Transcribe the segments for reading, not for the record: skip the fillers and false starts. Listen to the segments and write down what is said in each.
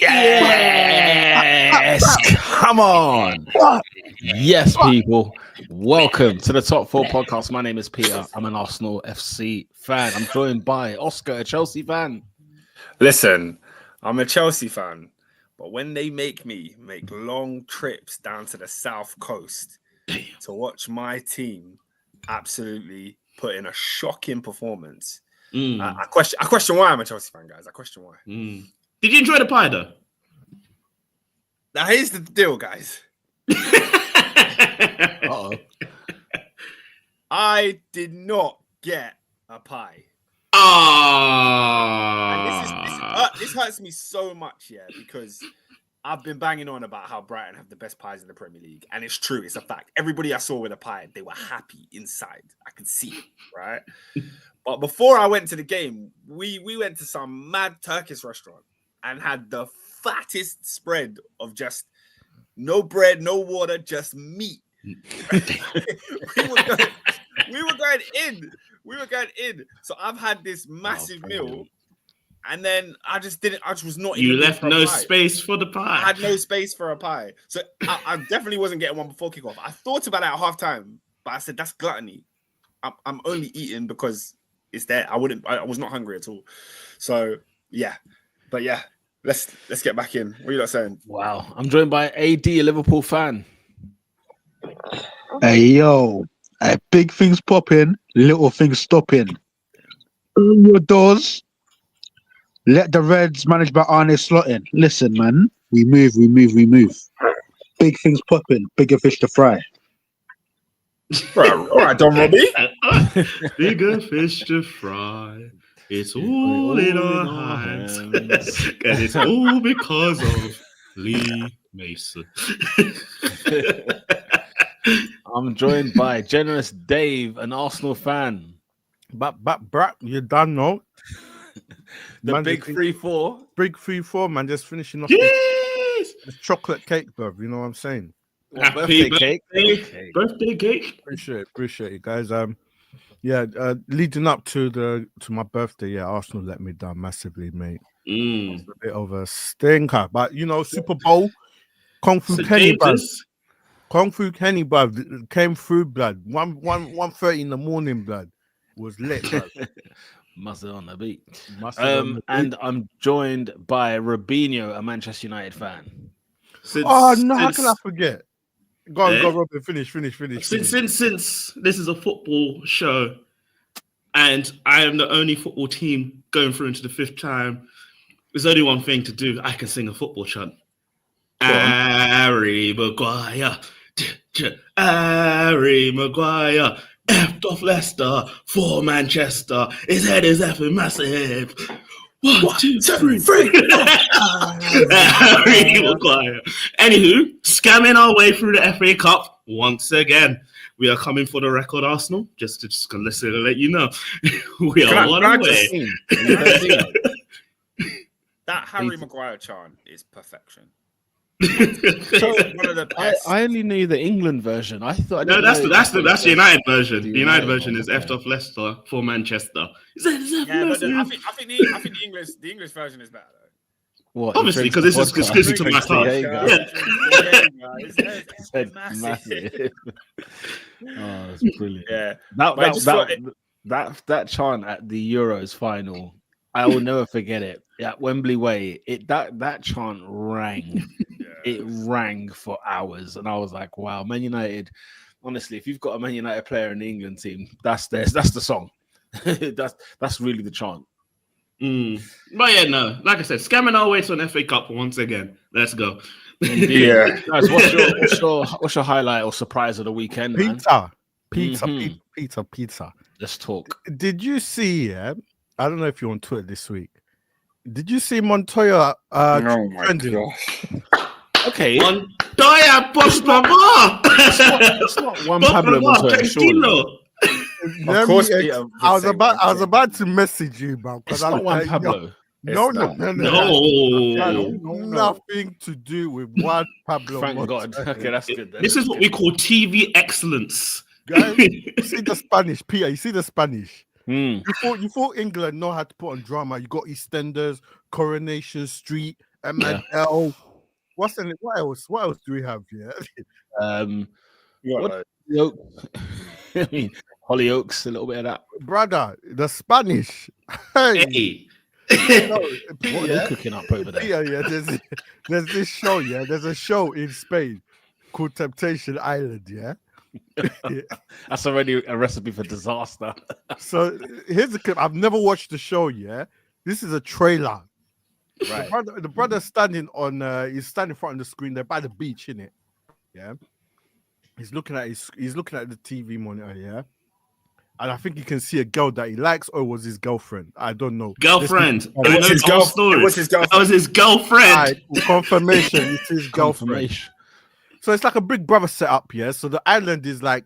Yes! Come on! Yes, people. Welcome to the Top 4 podcast. My name is Peter. I'm an Arsenal FC fan. I'm joined by Oscar, a Chelsea fan. Listen, I'm a Chelsea fan, but when they make me make long trips down to the south coast to watch my team absolutely put in a shocking performance, I question why I'm a Chelsea fan, guys. I question why. Did you enjoy the pie, though? Now, here's the deal, guys. Uh-oh. I did not get a pie. And this hurts me so much, because I've been banging on about how Brighton have the best pies in the Premier League. And it's true. It's a fact. Everybody I saw with a pie, they were happy inside. I could see it, right? But before I went to the game, we went to some mad Turkish restaurant and had the fattest spread of just no bread, no water, just meat. we were going in. So I've had this massive meal, and then I just was not. You left no space for the pie. I had no space for a pie, so I definitely wasn't getting one before kickoff. I thought about it at halftime, but I said that's gluttony. I'm only eating because it's there. I was not hungry at all. So yeah, but yeah. Let's get back in. What are you not saying? Wow. I'm joined by AD, a Liverpool fan. Hey, yo. Big things popping, little things stopping. Open your doors. Let the Reds, managed by Arne Slot in. Listen, man. We move. Big things popping, bigger fish to fry. All right, Don Robbie. Bigger fish to fry. It's all in our hands. And it's all because of Lee Mason. I'm joined by Generous Dave, an Arsenal fan. But, you done, no? The man, big 3-4. Big 3-4, man. Just finishing off Yes! the chocolate cake, bro. You know what I'm saying? Birthday cake. Birthday cake. Appreciate it, guys. Leading up to my birthday, Arsenal let me down massively, mate. It's a bit of a stinker, but Super Bowl, Kung Fu Kenny, blood, came through, blood. 1:30 in the morning, blood, was lit, blood. Muscle on the beat. And I'm joined by Rubinho, a Manchester United fan. How can I forget? Go on, Robin. Finish. Since this is a football show, and I am the only football team going through into the fifth time, there's only one thing to do. I can sing a football chant. Harry Maguire, Harry Maguire, effed off Leicester for Manchester. His head is effing massive. 1, 2, 3. Harry Maguire. Anywho, scamming our way through the FA Cup once again. We are coming for the record, Arsenal. Just gonna let you know, we are on our way. That Harry Maguire chant is perfection. I only knew the England version. I thought that's the United version. The United version is effed off Leicester for Manchester. I think the English version is better. What, obviously, because this is exclusive to my club. Massive. Oh, that's brilliant. Yeah. That chant at the Euros final, I will never forget it. At Wembley Way, that chant rang. It rang for hours, and I was like, "Wow, Man United." Honestly, if you've got a Man United player in the England team, that's the song. that's really the chant. But yeah, no, like I said, scamming our way to an FA Cup once again. Let's go. Yeah, guys, what's your highlight or surprise of the weekend? Pizza. Let's talk. Did you see? I don't know if you're on Twitter this week. Did you see Montoya? Oh my gosh. Okay. Montoya, Postama. It's not one Pablo Montoya, surely. Of course, I was about to message you, bro. It's not one Pablo. No. Nothing to do with one Pablo. Thank God. Okay, that's good. This is what we call TV excellence. Guys, you see the Spanish, Peter. You see the Spanish. You thought England know how to put on drama. You got EastEnders, Coronation Street, MNL. What else? What else do we have here? What? I mean, Hollyoaks, a little bit of that. Brother, the Spanish. Hey. No, What are they cooking up over there? Yeah, there's this show, yeah. There's a show in Spain called Temptation Island, yeah. That's already a recipe for disaster. So here's the clip. I've never watched the show, yeah. This is a trailer. Right. The brother standing on he's standing in front of the screen. They're by the beach, innit? Yeah. He's looking at the TV monitor, yeah. And I think you can see a girl that he likes, or was his girlfriend? I don't know. Girlfriend. It was his girlfriend. That was his girlfriend. Right, confirmation. It's his girlfriend. So it's like a Big Brother setup, yeah. So the island is like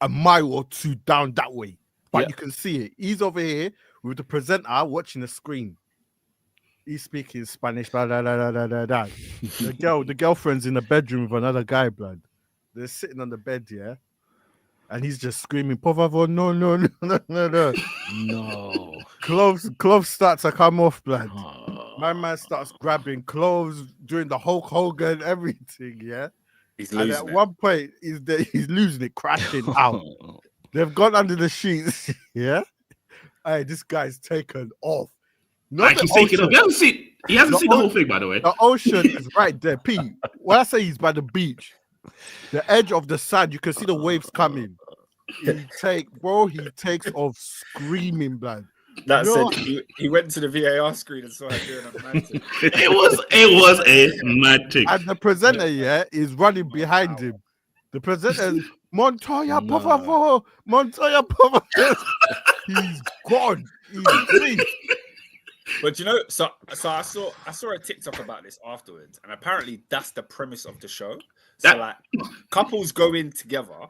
a mile or two down that way, but you can see it. He's over here with the presenter watching the screen. He's speaking Spanish. Blah, blah, blah, blah, blah, blah. The girlfriend's in the bedroom with another guy, blood. They're sitting on the bed, yeah. And he's just screaming, por favor, no. No. Clothes start to come off, blood. My man starts grabbing clothes, doing the Hulk Hogan, everything, yeah. He's And losing at one point, he's losing it, crashing out. They've gone under the sheets, yeah. Hey, this guy's taken off. Like he's taking off. He hasn't seen the whole thing, by the way. The ocean is right there, Pete. When I say he's by the beach, the edge of the sand, you can see the waves coming. He takes off screaming, blood. That said, he went to the VAR screen and saw her doing a mountain. It was a mad thing. And the presenter, yeah, is running behind him. The presenter is Montoya, por favor, Montoya, por favor. He's gone. He's free. But you know, so I saw a TikTok about this afterwards, and apparently that's the premise of the show. So like couples go in together,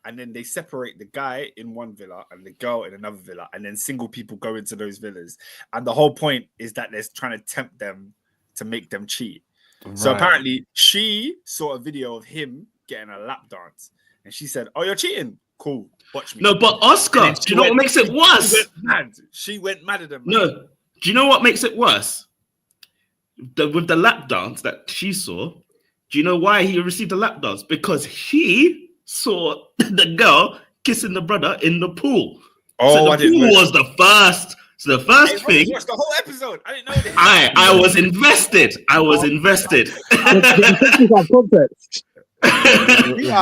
and then they separate the guy in one villa and the girl in another villa, and then single people go into those villas. And the whole point is that they're trying to tempt them to make them cheat. Right. So apparently she saw a video of him getting a lap dance, and she said, "Oh, you're cheating? Cool, watch me." No, but Oscar, do you know what makes it worse? She went mad at them. No. Do you know what makes it worse? With the lap dance that she saw, do you know why he received the lap dance? Because he saw the girl kissing the brother in the pool. Oh, so the pool was the first. So the first thing. Watched the whole episode. I didn't know this. I was invested.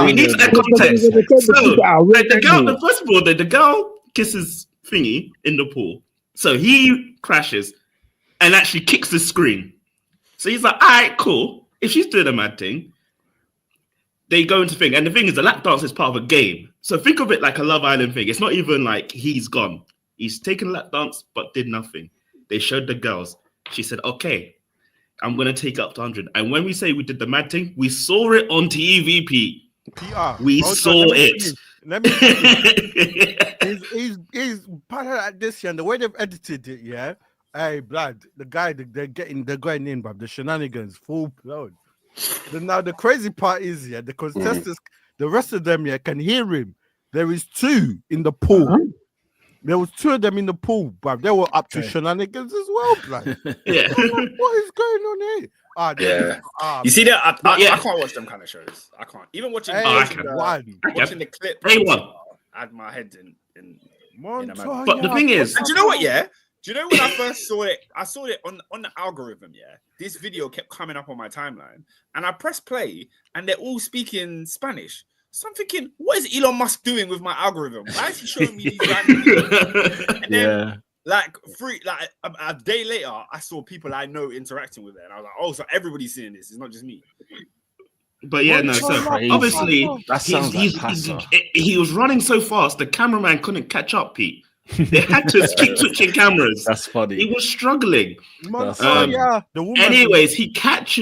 We need that context. So the girl kisses thingy in the pool. So he crashes and actually kicks the screen. So he's like, all right, cool. If she's doing a mad thing, they go into thing. And the thing is, the lap dance is part of a game. So think of it like a Love Island thing. It's not even like he's gone. He's taken a lap dance, but did nothing. They showed the girls. She said, okay, I'm going to take up to 100. And when we say we did the mad thing, we saw it on TV, Pete. We saw it. Let me tell you. He's part of like this, and the way they've edited it, yeah. Hey, blood, the guy they're going in, but the shenanigans full blown. Now the crazy part is, yeah, the contestants, the rest of them, yeah, can hear him. There is two in the pool. There was two of them in the pool, but they were up to shenanigans as well, blood. Yeah. What is going on here? You see that? I can't watch them kind of shows. I can't. Even watching watching the clip. A1. I had my head in but the thing is, and do you know what? Yeah, do you know when I first saw it? I saw it on the algorithm. Yeah, this video kept coming up on my timeline, and I pressed play, and they're all speaking Spanish. So I'm thinking, what is Elon Musk doing with my algorithm? Why is he showing me these random videos? And then, like a day later, I saw people I know interacting with it, and I was like, oh, so everybody's seeing this. It's not just me. But yeah, no. So obviously, he was running so fast, the cameraman couldn't catch up, Pete. They had to keep switching cameras. That's funny. He was struggling. Anyways, he gets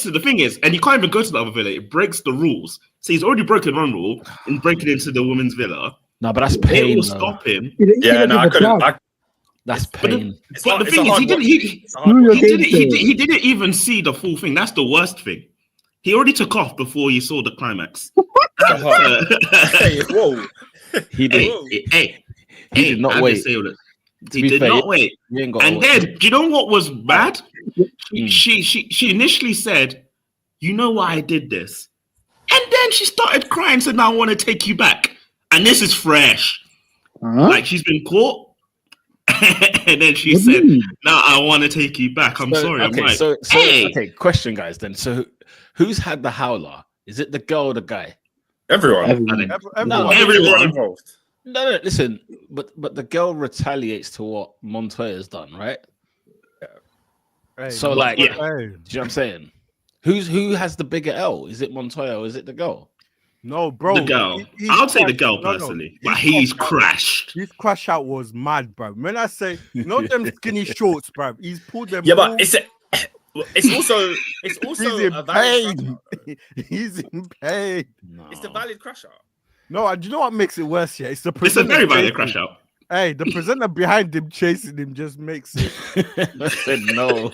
to the thing is, and you can't even go to the other villa. It breaks the rules. So he's already broken one rule in breaking into the woman's villa. No, but that's pain. They will stop him. Yeah, no, I couldn't. That's pain. But the thing is, he didn't even see the full thing. That's the worst thing. He already took off before he saw the climax. Hey, whoa. He did. He did not wait. He did not wait. And then, do you know what was bad? She initially said, "You know why I did this," and then she started crying. Said, "Now I want to take you back." And this is fresh. Like she's been caught. And then she said, "Now I want to take you back." I'm sorry. Okay, I'm like, okay. Question, guys. Then, so who's had the howler? Is it the girl or the guy? Everyone involved. No. Listen, but the girl retaliates to what Montoya's done, right? Hey, so, like, hey. do you know what I'm saying? Who has the bigger L? Is it Montoya or is it the girl? No, bro. The girl. I would say the girl personally, but he's crashed. His crash out was mad, bro. When I say, not them skinny shorts, bro. He's pulled them. Yeah, but it's also he's in a valid pain. He's in pain. No. It's the valid crash out. No, do you know what makes it worse? Yeah, it's the It's a very valid crash out. Hey, the presenter behind him chasing him just makes it. I said no.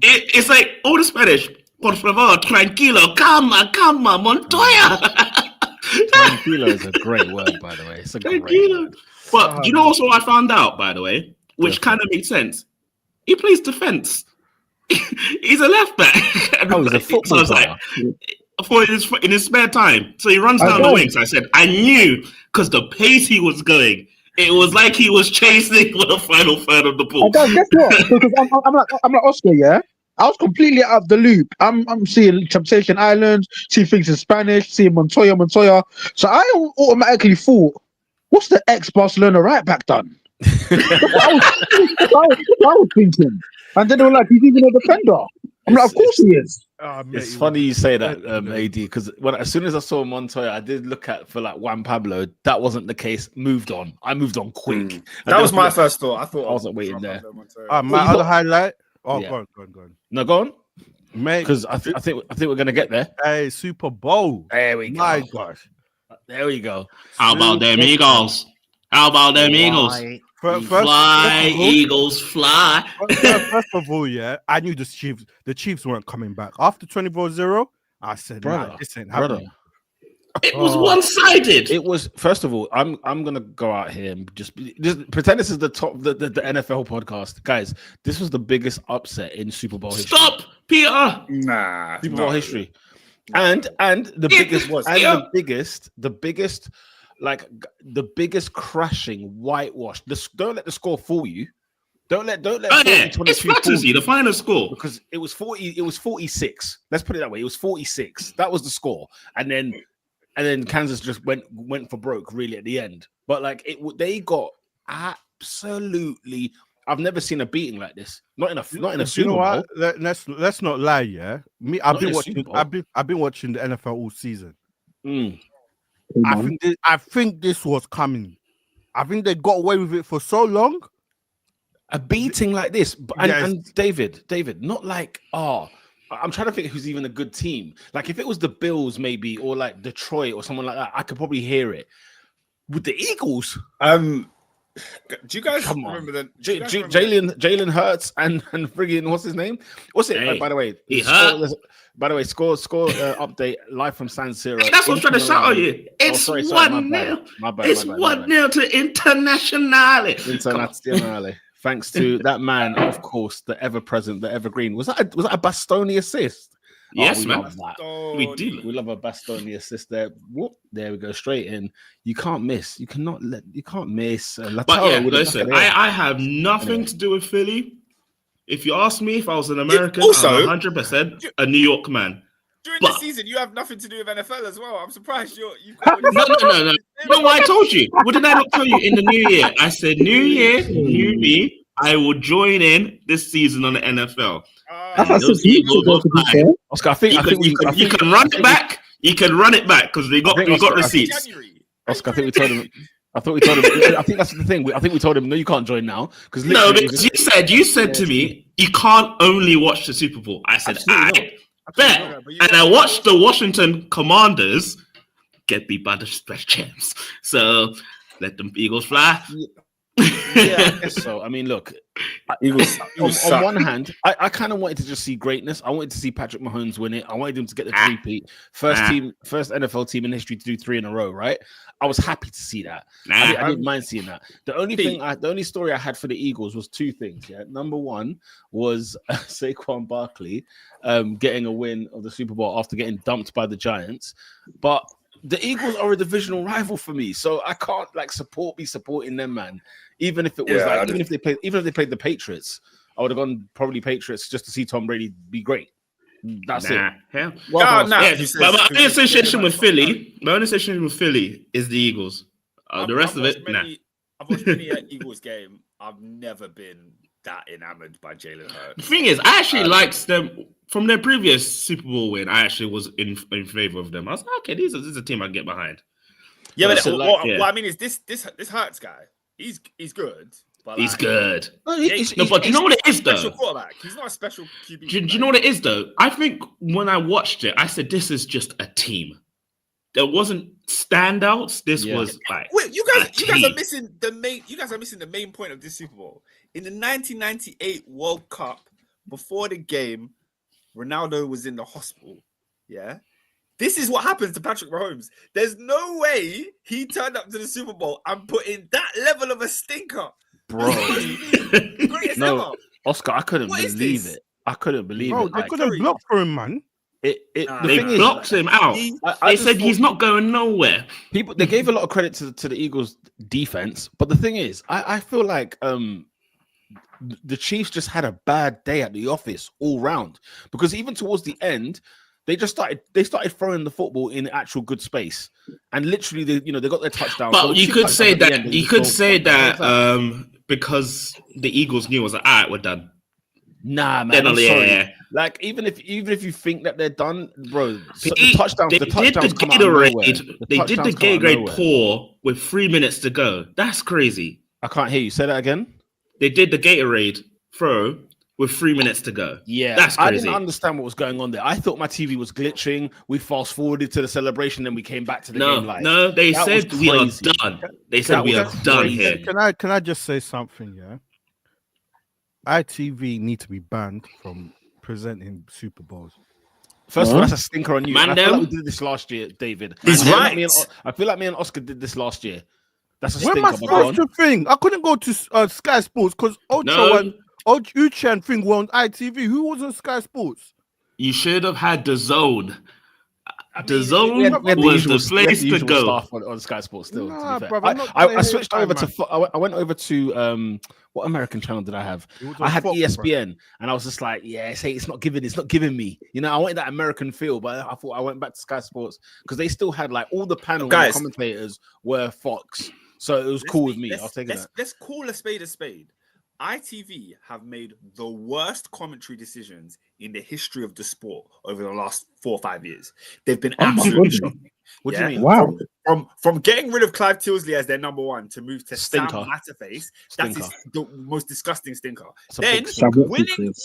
It's like all the Spanish. Por favor, tranquilo, calma, Montoya. Tranquilo is a great word, by the way. It's a great word. But you know also what I found out, by the way, which kind of makes sense. He plays defense. He's a left back. Oh, he's a football player. In his spare time. So he runs down the wings. I said, I knew, because the pace he was going, it was like he was chasing for the final third of the ball. Guess what? Because I'm like Oscar, yeah? I was completely out of the loop. I'm seeing Temptation Island, seeing things in Spanish, seeing Montoya. So I automatically thought, what's the ex-Barcelona right back done? I was thinking. And then they were like, he's even a defender. I'm like, of course he is. It's funny you say that, AD, because as soon as I saw Montoya, I did look for like Juan Pablo. That wasn't the case. Moved on. I moved on quick. That was my first thought. I thought I wasn't waiting there. My other highlight. Oh, yeah. Go on. No, go on, mate. Because I think we're gonna get there. Hey, Super Bowl. There we go. My gosh. There we go. How about them Eagles? Fly, Eagles, fly. First of all, yeah, I knew the Chiefs weren't coming back. After 24-0, I said, nah, this ain't happening. It was one-sided. It was. First of all, I'm gonna go out here and just pretend this is the top the NFL podcast, guys. This was the biggest upset in Super Bowl history. Stop, Peter. Nah, Super Bowl history, and the biggest crashing whitewash. Don't let the score fool you. Don't let. It's fantasy. The final score because it was 40. It was 46. Let's put it that way. It was 46. That was the score, and then Kansas just went for broke really at the end. But like they got absolutely. I've never seen a beating like this. Not in a Super Bowl. Let's not lie. Yeah, I've been watching the NFL all season. I think this was coming. I think they got away with it for so long. A beating like this, and David, not like I'm trying to think who's even a good team. Like if it was the Bills, maybe, or like Detroit or someone like that, I could probably hear it. With the Eagles, do you guys remember the Jalen Hurts and friggin' what's his name? What's it? Hey, by the way, score update live from San Siro. Hey, that's what I'm trying to shout at you. It's 1-0. It's 1-0 to Internazionale. Thanks to that man, of course, the ever-present, the evergreen. Was that a Bastoni assist? Yes, man. We do. We love a Bastoni assist there. Whoop, there we go, straight in. You can't miss. You can't miss. But yeah, listen, I have nothing to do with Philly. If you ask me if I was an American, I'm 100% a New York man. During the season, you have nothing to do with NFL as well. I'm surprised you've No. You know what I told you? What did I not tell you in the new year? I said, new year, new me. I will join in this season on the NFL. Oscar, I think you can run it back. You can run it back because we got receipts. Oscar, I think we told him. I think that's the thing. I think we told him, no, you can't join now because you said to me, you can't only watch the Super Bowl. I said, I bet, and I watched the Washington Commanders get beat by the stretch champs. So let them Eagles fly. Yeah, I guess so. I mean, look, on one hand, I kind of wanted to just see greatness. I wanted to see Patrick Mahomes win it. I wanted him to get the three-peat. First NFL team in history to do 3 in a row, right? I was happy to see that. I didn't mind seeing that. The only story I had for the Eagles was 2 things. Yeah, number one was Saquon Barkley getting a win of the Super Bowl after getting dumped by the Giants, but the Eagles are a divisional rival for me, so I can't be supporting them, man. Even if it was even if they played the Patriots, I would have gone probably Patriots just to see Tom Brady be great. That's it. Yeah. But my only association with Philly is the Eagles. The rest of it, I've watched many Eagles game. I've never been that enamored by Jalen Hurts. The thing is, I actually liked them from their previous Super Bowl win. I actually was in favor of them. I was like, okay, this is a team I can get behind. Yeah, but what I mean is this Hurts guy. He's good. But he's good. But you know what it is though? Special quarterback. He's not a special QB. Do you know what it is though? I think when I watched it, I said this is just a team. There wasn't standouts. This was like wait, you guys are missing the main. You guys are missing the main point of this Super Bowl. In the 1998 World Cup, before the game, Ronaldo was in the hospital. Yeah. This is what happens to Patrick Mahomes. There's no way he turned up to the Super Bowl and put in that level of a stinker. Bro. No, Oscar, I couldn't believe it. I couldn't believe it. They couldn't block for him, man. They blocked him out. They said he's not going nowhere. They gave a lot of credit to the Eagles' defense, but the thing is, I feel like the Chiefs just had a bad day at the office all round, because even towards the end, they started throwing the football in actual good space, and literally they got their touchdown. But you could say that because the Eagles knew, was like, all right, we're done. Nah, man. I'm sorry. Yeah. Like even if you think that they're done, bro, the touchdowns. They did the Gatorade pour with 3 minutes to go. That's crazy. I can't hear you. Say that again. They did the Gatorade throw with 3 minutes to go. Yeah, that's crazy. I didn't understand what was going on there. I thought my TV was glitching. We fast forwarded to the celebration, then we came back to the game live. No, they said we are done. They said we are done here. Can I just say something? Yeah, ITV need to be banned from presenting Super Bowls. First of all, that's a stinker on you. I feel like we did this last year, David. He's right. I feel like me and Oscar did this last year. That's a stinker. Where am I supposed to think? I couldn't go to Sky Sports because Ocho and Uche and thing were on ITV. Who was on Sky Sports? You should have had the Zone. The Zone was the place to go. On Sky Sports still. Nah, to be fair. I switched over to. I went over to what American channel did I have? I had ESPN, and I was just like, it's not giving me. I wanted that American feel, but I thought I went back to Sky Sports because they still had like all the panel commentators were Fox, so it was cool with me. I'll take that. Let's call a spade a spade. ITV have made the worst commentary decisions in the history of the sport over the last 4 or 5 years. They've been absolutely shocking. What do you mean? Wow. From getting rid of Clive Tilsley as their number one to move to Sam Matterface, that is the most disgusting stinker. Then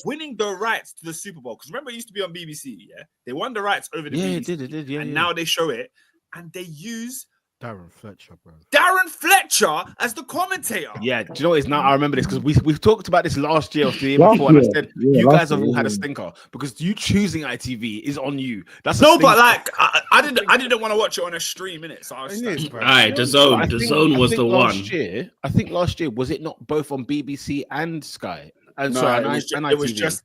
winning the rights to the Super Bowl, because remember it used to be on BBC, yeah? They won the rights over the BBC. It did, and now they show it, and they use Darren Fletcher, bro. Darren Fletcher as the commentator. Yeah, do you know what it is now? I remember this because we've talked about this last year or the year before, and I said you guys have all had a stinker because you choosing ITV is on you. That's but like I didn't want to watch it on a stream, innit? So I was all right, the Zone. The Zone was the one. I think last year was it not both on BBC and Sky? And it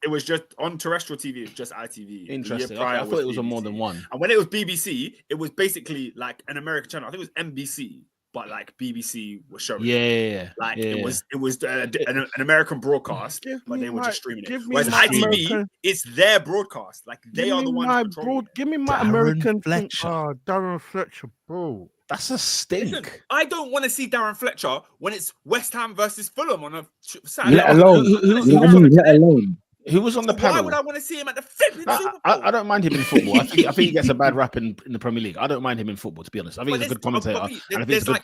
was just on terrestrial TV. It's just ITV. Interesting. I thought it was on more than one. And when it was BBC, it was basically like an American channel. I think it was NBC, but like BBC was showing. Yeah. It was an American broadcast, but they were just streaming it. Whereas ITV, it's their broadcast. Like they are the ones. Give me my American Fletcher. Darren Fletcher, bro. That's a stink. Listen, I don't want to see Darren Fletcher when it's West Ham versus Fulham on a Saturday. Let alone. Who was on the panel? Why would I want to see him at the flipping Super Bowl? I don't mind him in football. I think he gets a bad rap in the Premier League. I don't mind him in football, to be honest. I think he's a good commentator. There's like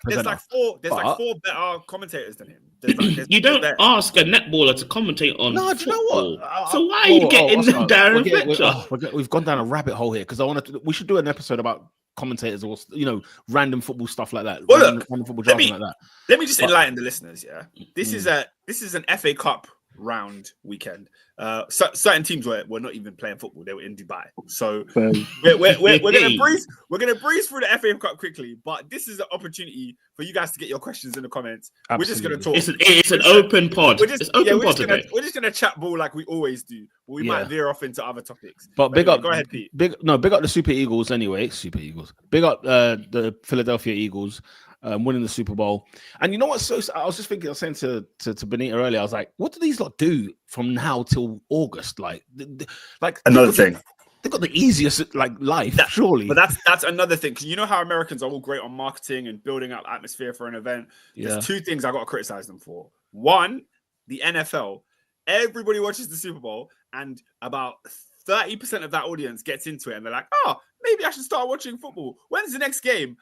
four better commentators than him. You don't ask a netballer to commentate on football. Do you know what? So why are you getting Darren Fletcher? We've gone down a rabbit hole here because we should do an episode about commentators or random football stuff like that. Well, random football jargon like that. Let me just enlighten the listeners. Yeah, this is an FA Cup round weekend. Certain teams were not even playing football; they were in Dubai. So we're gonna breeze through the FA Cup quickly. But this is an opportunity for you guys to get your questions in the comments. Absolutely. We're just gonna talk. It's an open pod. We're just gonna chat ball like we always do. But we might veer off into other topics. But big up, go ahead, Pete. Big up the Super Eagles anyway. Super Eagles. Big up the Philadelphia Eagles. Winning the Super Bowl. And you know what? I was just thinking, I was saying to Benita earlier, I was like, what do these lot do from now till August? Like another thing. They've got the easiest life, surely. But that's another thing. Because you know how Americans are all great on marketing and building up atmosphere for an event. There's two things I got to criticize them for. One, the NFL. Everybody watches the Super Bowl, and about 30% of that audience gets into it, and they're like, oh, maybe I should start watching football. When's the next game?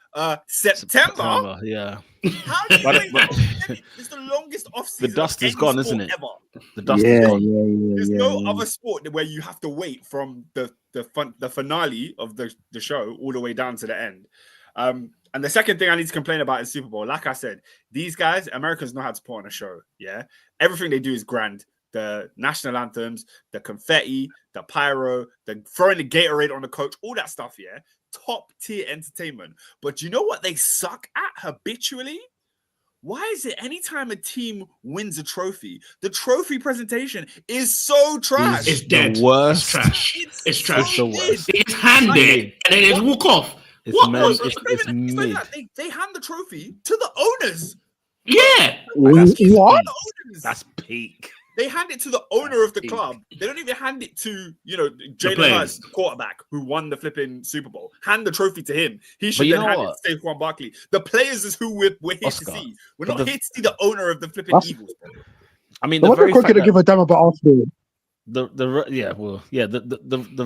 September? Yeah. How do you think that? It's the longest offseason. The dust is gone, isn't it? Ever. The dust is gone. There's no other sport where you have to wait from the finale of the show all the way down to the end. And the second thing I need to complain about is Super Bowl. Like I said, these guys, Americans know how to put on a show. Yeah. Everything they do is grand. The national anthems, the confetti, the pyro, the throwing the Gatorade on the coach, all that stuff, yeah, top tier entertainment. But you know what they suck at habitually? Why is it anytime a team wins a trophy, the trophy presentation is so trash? It's dead. The worst. It's trash. It's trash. The worst. They just hand it and then they just walk off. It's mid. They hand the trophy to the owners. Yeah. What? That's peak. They hand it to the owner of the club. They don't even hand it to, Jalen Hurts, the quarterback who won the flipping Super Bowl. Hand the trophy to him. He should then hand it to Saquon Barkley. The players is who we're here to see. We're not here to see the owner of the flipping Eagles. Bro. I mean, the very fact that give a damn about Arsenal. The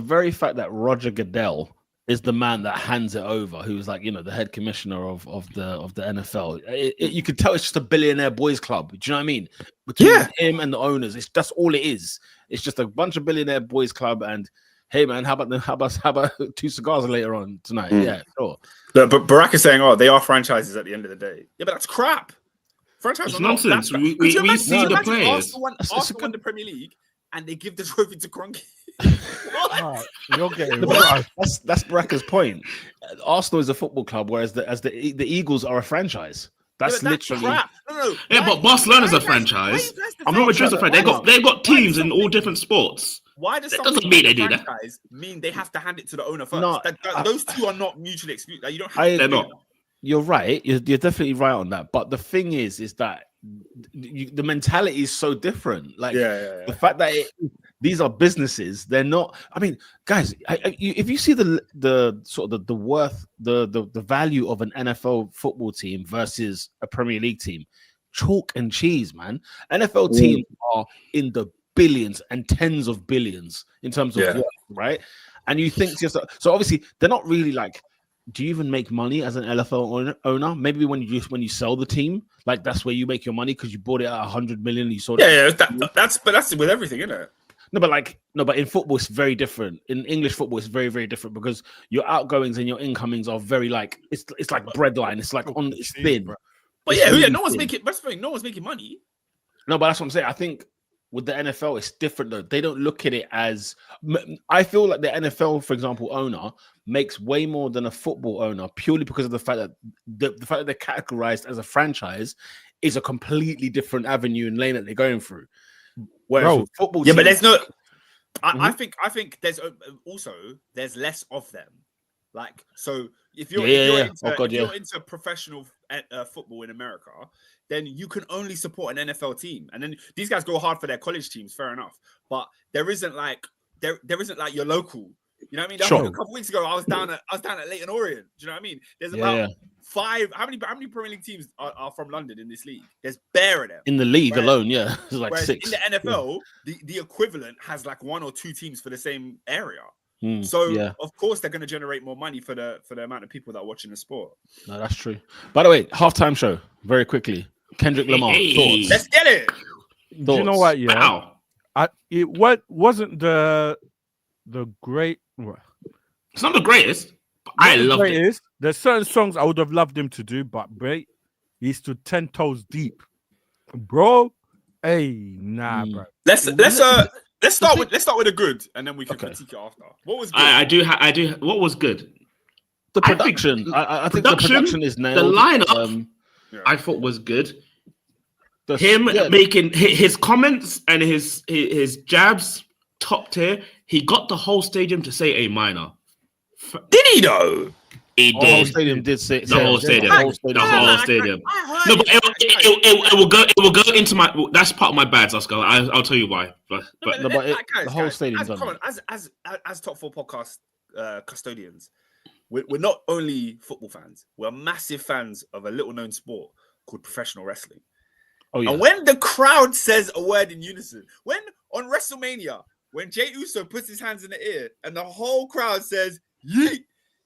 very fact that Roger Goodell is the man that hands it over, who's like, the head commissioner of the NFL. You could tell it's just a billionaire boys club. Do you know what I mean? Between him and the owners, that's all it is. It's just a bunch of billionaire boys club. And hey, man, how about 2 cigars later on tonight? Yeah, sure. But Barack is saying, they are franchises at the end of the day. Yeah, but that's crap. Franchises it's nonsense. We see the players. Arsenal won the Premier League, and they give the trophy to Kroenke. You're getting that's Baraka's point. Arsenal is a football club, whereas the Eagles are a franchise. That's literally crap. No. Yeah, but Barcelona's a franchise. I'm not Madrid's a franchise. They've got teams in all different sports. Why does that doesn't mean they do that? Mean they have to hand it to the owner first? Those two are not mutually exclusive. You don't have they're not. You're right. You're definitely right on that. But the thing is that the mentality is so different. Like the fact that these are businesses, they're not. I mean, guys, if you see the sort of the worth, the value of an NFL football team versus a Premier League team, chalk and cheese, man. NFL teams are in the billions and tens of billions in terms of worth, right? And you think to yourself, so obviously they're not really like. Do you even make money as an NFL owner? Maybe when you sell the team, like that's where you make your money because you bought it at 100 million. You sold it. Yeah. That's with everything, isn't it? No, but in football it's very different. In English football, it's very, very different because your outgoings and your incomings are very like it's like breadline. It's like it's thin. But no one's making money. No, but that's what I'm saying. I think with the NFL, it's different though. They don't look at it as. I feel like the NFL, for example, owner makes way more than a football owner purely because of the fact that the fact that they're categorized as a franchise is a completely different avenue and lane that they're going through. Whereas football, but there's no. I think there's also there's less of them. Like so, if you're into professional football in America, then you can only support an NFL team. And then these guys go hard for their college teams, fair enough. But there isn't like your local. You know what I mean? Sure. A couple weeks ago, I was down at Leighton Orient. Do you know what I mean? There's about 5. How many Premier League teams are from London in this league? There's bare of them in the league alone. Yeah, there's like 6. In the NFL, the equivalent has like 1 or 2 teams for the same area. So of course they're going to generate more money for the amount of people that are watching the sport. No, that's true. By the way, halftime show very quickly. Kendrick Lamar. Thoughts? Let's get it. Do you know what? Yeah, wasn't the great. It's not the greatest. I loved it. There's certain songs I would have loved him to do, but mate, he stood 10 toes deep, bro. Hey, nah, bro. Let's start with the good, and then we can critique it after. What was good? I do. What was good? The production. I think the production is nailed. The lineup, I thought was good. Making his comments and his jabs top tier. He got the whole stadium to say A minor. Did he though? He did. The whole stadium did say the whole stadium. The whole stadium. No, but it will go into my. That's part of my bads, Oscar. I'll tell you why. But the whole stadium's done. As top 4 podcast custodians, we're not only football fans. We're massive fans of a little known sport called professional wrestling. Oh yeah. And when the crowd says a word in unison, when on WrestleMania, when Jey Uso puts his hands in the air and the whole crowd says yeet,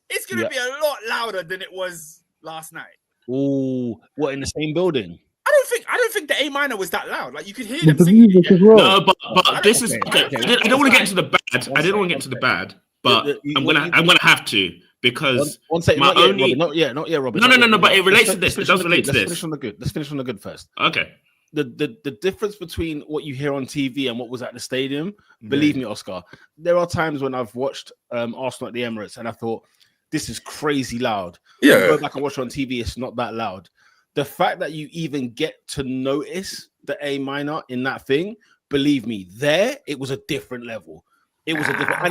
it's gonna be a lot louder than it was last night. Oh, what, in the same building? I don't think the A minor was that loud. Like you could hear them singing it. No, but this is okay. I don't want to get into the bad. I didn't want to get into the bad, but I'm gonna have to because not yet, Robin. No. But it relates to this. It does relate to this. Let's finish on the good first. Okay. The difference between what you hear on TV and what was at the stadium, believe me, Oscar, there are times when I've watched Arsenal at the Emirates and I thought, this is crazy loud. Yeah. Go back and watch it on TV, it's not that loud. The fact that you even get to notice the A minor in that thing, believe me, it was a different level. It was a different. I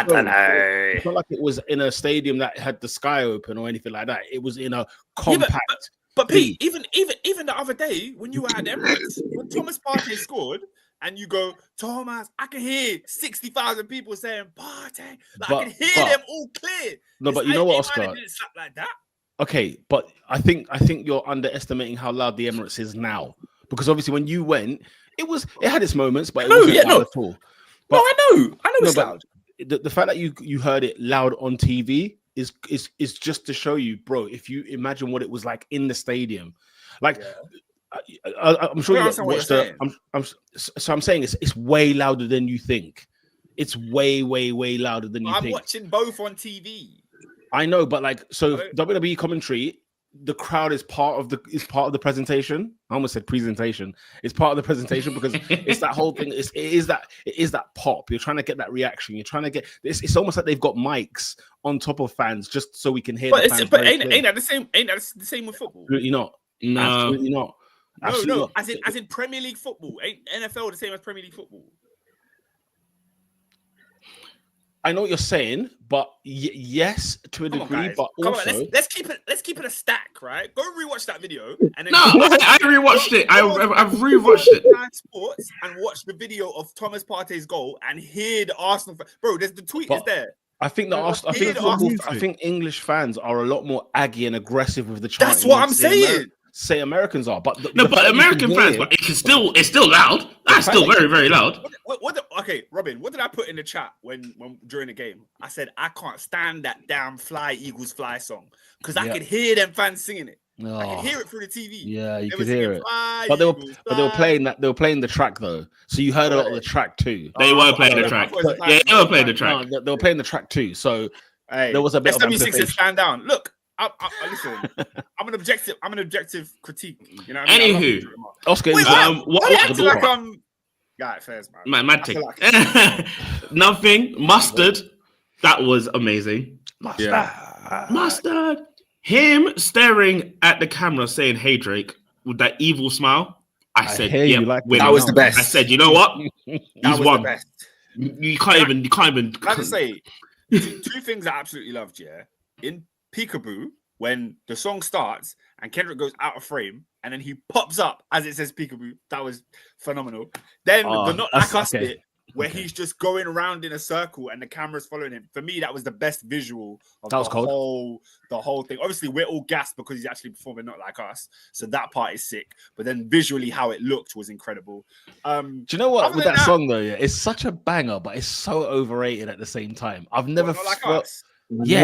don't know. It's not like it was in a stadium that had the sky open or anything like that. It was in a compact. But Pete, even the other day when you were at Emirates, when Thomas Partey scored, and you go, Thomas, I can hear 60,000 people saying Partey. I can hear them all clear. No, but you know what, Oscar? Didn't slap like that. Okay, but I think you're underestimating how loud the Emirates is now. Because obviously when you went, it had its moments, but it wasn't loud at all. But, I know it's loud. The fact that you heard it loud on TV is just to show you, bro, if you imagine what it was like in the stadium. Like I'm sure you watched the. I'm saying it's way louder than you think. It's way louder than you think. I'm watching both on TV. I know, but like, so WWE commentary, the crowd is part of the presentation. I almost said presentation. It's part of the presentation because it's that whole thing. It is that pop. You're trying to get that reaction. You're trying to get. It's almost like they've got mics on top of fans just so we can hear. But ain't that the same? Ain't that the same with football? Absolutely not. No. Absolutely not. Absolutely no. Not. As in Premier League football. Ain't NFL the same as Premier League football? I know what you're saying, but yes, to a degree. But also, let's keep it a stack, right? Go rewatch that video. And then I rewatched it. I've rewatched it. Sports and watch the video of Thomas Partey's goal and hear the Arsenal. Bro, the tweet is there. I think I think English fans are a lot more aggy and aggressive with the chanting. That's what I'm saying. Say Americans are, but but American fans, but it's still loud. That's still very, very loud. Okay, Robin, what did I put in the chat when during the game? I said I can't stand that damn Fly Eagles Fly song because I could hear them fans singing it. Oh. I could hear it through the TV. Yeah, you could hear it. But they were playing that. They were playing the track though, so you heard a lot of the track too. They were playing the track. Yeah, they were playing the track. No, they were playing the track too. So there was a bit of SW6 stand down. Look. Listen, I'm an objective critique. You know what I mean? Anywho, Oscar, nothing. Mustard. That was amazing. Mustard. Him staring at the camera saying, "Hey Drake," with that evil smile. I said, "Yeah, that was the best." I said, "You know what? He's won." You can't even. Can I just say two things I absolutely loved? Yeah, in Peekaboo, when the song starts and Kendrick goes out of frame and then he pops up as it says Peekaboo, that was phenomenal. Then the Not Like Us bit where he's just going around in a circle and the camera's following him. For me, that was the best visual of the whole thing. Obviously, we're all gassed because he's actually performing Not Like Us, so that part is sick. But then visually, how it looked was incredible. Do you know what? With that song though, it's such a banger, but it's so overrated at the same time. I've never felt. I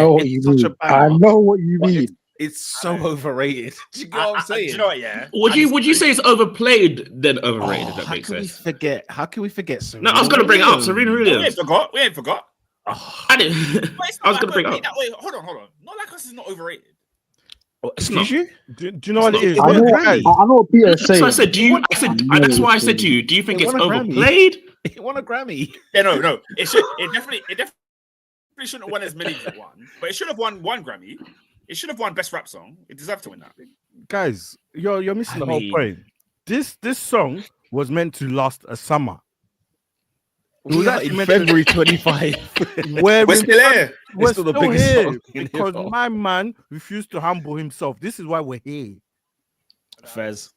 know what you mean. It's so overrated. Do you know what I'm saying? Do you know what? Yeah. Would you say it's overplayed then overrated? If that makes sense. How can we forget? Serena No, I was going to bring it up. Serena Williams. We ain't forgot. Oh, I didn't. I was going to bring it up. Wait, hold on. Not Like Us is not overrated. excuse you? Do you know what it is? I know what Peter's saying. So I said, that's why I said to you, do you think it's overplayed? It won a Grammy. Yeah, no. It definitely shouldn't have won as many as it won, but it should have won one Grammy. It should have won Best Rap Song. It deserved to win that. Guys, you're missing the whole point. This song was meant to last a summer. It was actually meant February 25. We're still here. We're still the still biggest here song in because hip-hop. my man refused to humble himself. This is why we're here. Fez.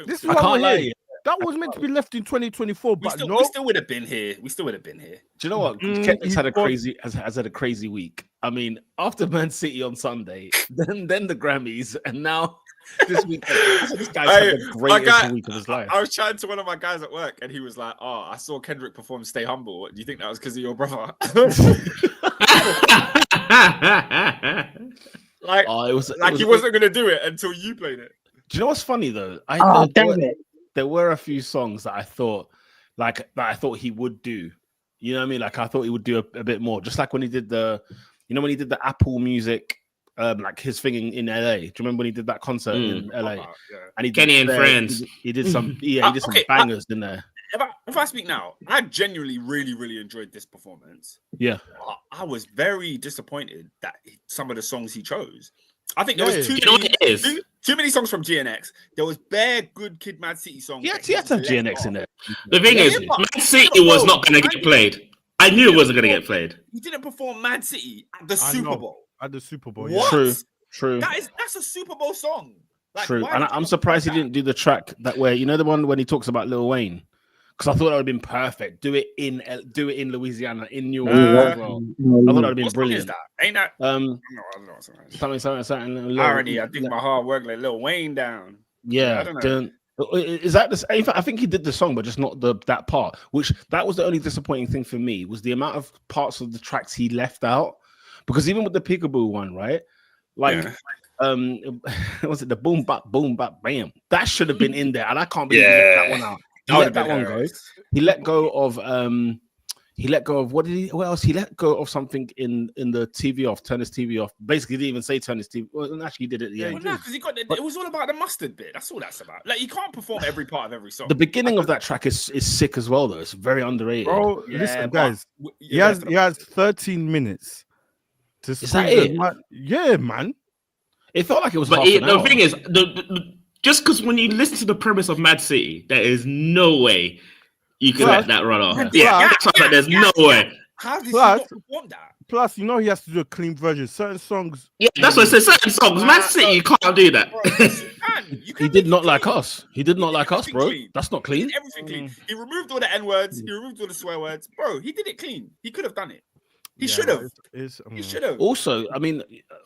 This is I why can't we're lie. here. That was meant to be left in 2024, but no. We still would have been here. We still would have been here. Do you know what? Kendrick's had has had a crazy week. I mean, after Man City on Sunday, then the Grammys, and now this week, this guy's had the greatest week of his life. I was chatting to one of my guys at work, and he was like, "Oh, I saw Kendrick perform Stay Humble. What, do you think that was because of your brother?" It was he wasn't gonna do it until you played it. Do you know what's funny though? There were a few songs that I thought he would do. You know what I mean? Like I thought he would do a bit more. Just like when he did the Apple Music, like his thing in LA. Do you remember when he did that concert in LA? Yeah. And he Kenny and Friends. He did some some bangers in there. If I speak now, I genuinely really, really enjoyed this performance. Yeah. I was very disappointed that some of the songs he chose. I think there was too many songs from GNX. There was bare good Kid Mad City songs. Yeah, he had to have GNX in there. The thing is, Mad City was not going to get played. I knew it wasn't going to get played. He didn't perform Mad City at the Super Bowl. At the Super Bowl, yeah. True. That's a Super Bowl song. Like, true. And I'm surprised he didn't do the track that way. You know the one when he talks about Lil Wayne? Because I thought that would have been perfect. Do it in Louisiana, in New Orleans as well. I thought that would have been brilliant. Is that? Ain't that? I don't know. Something. Irony. I think my hard work like Lil Wayne down. Yeah. I don't know. Is that the? In fact, I think he did the song, but just not that part. That was the only disappointing thing for me was the amount of parts of the tracks he left out. Because even with the Peekaboo one, right? Like, was it the boom bap bam? That should have been in there, and I can't believe he left that one out. He let that one go. He let go of what else? He let go of something in the TV off, turn his TV off. Basically, he didn't even say turn his TV. Well, actually, he did it at the end. Well, because it was all about the mustard bit. That's all that's about. Like, you can't perform every part of every song. The beginning of that track is sick as well, though. It's very underrated. Bro, listen, guys. He has 13 minutes to is that it? Yeah, man. It felt like it was. But the thing is, just because when you listen to the premise of Mad City, there is no way you can let that run off. There's no way. How did he not perform that? Plus, you know he has to do a clean version. Certain songs. Yeah, that's what I said. Certain songs, Mad City, you can't do that. Bro, he did not like us. He did not like us, bro. Clean. That's not clean. He everything clean. He removed all the N words. He removed all the swear words. Bro, he did it clean. He could have done it. He should have. He should have. Also, I mean,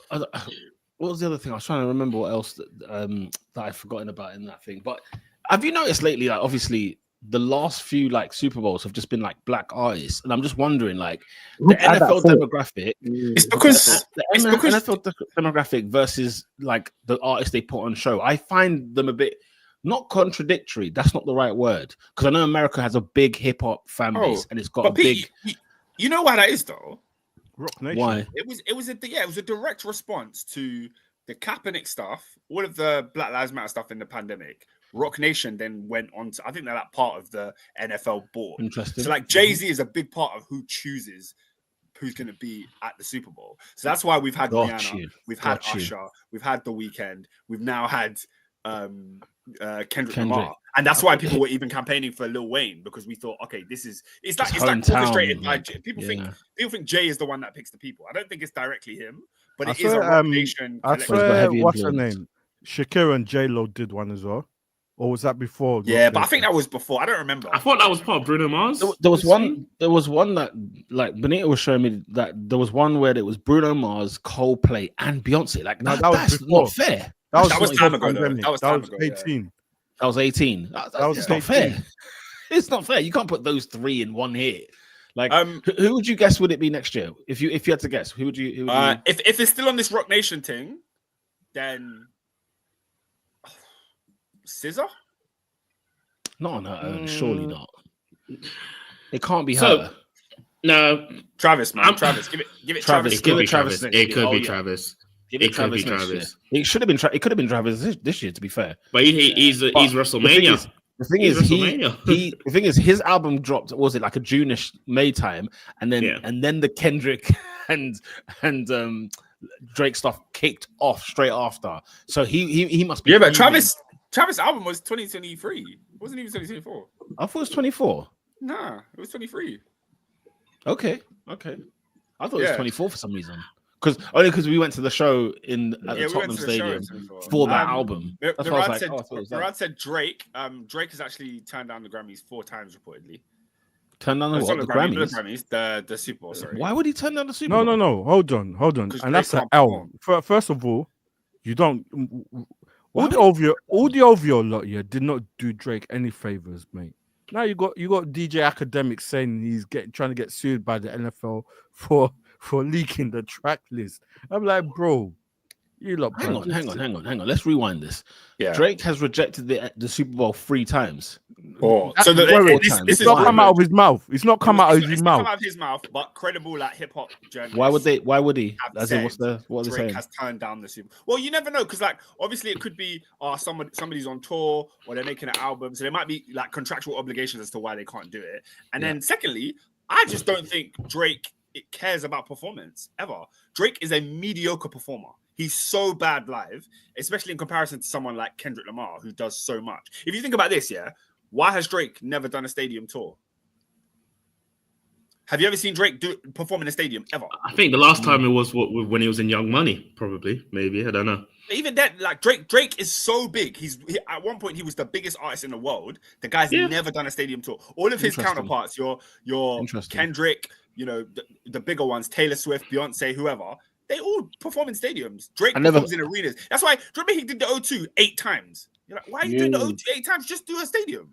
what was the other thing? I was trying to remember what else that I've forgotten about in that thing. But have you noticed lately, like, obviously, the last few like Super Bowls have just been like black artists, and I'm just wondering, like, the NFL demographic. It's because the NFL demographic versus like the artists they put on show. I find them a bit not contradictory. That's not the right word, because I know America has a big hip hop fan base, and it's got a big. You know why that is though? Rock Nation. Why? It was a direct response to the Kaepernick stuff, all of the Black Lives Matter stuff in the pandemic. Rock Nation then went on to, I think they're like part of the NFL board. Interesting. So like Jay-Z is a big part of who chooses who's going to be at the Super Bowl. So that's why we've had Rihanna, we've had Usher, we've had The Weeknd, we've now had Kendrick Lamar. And that's why people were even campaigning for Lil Wayne, because we thought, okay, it's like orchestrated by people think Jay is the one that picks the people. I don't think it's directly him, but it is a Rock Nation. I swear, what's her name? Shakira and J-Lo did one as well. Or was that before? Yeah, but I think that was before. I don't remember. I thought that was part of Bruno Mars. There was one that, like, Benita was showing me that there was one where it was Bruno Mars, Coldplay, and Beyonce. Like, that's not fair. That was time ago. That was 18. Yeah. That was 18. That's not fair. It's not fair. You can't put those three in one hit. Like, who would you guess would it be next year? If you had to guess, who would you? If it's still on this Rock Nation thing, then SZA? Not on her own, surely not. It can't be her. No, Travis, man. Travis, give it Travis. It could be Travis Travis. next It year. could Oh, be yeah. Travis. Give It it could be Travis next year. Travis. It should have been. It could have been Travis this year. To be fair, But he's But WrestleMania. The thing He's is, WrestleMania. the thing is, his album dropped. Was it like a June-ish May time, and then the Kendrick and Drake stuff kicked off straight after. So he must be. Yeah, but fuming. Travis' album was 2023. It wasn't even 2024. I thought it was 24. Nah, it was 23. Okay. I thought it was 24 for some reason. Because we went to the show at the Tottenham Stadium for that album. That's why I was like, Murad said Drake. Drake has actually turned down the Grammys 4 times reportedly. Turn down the Grammys? The Super Bowl. Sorry. Why would he turn down the Super Bowl? No. Hold on. And that's an L. First of all, you don't. All the OVO lot here did not do Drake any favors, mate. Now you got DJ Academic saying he's trying to get sued by the NFL for leaking the track list. I'm like, bro, you lot. Hang on. Let's rewind this. Yeah. Drake has rejected the Super Bowl 3 times. So this is not come out of his mouth. It's not come out of his mouth. Come out of his mouth, but credible like hip hop journalists. Why would he? As in, what are they Drake saying? has turned down the Super Bowl. Well, you never know, because like obviously it could be somebody's on tour or they're making an album, so there might be like contractual obligations as to why they can't do it. And then secondly, I just don't think Drake cares about performance ever. Drake is a mediocre performer. He's so bad live, especially in comparison to someone like Kendrick Lamar, who does so much. If you think about this, why has Drake never done a stadium tour? Have you ever seen Drake perform in a stadium ever? I think the last time it was when he was in Young Money, probably, maybe. I don't know. Even then, like Drake is so big. At one point he was the biggest artist in the world. The guy's never done a stadium tour. All of his counterparts, your Kendrick, the bigger ones, Taylor Swift, Beyonce, whoever, they all perform in stadiums. Drake performs in arenas. That's why he did the O2 8 times. You're like, why are you doing the O2 8 times? Just do a stadium.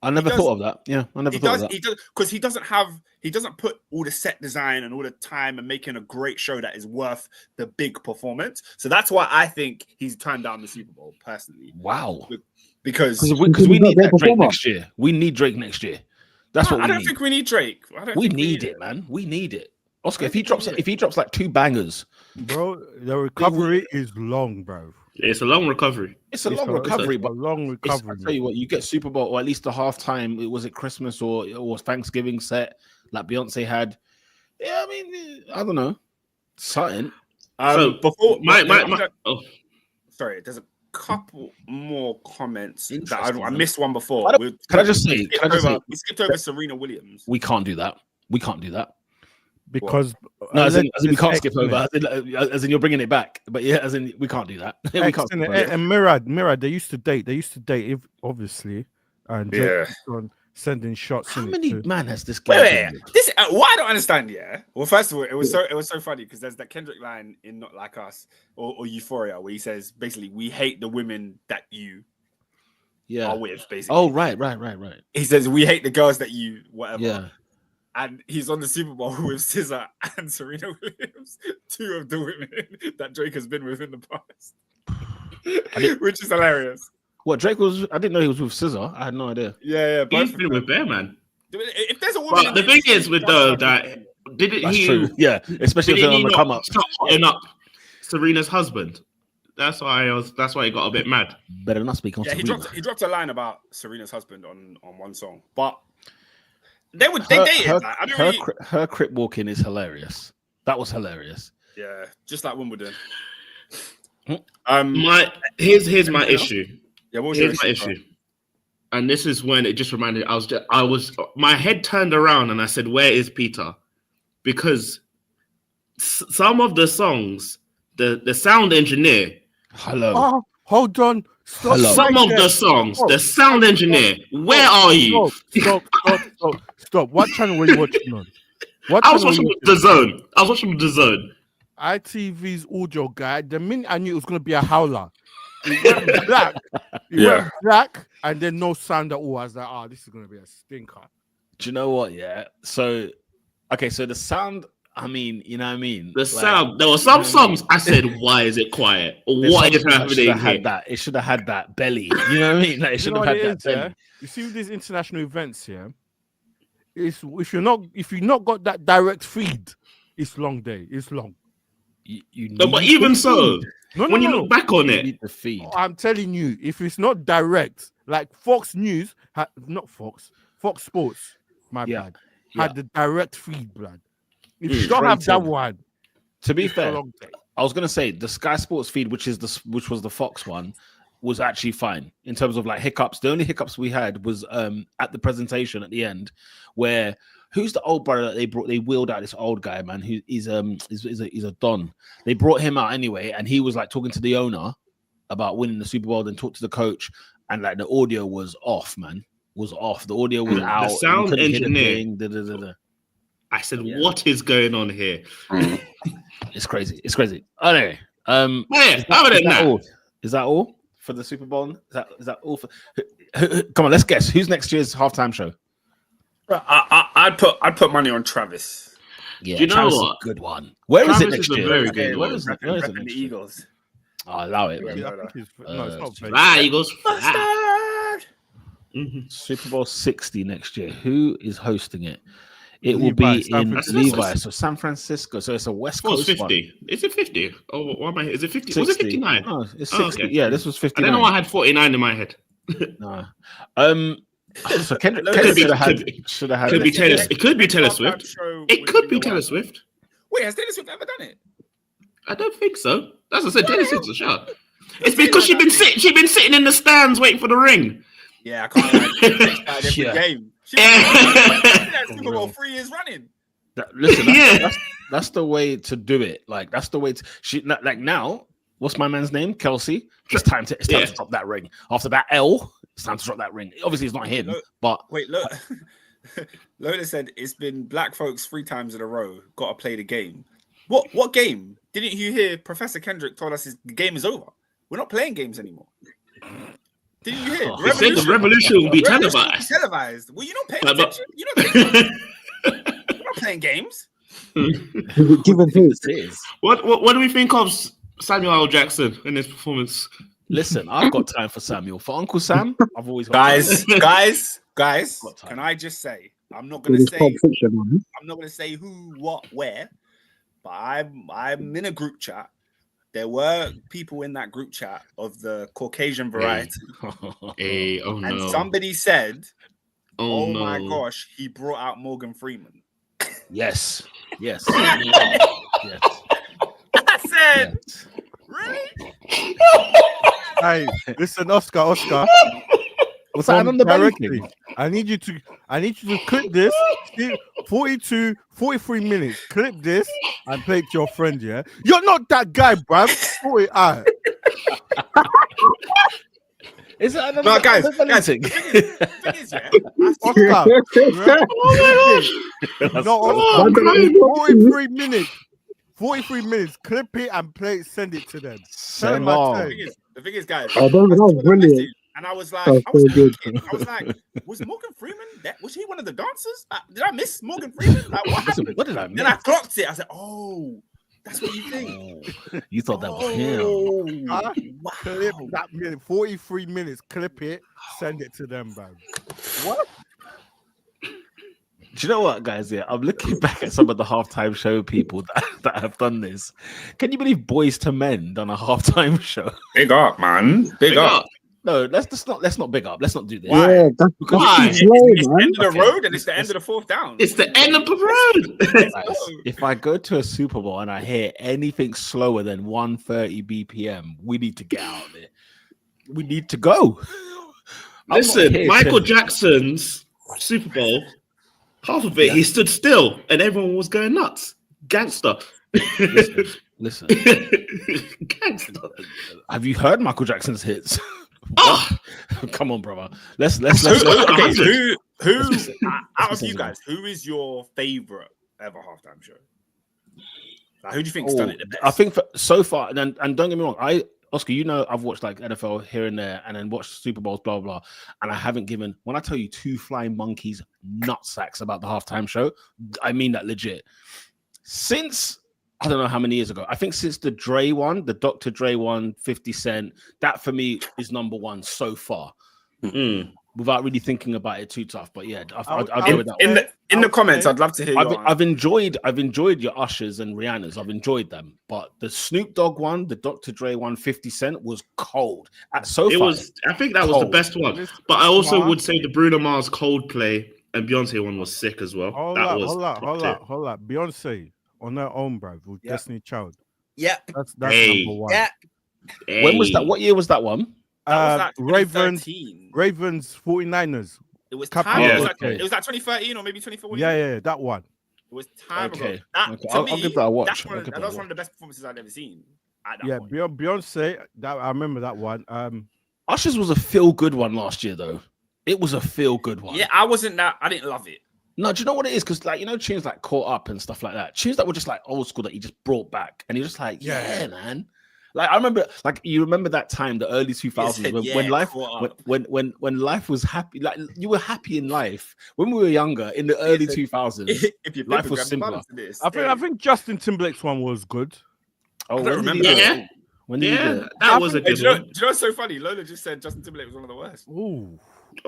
I never thought of that. Yeah, I never thought of that. He does because he doesn't put all the set design and all the time and making a great show that is worth the big performance. So that's why I think he's turned down the Super Bowl personally. Wow. Because we need that Drake next year. We need Drake next year. That's what we need. I don't think we need Drake. We need it, man. We need it. Oscar, if he drops like 2 bangers, bro, the recovery is long, bro. It's a long recovery. It's a long recovery. I tell you what, you get Super Bowl or at least the halftime. Was it Christmas or Thanksgiving set like Beyonce had? Yeah, I mean, I don't know. Something. So before sorry, there's a couple more comments that I missed one before. Can I just say? We skipped over Serena Williams. We can't do that. Because as in we can't skip over, as in you're bringing it back, but as in we can't do that. We can't. And Mirad, they used to date. If obviously, and on sending shots. How many man has this guy? Wait. This what I don't understand. Yeah. Well, first of all, it was so funny because there's that Kendrick line in Not Like Us or Euphoria where he says basically we hate the women that you are with. Basically. Oh right. He says we hate the girls that you whatever. Yeah. And he's on the Super Bowl with SZA and Serena Williams, 2 of the women that Drake has been with in the past, which is hilarious. What Drake was? I didn't know he was with SZA. I had no idea. Yeah. He's been with Bear Man. If there's a woman, but the thing is with that, That's true. Yeah, especially if they're on the come up. Stop putting up Serena's husband. That's why he got a bit mad. Better not speak on. Yeah, he dropped a line about Serena's husband on one song, but. They dated. Her crip walking is hilarious. That was hilarious. Yeah, just like Wimbledon. Here's my issue. Yeah, what was here's my issue. And this is when it just reminded. I was my head turned around and I said, "Where is Peter?" Because some of the songs, the sound engineer. Hello. Oh, hold on. Stop. Some of the songs, the sound engineer. Where are you? Stop. What channel were you watching on? I was watching The Zone. ITV's audio guy. The minute I knew it was going to be a howler, it went black. Went black, and then no sound at all. I was like, this is going to be a stinker. Do you know what? Yeah. So the sound. I mean, you know what I mean? The sound. There were some songs I said, why is it quiet? What is happening here? It should have had that belly. You know what I mean? Like, it should have had that belly. Yeah? You see with these international events, if you're not got that direct feed, it's long day. It's long. You No, but even so, when you look back on it, need the feed. I'm telling you, if it's not direct, like Fox News, Fox Sports, bad, had the direct feed, blood. If you don't have that one, to be fair, I was gonna say the Sky Sports feed, which was the Fox one, was actually fine in terms of like hiccups. The only hiccups we had was at the presentation at the end, where who's the old brother that they brought? They wheeled out this old guy, man, who is a don. They brought him out anyway, and he was like talking to the owner about winning the Super Bowl, then talked to the coach, and like the audio was off, man. Was off. The audio was out. The sound engineer. I said, what is going on here? It's crazy. It's crazy. Anyway, is that all for the Super Bowl? Is that all for? Come on, let's guess. Who's next year's halftime show? I'd put money on Travis. Yeah, do you know Travis what? Is a good one. Where Travis is it next year? Very good. Where is it The next year? Eagles. I'll allow it, man. It's not Eagles. Super Bowl 60 next year. Who is hosting it? It will be in Levi, so San Francisco. So it's a West Coast 50. one. Is it 50? Oh, why am I? Is it 50? Was it 59? No, it's 60. Okay. Yeah, this was 59. I don't know why I had 49 in my head. No. So Kendrick should have had. It could be Taylor Swift. It could be Taylor Swift. Wait, has Taylor Swift ever done it? I don't think so. That's what I said. Taylor Swift's a shot. It's because she's been sitting in the stands waiting for the ring. Yeah, I can't every game. She's been Super Bowl 3 years running. That's the way to do it. Like that's the way to now. What's my man's name? Kelsey. It's time to drop that ring. After that L, it's time to drop that ring. Obviously, it's not him. But wait, look. Lola said it's been black folks 3 times in a row. Got to play the game. What game? Didn't you hear Professor Kendrick told us the game is over? We're not playing games anymore. Didn't you hear? They said the revolution will be televised. Well, you're not paying attention. You're not playing games. Given his. What do we think of Samuel L. Jackson in his performance? Listen, I've got time for Samuel. For Uncle Sam, I've always got guys. Can I just say, I'm not gonna say who, what, where, but I'm in a group chat. There were people in that group chat of the Caucasian variety. And somebody said, oh my gosh, he brought out Morgan Freeman. Yes. Yes. I said, really? Hey, listen, Oscar. What's that on the directly? I need you to clip this. 43 minutes. Clip this and play it to your friend, yeah? You're not that guy, bruv. Sort it out. Is that no, guys, thing? Oscar. Oh my God. 43 minutes. 43 minutes. Clip it and play it. Send it to them. The thing is, guys. Oh, that was brilliant. And I was like, was Morgan Freeman? Was he one of the dancers? Did I miss Morgan Freeman? Like, what did I miss? Then I clocked it. I said, oh, that's what you think. You thought that was him. Wow. Clip that minute, 43 minutes. Clip it. Send it to them, man. What? Do you know what, guys? Yeah, I'm looking back at some of the halftime show people that have done this. Can you believe Boys to Men done a halftime show? Big up, man. Big up. No, let's not big up. Let's not do this. Why? Yeah, that's why? It's the end of the road and it's the end of the 4th down. It's the end of the road. Guys, if I go to a Super Bowl and I hear anything slower than 130 BPM, we need to get out of it. We need to go. Listen, Michael Jackson's Super Bowl, half of it, he stood still and everyone was going nuts. Gangster. Listen. Gangster. Have you heard Michael Jackson's hits? Oh, come on, brother. Let's who out of you guys, who is your favorite ever halftime show? Like, who do you think's done it the best? I think so far, and don't get me wrong, Oscar, you know I've watched like NFL here and there, and then watched Super Bowls, blah blah, and I haven't given. When I tell you 2 flying monkeys nutsacks about the halftime show, I mean that legit. Since I don't know how many years ago. I think since the Dre one, the Dr. Dre one, 50 Cent, that for me is number 1 so far. Mm-hmm. without really thinking about it too tough. But yeah, I'll I go would with that. In the comments, I'd love to hear. I've enjoyed your Ushers and Rihanna's. I've enjoyed them, but the Snoop Dogg one, the Dr. Dre one, 50 Cent was cold. I think that was the best one. But I also would say the Bruno Mars, Coldplay, and Beyonce one was sick as well. Hold up. Beyonce on her own, bro, with Destiny Child. Yep. That's number one. Yeah. When was that? What year was that one? That was like Ravens 49ers. It was time. It was like 2013 or maybe 2014. Yeah, that one. It was time ago. I'll give that a watch. That was one of the best performances I'd ever seen. Beyonce. I remember that one. Ushers was a feel-good one last year, though. It was a feel-good one. Yeah, I didn't love it. No, do you know what it is? Because, like, you know, tunes like Caught Up and stuff like that. Tunes that were just like old school that he just brought back. And he was just like, yeah, man. Like, I remember, like, you remember that time, the early 2000s, when life was happy. Like, you were happy in life. When we were younger, in the early 2000s, life was simpler. I think Justin Timberlake's one was good. Oh, I don't remember. That was a good one. Do you know what's so funny? Lola just said Justin Timberlake was one of the worst. Ooh.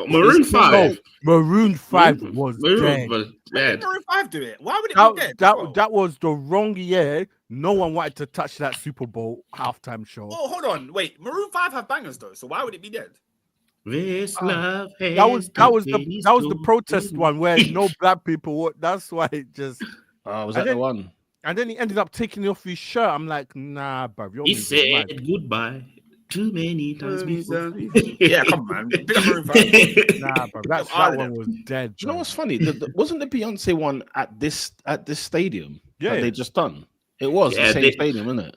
Maroon 5. Maroon 5 was dead. Why did Maroon 5 do it? Why would it be dead? That was the wrong year. No one wanted to touch that Super Bowl halftime show. Oh, hold on. Wait, Maroon 5 have bangers though, so why would it be dead? This love that was the protest one where no black people were. That's why it just was that the one? And then he ended up taking off his shirt. I'm like, nah, bro. He said goodbye too many times before. Yeah, come on, man. Nah, bro. That one was dead. Do you know what's funny? Wasn't the Beyonce one at this stadium? Yeah, they just done. It was the same stadium, isn't it?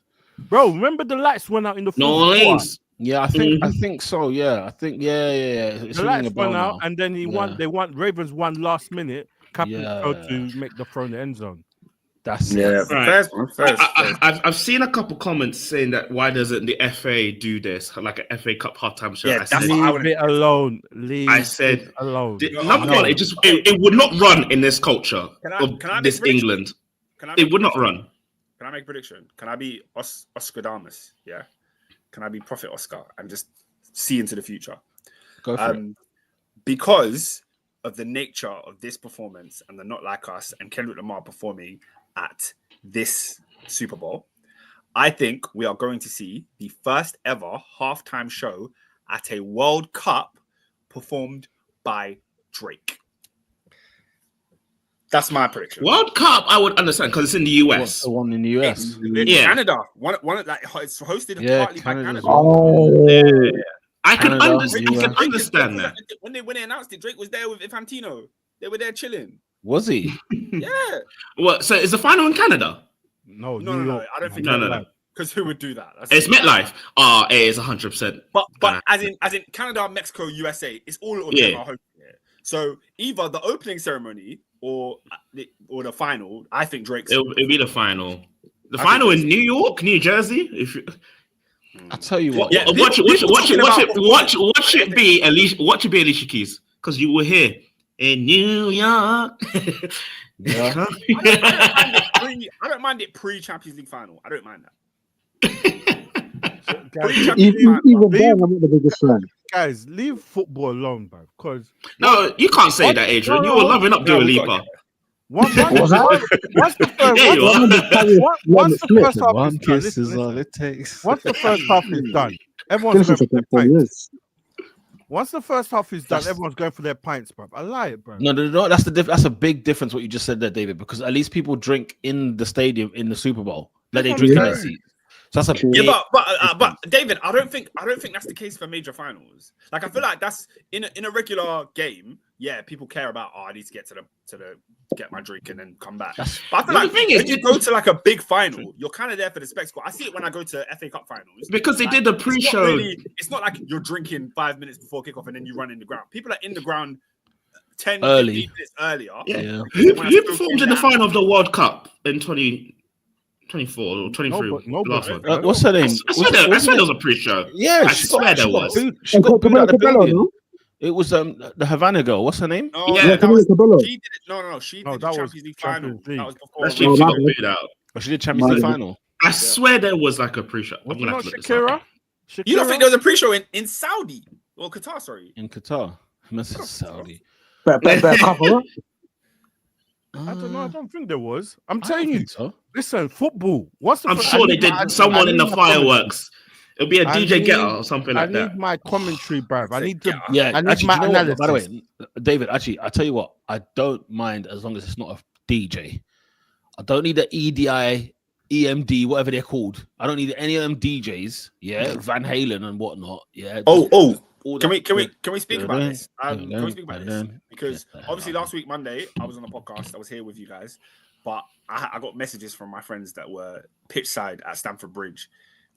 Bro, remember the lights went out in the Orleans. Yeah, I think so. Yeah, I think the lights went out, and then Ravens won last minute. To make the throw in the end zone. That's first. I've seen a couple comments saying that why doesn't the FA do this like an FA Cup halftime show? Yeah, leave it alone. I said it alone. Number one, it would not run in this culture of this England. It would not run. Can I make a prediction? Can I be Oscar-damus? Yeah. Can I be Prophet Oscar and just see into the future? Go for it. Because of the nature of this performance and the Not Like Us and Kendrick Lamar performing at this Super Bowl, I think we are going to see the first ever halftime show at a World Cup performed by Drake. That's my prediction. World Cup, I would understand because it's in the US. The one in the US, Canada. One like it's hosted partly by Canada. Oh, yeah. I can understand that. When they announced it, Drake was there with Infantino. They were there chilling. Was he? Yeah. What? So is the final in Canada? No. I don't think. No. Because who would do that? It's MetLife. It is 100%. But as in Canada, Mexico, USA, it's all of them are hosting it. So either the opening ceremony or the final, I think Drake's. It'll be the final. The final in New York, New Jersey. I'll tell you what. Watch it be Alicia Keys because you were here in New York. Yeah. I don't mind it pre-Champions League final. I don't mind that. Even then, I'm not the biggest fan. Guys, leave football alone, bro. Because you can't say that, Adrian. You were loving up Dua Lipa. Once the first half one is kiss done, is all it takes. once the first half is done, everyone's going for their pints. Once the first half is done, everyone's going for their pints, bro. I lie it, bro. No. That's a big difference what you just said there, David. Because at least people drink in the stadium in the Super Bowl, like they drink in their seats. So that's a big but David, I don't think that's the case for major finals. Like I feel like that's in a regular game. Yeah, people care about. I need to get to the get my drink and then come back. But I feel like when you go to like a big final, you're kind of there for the spectacle. I see it when I go to FA Cup finals because they did the pre-show. It's not like you're drinking 5 minutes before kickoff and then you run in the ground. People are in the ground 10 minutes earlier. Yeah. Who performed in the final of the World Cup in 2024 or 23? Last one. What's her name? I swear there was a pre-show. Yeah, I swear there was. She got booed out of the building. It was the Havana girl. What's her name? Oh, yeah, that was, she did it. No. She did the Champions League final. That was before. She got booed out. Oh, she did Champions League final. I swear there was like a pre-show. I'm gonna have to look this up. You don't think there was a pre-show in Saudi or Qatar? Sorry, in Qatar. Mrs. Saudi. Better cover. I don't know. I don't think there was. I'm I telling don't you. think so. Listen, football. What's the I'm first- sure I they need did. my- Someone I in need the my commentary. fireworks. It'll be a I DJ Getter need- or something I like that. need my commentary, bruv. I need to. Yeah, I need actually, my do you know what? By the analysis. way, David, actually, I tell you what, I don't mind as long as it's not a DJ. I don't need the EDI, EMD, whatever they're called. I don't need any of them DJs. Yeah, Van Halen and whatnot. Yeah. Oh, all can that- we speak about this? Can we speak about this? Because Yeah. obviously last week Monday I was on the podcast. I was here with you guys, but I got messages from my friends that were pitch side at Stamford Bridge.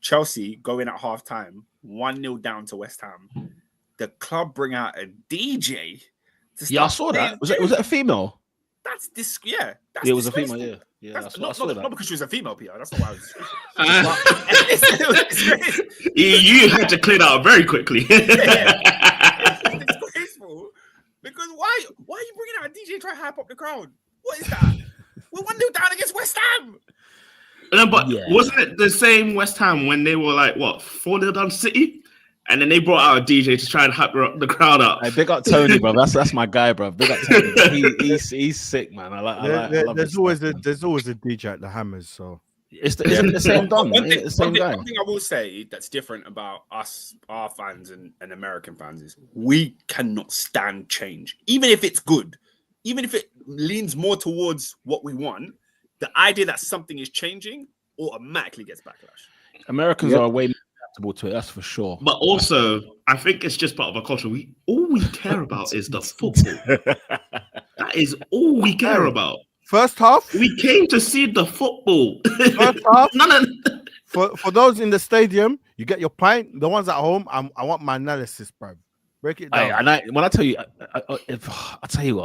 Chelsea go in at half time, 1-0 down to West Ham. The club bring out a DJ. Yeah, I saw that. Was it a female? That's this. Yeah, that's Yeah, it was a disgraceful. female. Yeah, That's I not, saw not, that. not because she was a female PR. That's not why I was. You had to clear that up very quickly. It's disgraceful. Because why are you bringing out a DJ trying to hype up the crowd? What is that? We're 1-0 down against West Ham. No, but Yeah. wasn't it the same West Ham when they were like, what, 4-0 down City? And then they brought out a DJ to try and hype the crowd up. Hey, big up Tony, bro. That's my guy, bro. Big up Tony. He's sick, man. I love There's his always stuff, man. there's always a DJ at the Hammers. So Isn't it the same Don? One Ain't it the same guy? thing I will say that's different about us, our fans and American fans is we cannot stand change. Even if it's good, even if it leans more towards what we want, the idea that something is changing automatically gets backlash. Americans are way more adaptable to it, that's for sure. But also, I think it's just part of our culture. All we care about is the football. That is all we care about. first half, We came to see the football. first half. None of For those in the stadium, you get your pint. The ones at home, I want my analysis, bro. Break it down. When I tell you, I tell you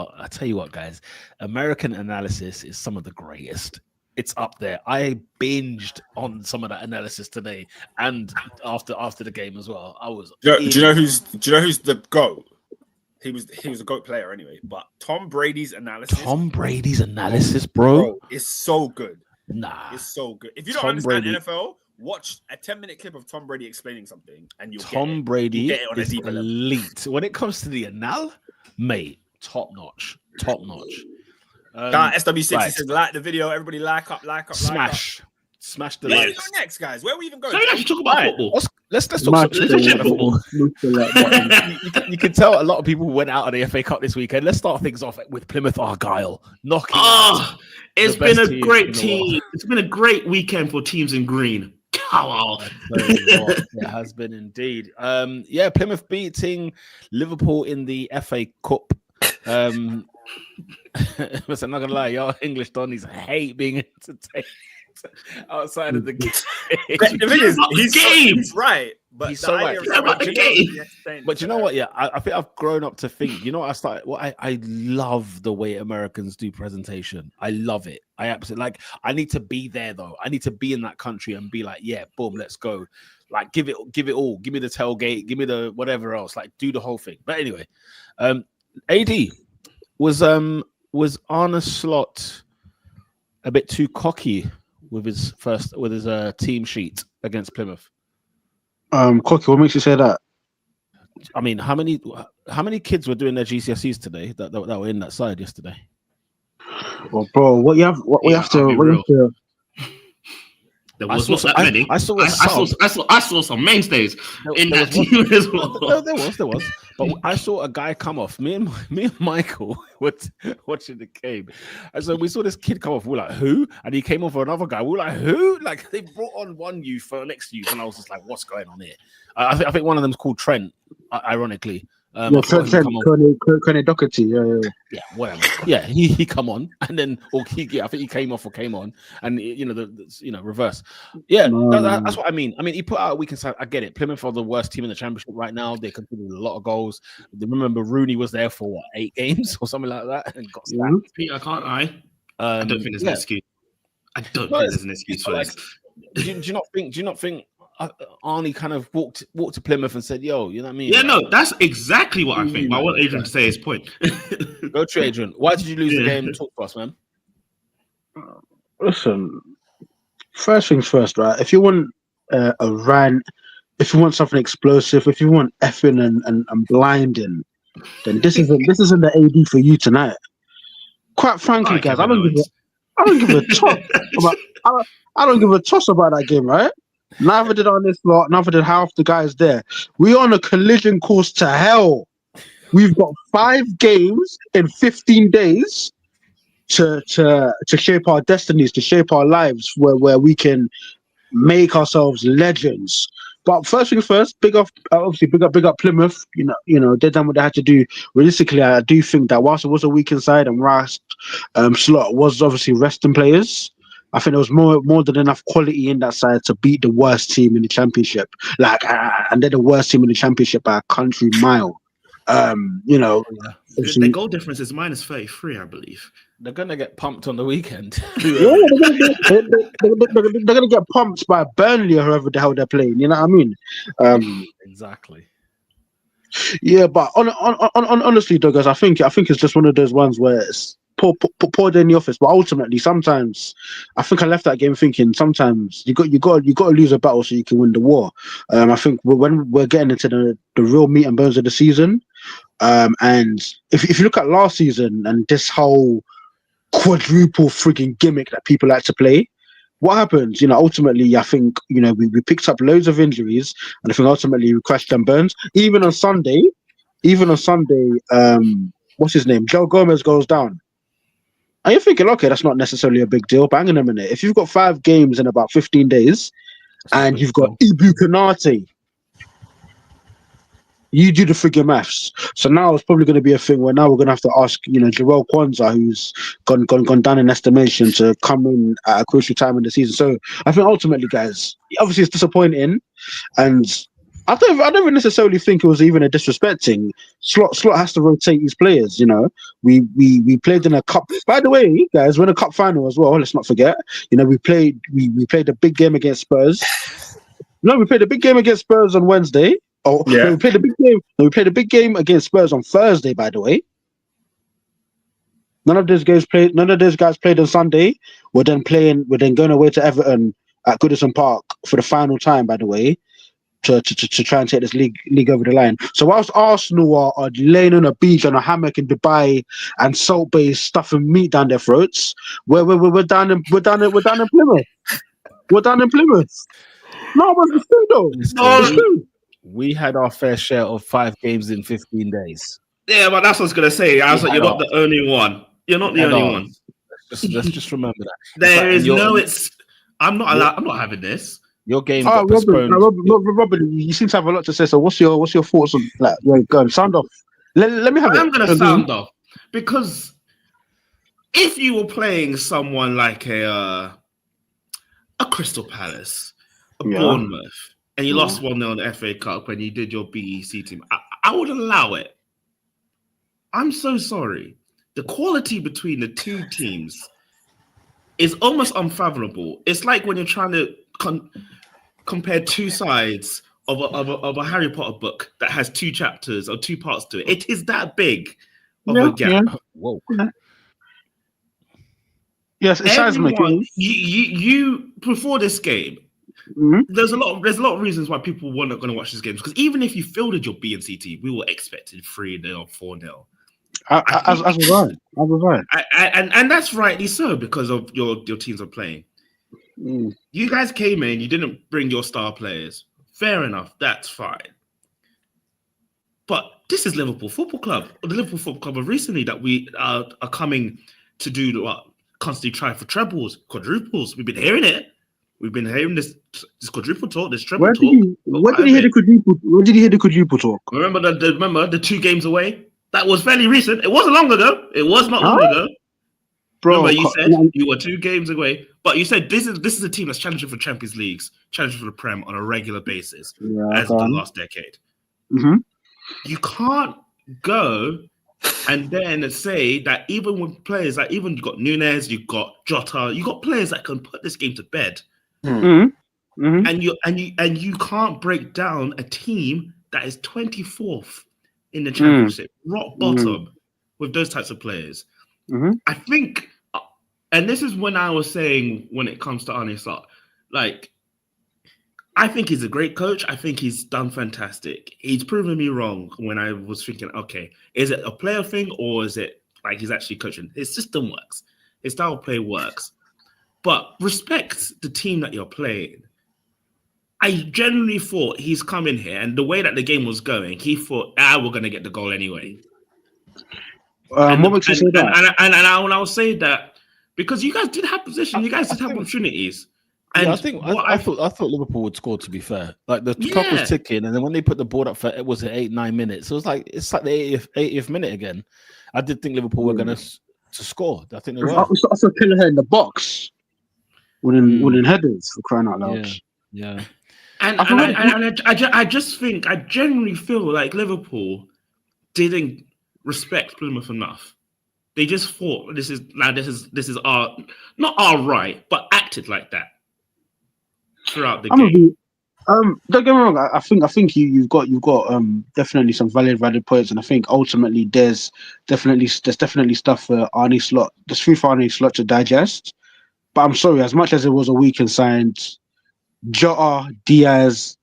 what, guys, American analysis is some of the greatest. It's up there. I binged on some of that analysis today, and after the game as well. I was. Do you know who's the GOAT? He was a GOAT player anyway. But Tom Brady's analysis. Tom Brady's analysis, bro? Is so good. Nah, It's so good. If you don't Tom understand Brady- NFL, watch a 10-minute clip of Tom Brady explaining something, and you'll Tom get Brady You'll get it on a is deeper level. elite when it comes to the anal, mate. Top notch. SW6 right. says like the video. Everybody like up. Smash the Where we likes. go next, guys? Where we even going? So we actually talk about football. Let's talk Match some day. football. Look You can tell a lot of people went out of the FA Cup this weekend. Let's start things off with Plymouth Argyle knocking out. Oh, it's the been best a team great in the team. world. It's been a great weekend for teams in green. Come on. It has been indeed. Plymouth beating Liverpool in the FA Cup. Listen, I'm not gonna lie, y'all English Donnies hate being entertained outside of the game. The thing is, he's right, but He's the so idea right. of Yeah, but the game. But you know what? Yeah, I think I've grown up to think. You know, I love the way Americans do presentation. I love it. I absolutely like. I need to be there though. I need to be in that country and be like, yeah, boom, let's go. Like, give it all. Give me the tailgate. Give me the whatever else. Like, do the whole thing. But anyway, AD was Arne Slot a bit too cocky with his team sheet against Plymouth. Cocky, what makes you say that? I mean, how many kids were doing their GCSEs today that were in that side yesterday? Well, bro, what we have to. There I was saw not some- that many. I saw some mainstays in there that was team as well. No, there was. But I saw a guy come off. Me and Michael were watching the game, and so we saw this kid come off. We were like, "Who?" And he came off for another guy. We were like, "Who?" Like they brought on one youth for the next youth, and I was just like, "What's going on here?" I think one of them's called Trent. Ironically, I thought he'd come on. Kenny Doherty, Yeah, whatever. Yeah, he come on, and then I think he came off or came on, and reverse. Yeah, that's what I mean. I mean, he put out a weekend side. I get it. Plymouth are the worst team in the championship right now. They conceded a lot of goals. Remember, Rooney was there for 8 games or something like that, and got sacked. Peter, can't I don't think there's an excuse. I don't think there's an excuse for this. Do you not think Arnie kind of walked to Plymouth and said, "Yo," you know what I mean? Yeah, no, that's exactly what I think. But I want Adrian to say his point. Go to Adrian. Why did you lose the game? Talk to us, man. Listen, first things first, right? If you want a rant, if you want something explosive, if you want effing and blinding, then this isn't the AD for you tonight. Quite frankly, guys, I don't give a toss about I don't give a toss about that game, right? Neither did Arne Slot, neither did half the guys there. We're on a collision course to hell. We've got 5 games in 15 days to shape our destinies, to shape our lives, where we can make ourselves legends. But first things first, big up Plymouth. You know, they done what they had to do. Realistically, I do think that whilst it was a weekend side and Rice Slot was obviously resting players, I think there was more than enough quality in that side to beat the worst team in the championship. And they're the worst team in the championship by a country mile. You know, the goal difference is minus 33, I believe. They're gonna get pumped on the weekend. Yeah, they're gonna get pumped by Burnley or whoever the hell they're playing. You know what I mean? Exactly. Yeah, but honestly, though, guys, I think it's just one of those ones where it's poor day in the office. But ultimately, sometimes I think I left that game thinking sometimes you got to lose a battle so you can win the war. I think when we're getting into the real meat and bones of the season, and if you look at last season and this whole quadruple frigging gimmick that people like to play, what happens? You know, ultimately, I think, you know, we picked up loads of injuries, and I think ultimately we crashed and burns. Even on Sunday, what's his name? Joe Gomez goes down. And you're thinking, okay, that's not necessarily a big deal. But hang on a minute. If you've got 5 games in about 15 days, and you've got Ibu Konate, you do the friggin' maths. So now it's probably going to be a thing where now we're going to have to ask, you know, Jarrell Kwanzaa, who's gone down in estimation, to come in at a crucial time in the season. So I think ultimately, guys, obviously it's disappointing, and I don't even necessarily think it was even a disrespecting. Slot has to rotate his players. You know, we played in a cup. By the way, guys, we're in a cup final as well. Let's not forget. You know, we played a big game against Spurs. No, we played a big game against Spurs on Wednesday. Oh, yeah. We played a big game. We played a big game against Spurs on Thursday. By the way, none of those guys played on Sunday. We're then going away to Everton at Goodison Park for the final time. By the way, to try and take this league over the line. So whilst Arsenal are laying on a beach on a hammock in Dubai and Salt Bay stuffing meat down their throats, we're down in Plymouth. We're down in Plymouth. No, but it's true though. It's true. We had our fair share of 5 games in 15 days. Yeah, but that's what I was going to say. I was like, you're not the only one. You're not the only one. Let's just remember that. There is no, I'm not allowed. I'm not having this. Your game got postponed. Robin, you seem to have a lot to say. So what's your thoughts on that? Yeah, go on, sound off. Let me have it. I'm going to sound off because if you were playing someone like a Crystal Palace, a Bournemouth, and you lost 1-0 in the FA Cup when you did your BEC team, I would allow it. I'm so sorry. The quality between the two teams is almost unfathomable. It's like when you're trying to compare 2 sides of a Harry Potter book that has 2 chapters or 2 parts to it. It is that big of a gap. Yeah. Whoa. Yes, it's seismic. You before this game, there's a lot of reasons why people weren't going to watch this game, because even if you fielded your B and C team, we were expecting 3-0, 4-0. As was right. And that's rightly so, because of your teams are playing. You guys came in, you didn't bring your star players. Fair enough, that's fine. But this is Liverpool Football Club. The Liverpool Football Club of recently that we are coming to do what? Constantly try for trebles, quadruples. We've been hearing it. We've been hearing this quadruple talk, this treble talk. Where did you hear the quadruple talk? Remember the 2 games away? That was fairly recent. It wasn't long ago. It was not long ago. Bro, remember you said you were 2 games away, but you said this is a team that's challenging for Champions Leagues, challenging for the Prem on a regular basis as the last decade. Mm-hmm. You can't go and then say that even with players like even you got Nunes, you got Jota, you got players that can put this game to bed. Mm-hmm. Mm-hmm. And you can't break down a team that is 24th in the championship, rock bottom, with those types of players. Mm-hmm. I think, and this is when I was saying when it comes to Arne Slot, like I think he's a great coach. I think he's done fantastic. He's proven me wrong when I was thinking, okay, is it a player thing or is it like he's actually coaching? His system works. His style of play works. But respect the team that you're playing. I genuinely thought he's come in here and the way that the game was going, he thought, we're going to get the goal anyway. What makes you say that? And I'll say that because you guys did have position. You guys did have opportunities. And I thought Liverpool would score. To be fair, like the clock was ticking, and then when they put the board up for it was 8-9 minutes. So it's like the 80th minute again. I did think Liverpool were going to score. I think they were. I saw Kelleher in the box, winning headers for crying out loud. Yeah. And I just think I genuinely feel like Liverpool didn't respect Plymouth enough. They just thought this is our not our right, but acted like that throughout the game. Don't get me wrong. I think you've got definitely some valid points, and I think ultimately there's definitely stuff for Arne Slot. There's food for Arne Slot to digest. But I'm sorry, as much as it was a weekend signed, Jota, Diaz,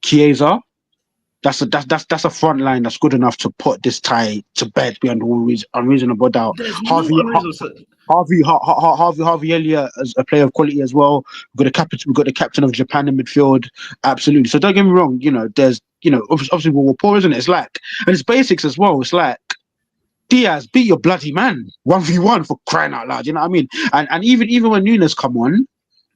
Chiesa, that's a front line that's good enough to put this tie to bed beyond all unreasonable doubt. Harvey Elliott as a player of quality as well. We've got the captain of Japan in midfield. Absolutely. So don't get me wrong. There's obviously we're poor, isn't it? It's like, and it's basics as well. It's like Diaz, beat your bloody man 1v1 for crying out loud. You know what I mean? And even when Nunes come on,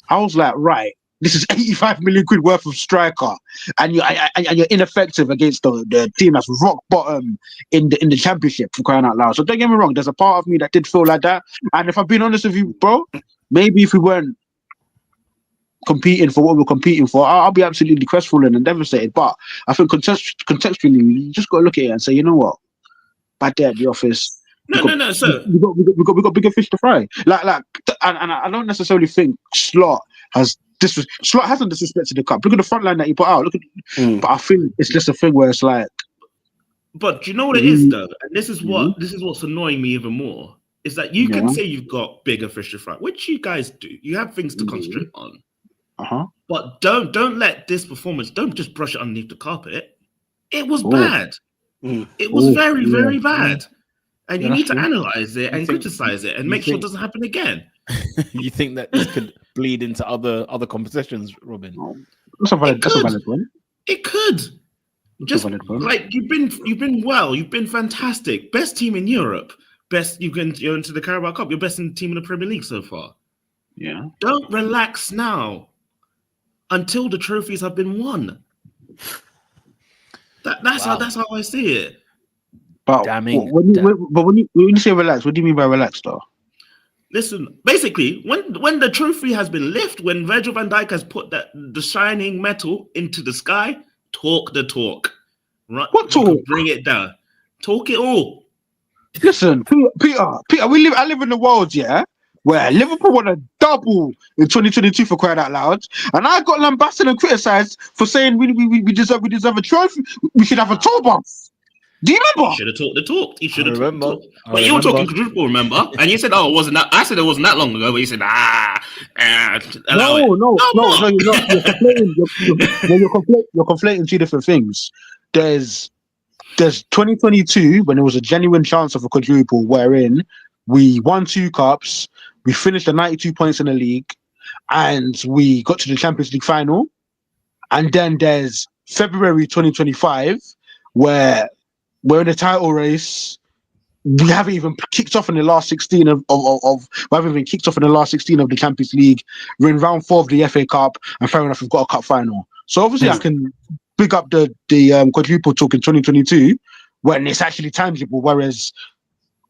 I was like, right. This is 85 million quid worth of striker, and you're ineffective against the team that's rock bottom in the championship for crying out loud. So don't get me wrong, there's a part of me that did feel like that. And if I've been honest with you, bro, maybe if we weren't competing for what we're competing for, I'll be absolutely crestfallen and devastated. But I think contextually, you just got to look at it and say, you know what, bad day at the office. No. So we got bigger fish to fry. And I don't necessarily think Slot hasn't disrespected the cup. Look at the front line that he put out. But I think it's just a thing where it's like. But do you know what it is though? And this is what's annoying me even more is that you can say you've got bigger fish to fry, which you guys do. You have things to concentrate on. But don't let this performance. Don't just brush it underneath the carpet. It was bad. It was very very bad. And you need to analyze it and criticize it and make sure it doesn't happen again. You think that this could bleed into other competitions, Robin? That's a valid point. It could. Just like you've been well, you've been fantastic. Best team in Europe. You're into the Carabao Cup. You're best in the team in the Premier League so far. Yeah. Don't relax now until the trophies have been won. That's how I see it. But when you say relax, what do you mean by relax, though? Listen, basically, when the trophy has been lifted, when Virgil van Dijk has put the shining metal into the sky, talk the talk. Right? What talk? Bring it down. Talk it all. Listen, Peter, I live in the world, yeah, where Liverpool won a double in 2022 for crying out loud, and I got lambasted and criticised for saying we deserve a trophy. We should have a tour bus. Do you remember? You should have talked the talk. You should have talked the talk. But you were talking quadruple, remember? And you said, "Oh, it wasn't that." I said it wasn't that long ago, but you said, No, you're not. You're conflating two different things. There's 2022 when there was a genuine chance of a quadruple, wherein we won 2 cups, we finished at 92 points in the league, and we got to the Champions League final. And then there's February 2025, where we're in the title race. We haven't even kicked off in the last 16 of the Champions League. We're in round 4 of the FA Cup, and fair enough, we've got a cup final. So obviously, I can pick up the quadruple talk in 2022 when it's actually tangible. Whereas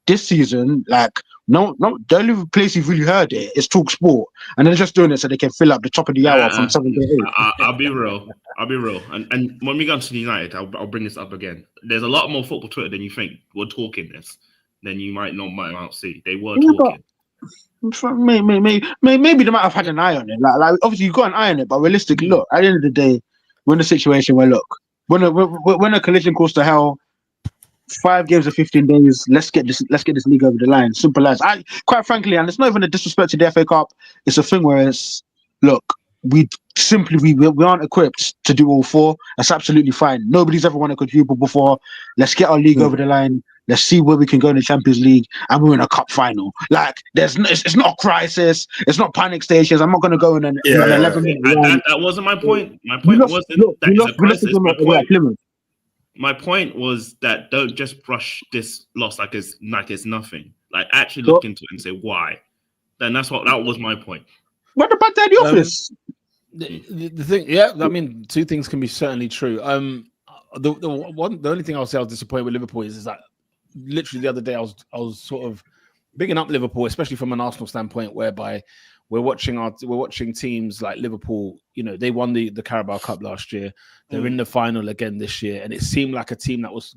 this season, like, no, the only place you've really heard it is Talk Sport, and they're just doing it so they can fill up the top of the hour from 7 to 8. I'll be real. And when we go to United, I'll bring this up again. There's a lot more football Twitter than you think were talking this, than you might not see. They were talking. Maybe they might have had an eye on it. Like obviously you've got an eye on it, but realistically, look, at the end of the day, we're in a situation where when a collision course to hell. 5 games of 15 days. Let's get this league over the line. Simple as. Quite frankly, and it's not even a disrespect to the FA Cup. It's a thing where it's look. simply we aren't equipped to do all four. That's absolutely fine. Nobody's ever won a quadruple before. Let's get our league over the line. Let's see where we can go in the Champions League, and we're in a cup final. Like, it's not a crisis. It's not panic stations. I'm not going to go in an 11-minute run. That wasn't my point. My point wasn't that it's a crisis. My point was that don't just brush this loss like it's nothing. Like, actually look into it and say why. Then that was my point. What about that in the office? The thing, yeah, I mean, two things can be certainly true. The only thing I'll say I was disappointed with Liverpool is that literally the other day I was sort of bigging up Liverpool, especially from an Arsenal standpoint, whereby we're watching teams like Liverpool. You know, they won the Carabao Cup last year. They're in the final again this year, and it seemed like a team that was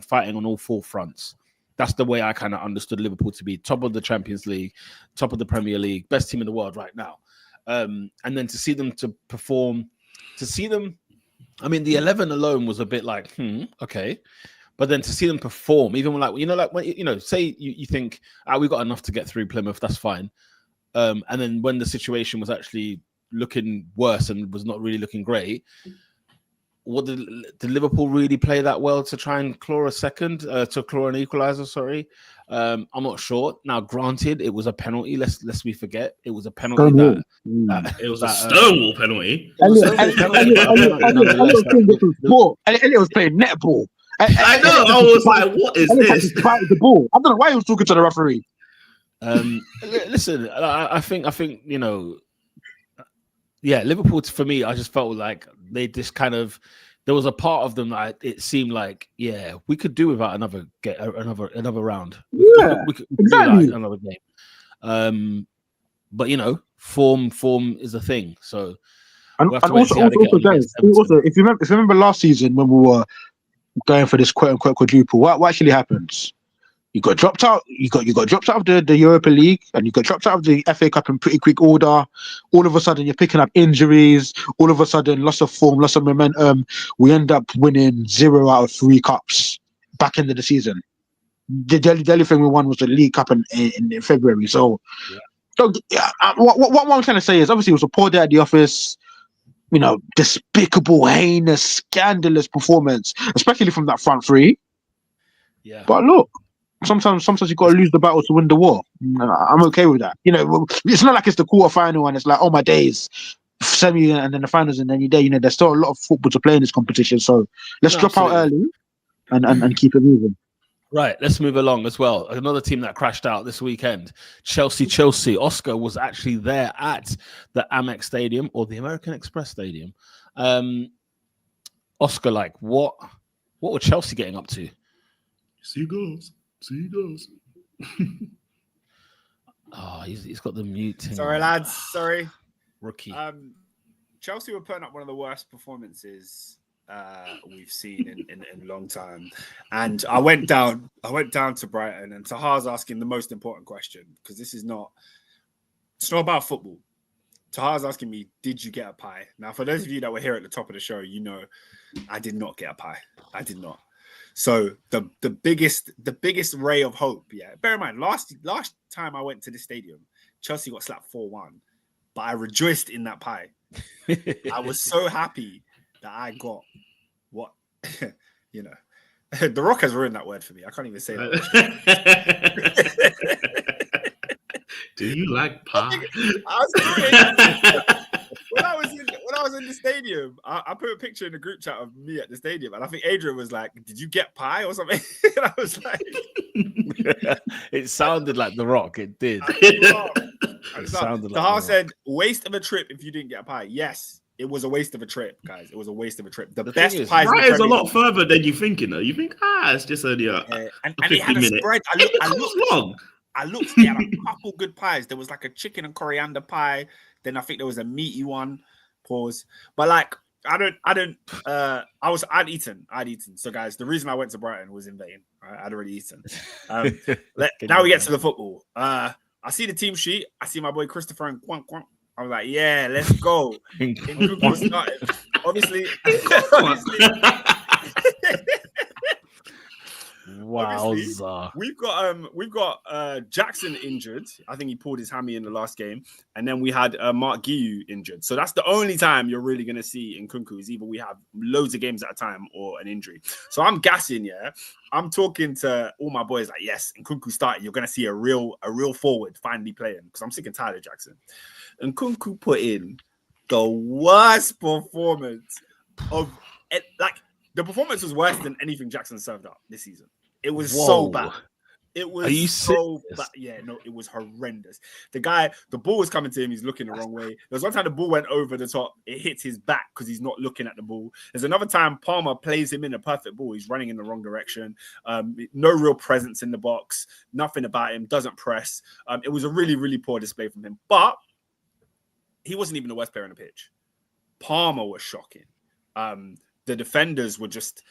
fighting on all four fronts. That's the way I kind of understood Liverpool to be: top of the Champions League, top of the Premier League, best team in the world right now. And then to see them to perform, I mean, the 11 alone was a bit like, okay. But then to see them perform, even when say you think, we've got enough to get through Plymouth, that's fine. And then when the situation was actually looking worse and was not really looking great, did Liverpool really play that well to try and claw an equaliser? Sorry, I'm not sure. Now, granted, it was a penalty. Lest we forget, it was a penalty. It was a Stonewall penalty. Elliot was playing netball. I know. I was like, "What is this?" The ball. I don't know why he was talking to the referee. Listen, I think Liverpool, for me, I just felt like they just kind of, there was a part of them that it seemed like, we could do without another round. We could exactly. do another game. But form is a thing. So and also, if you remember last season when we were going for this quote unquote quadruple, what actually happens? You got dropped out. You got dropped out of the Europa League, and you got dropped out of the FA Cup in pretty quick order. All of a sudden, you're picking up injuries. All of a sudden, loss of form, loss of momentum. We end up winning 0 out of 3 cups back into the season. The only thing we won was the League Cup in February. So, what I'm trying to say is, obviously, it was a poor day at the office. Despicable, heinous, scandalous performance, especially from that front three. Yeah. But look. Sometimes you got to lose the battle to win the war. I'm okay with that. It's not like it's the quarterfinal and it's like, oh my days, semi and then the finals and then you're there. There's still a lot of football to play in this competition. So let's drop out early and keep it moving. Right, let's move along as well. Another team that crashed out this weekend, Chelsea. Oscar was actually there at the Amex Stadium or the American Express Stadium. Oscar, what were Chelsea getting up to? Seagulls. He's got the mute. Sorry, lads. Sorry. Rookie. Chelsea were putting up one of the worst performances we've seen in a long time. And I went down to Brighton, and Tahar's asking the most important question, because it's not about football. Tahar's asking me, did you get a pie? Now, for those of you that were here at the top of the show, I did not get a pie. I did not. So the biggest ray of hope, bear in mind, last time I went to the stadium, Chelsea got slapped 4-1, but I rejoiced in that pie. I was so happy that I got what, The Rock has ruined that word for me. I can't even say that. Do you like pie? When I was in the stadium, I put a picture in the group chat of me at the stadium, and I think Adrian was like, "Did you get pie or something?" And I was like, "It sounded like The Rock. It did." Tahar said, "Waste of a trip if you didn't get a pie." Yes, it was a waste of a trip, guys. It was a waste of a trip. The best pie is a lot further than you think. You think, it's just only a 50-minute spread. I looked. They had a couple good pies. There was like a chicken and coriander pie. Then I think there was a meaty one. Pause. But I'd eaten. So guys, the reason I went to Brighton was in vain. Right? I'd already eaten. Now we get to the football. I see the team sheet. I see my boy Christopher and Quank. I was like, yeah, let's go. Obviously. Wow. obviously, Wowza. we've got Jackson injured. I think he pulled his hammy in the last game, and then we had Mark Guiu injured. So that's the only time you're really gonna see Nkunku is either we have loads of games at a time or an injury. So I'm gassing, yeah. I'm talking to all my boys like, yes, Nkunku started. You're gonna see a real forward finally playing because I'm sick and tired of Jackson. Nkunku put in the worst performance of it, like. The performance was worse than anything Jackson served up this season. It was so bad. It was so bad. Yeah, no, it was horrendous. The ball was coming to him. He's looking the wrong way. There was one time the ball went over the top. It hits his back because he's not looking at the ball. There's another time Palmer plays him in a perfect ball. He's running in the wrong direction. No real presence in the box. Nothing about him. Doesn't press. It was a really, really poor display from him. But he wasn't even the worst player on the pitch. Palmer was shocking. The defenders were just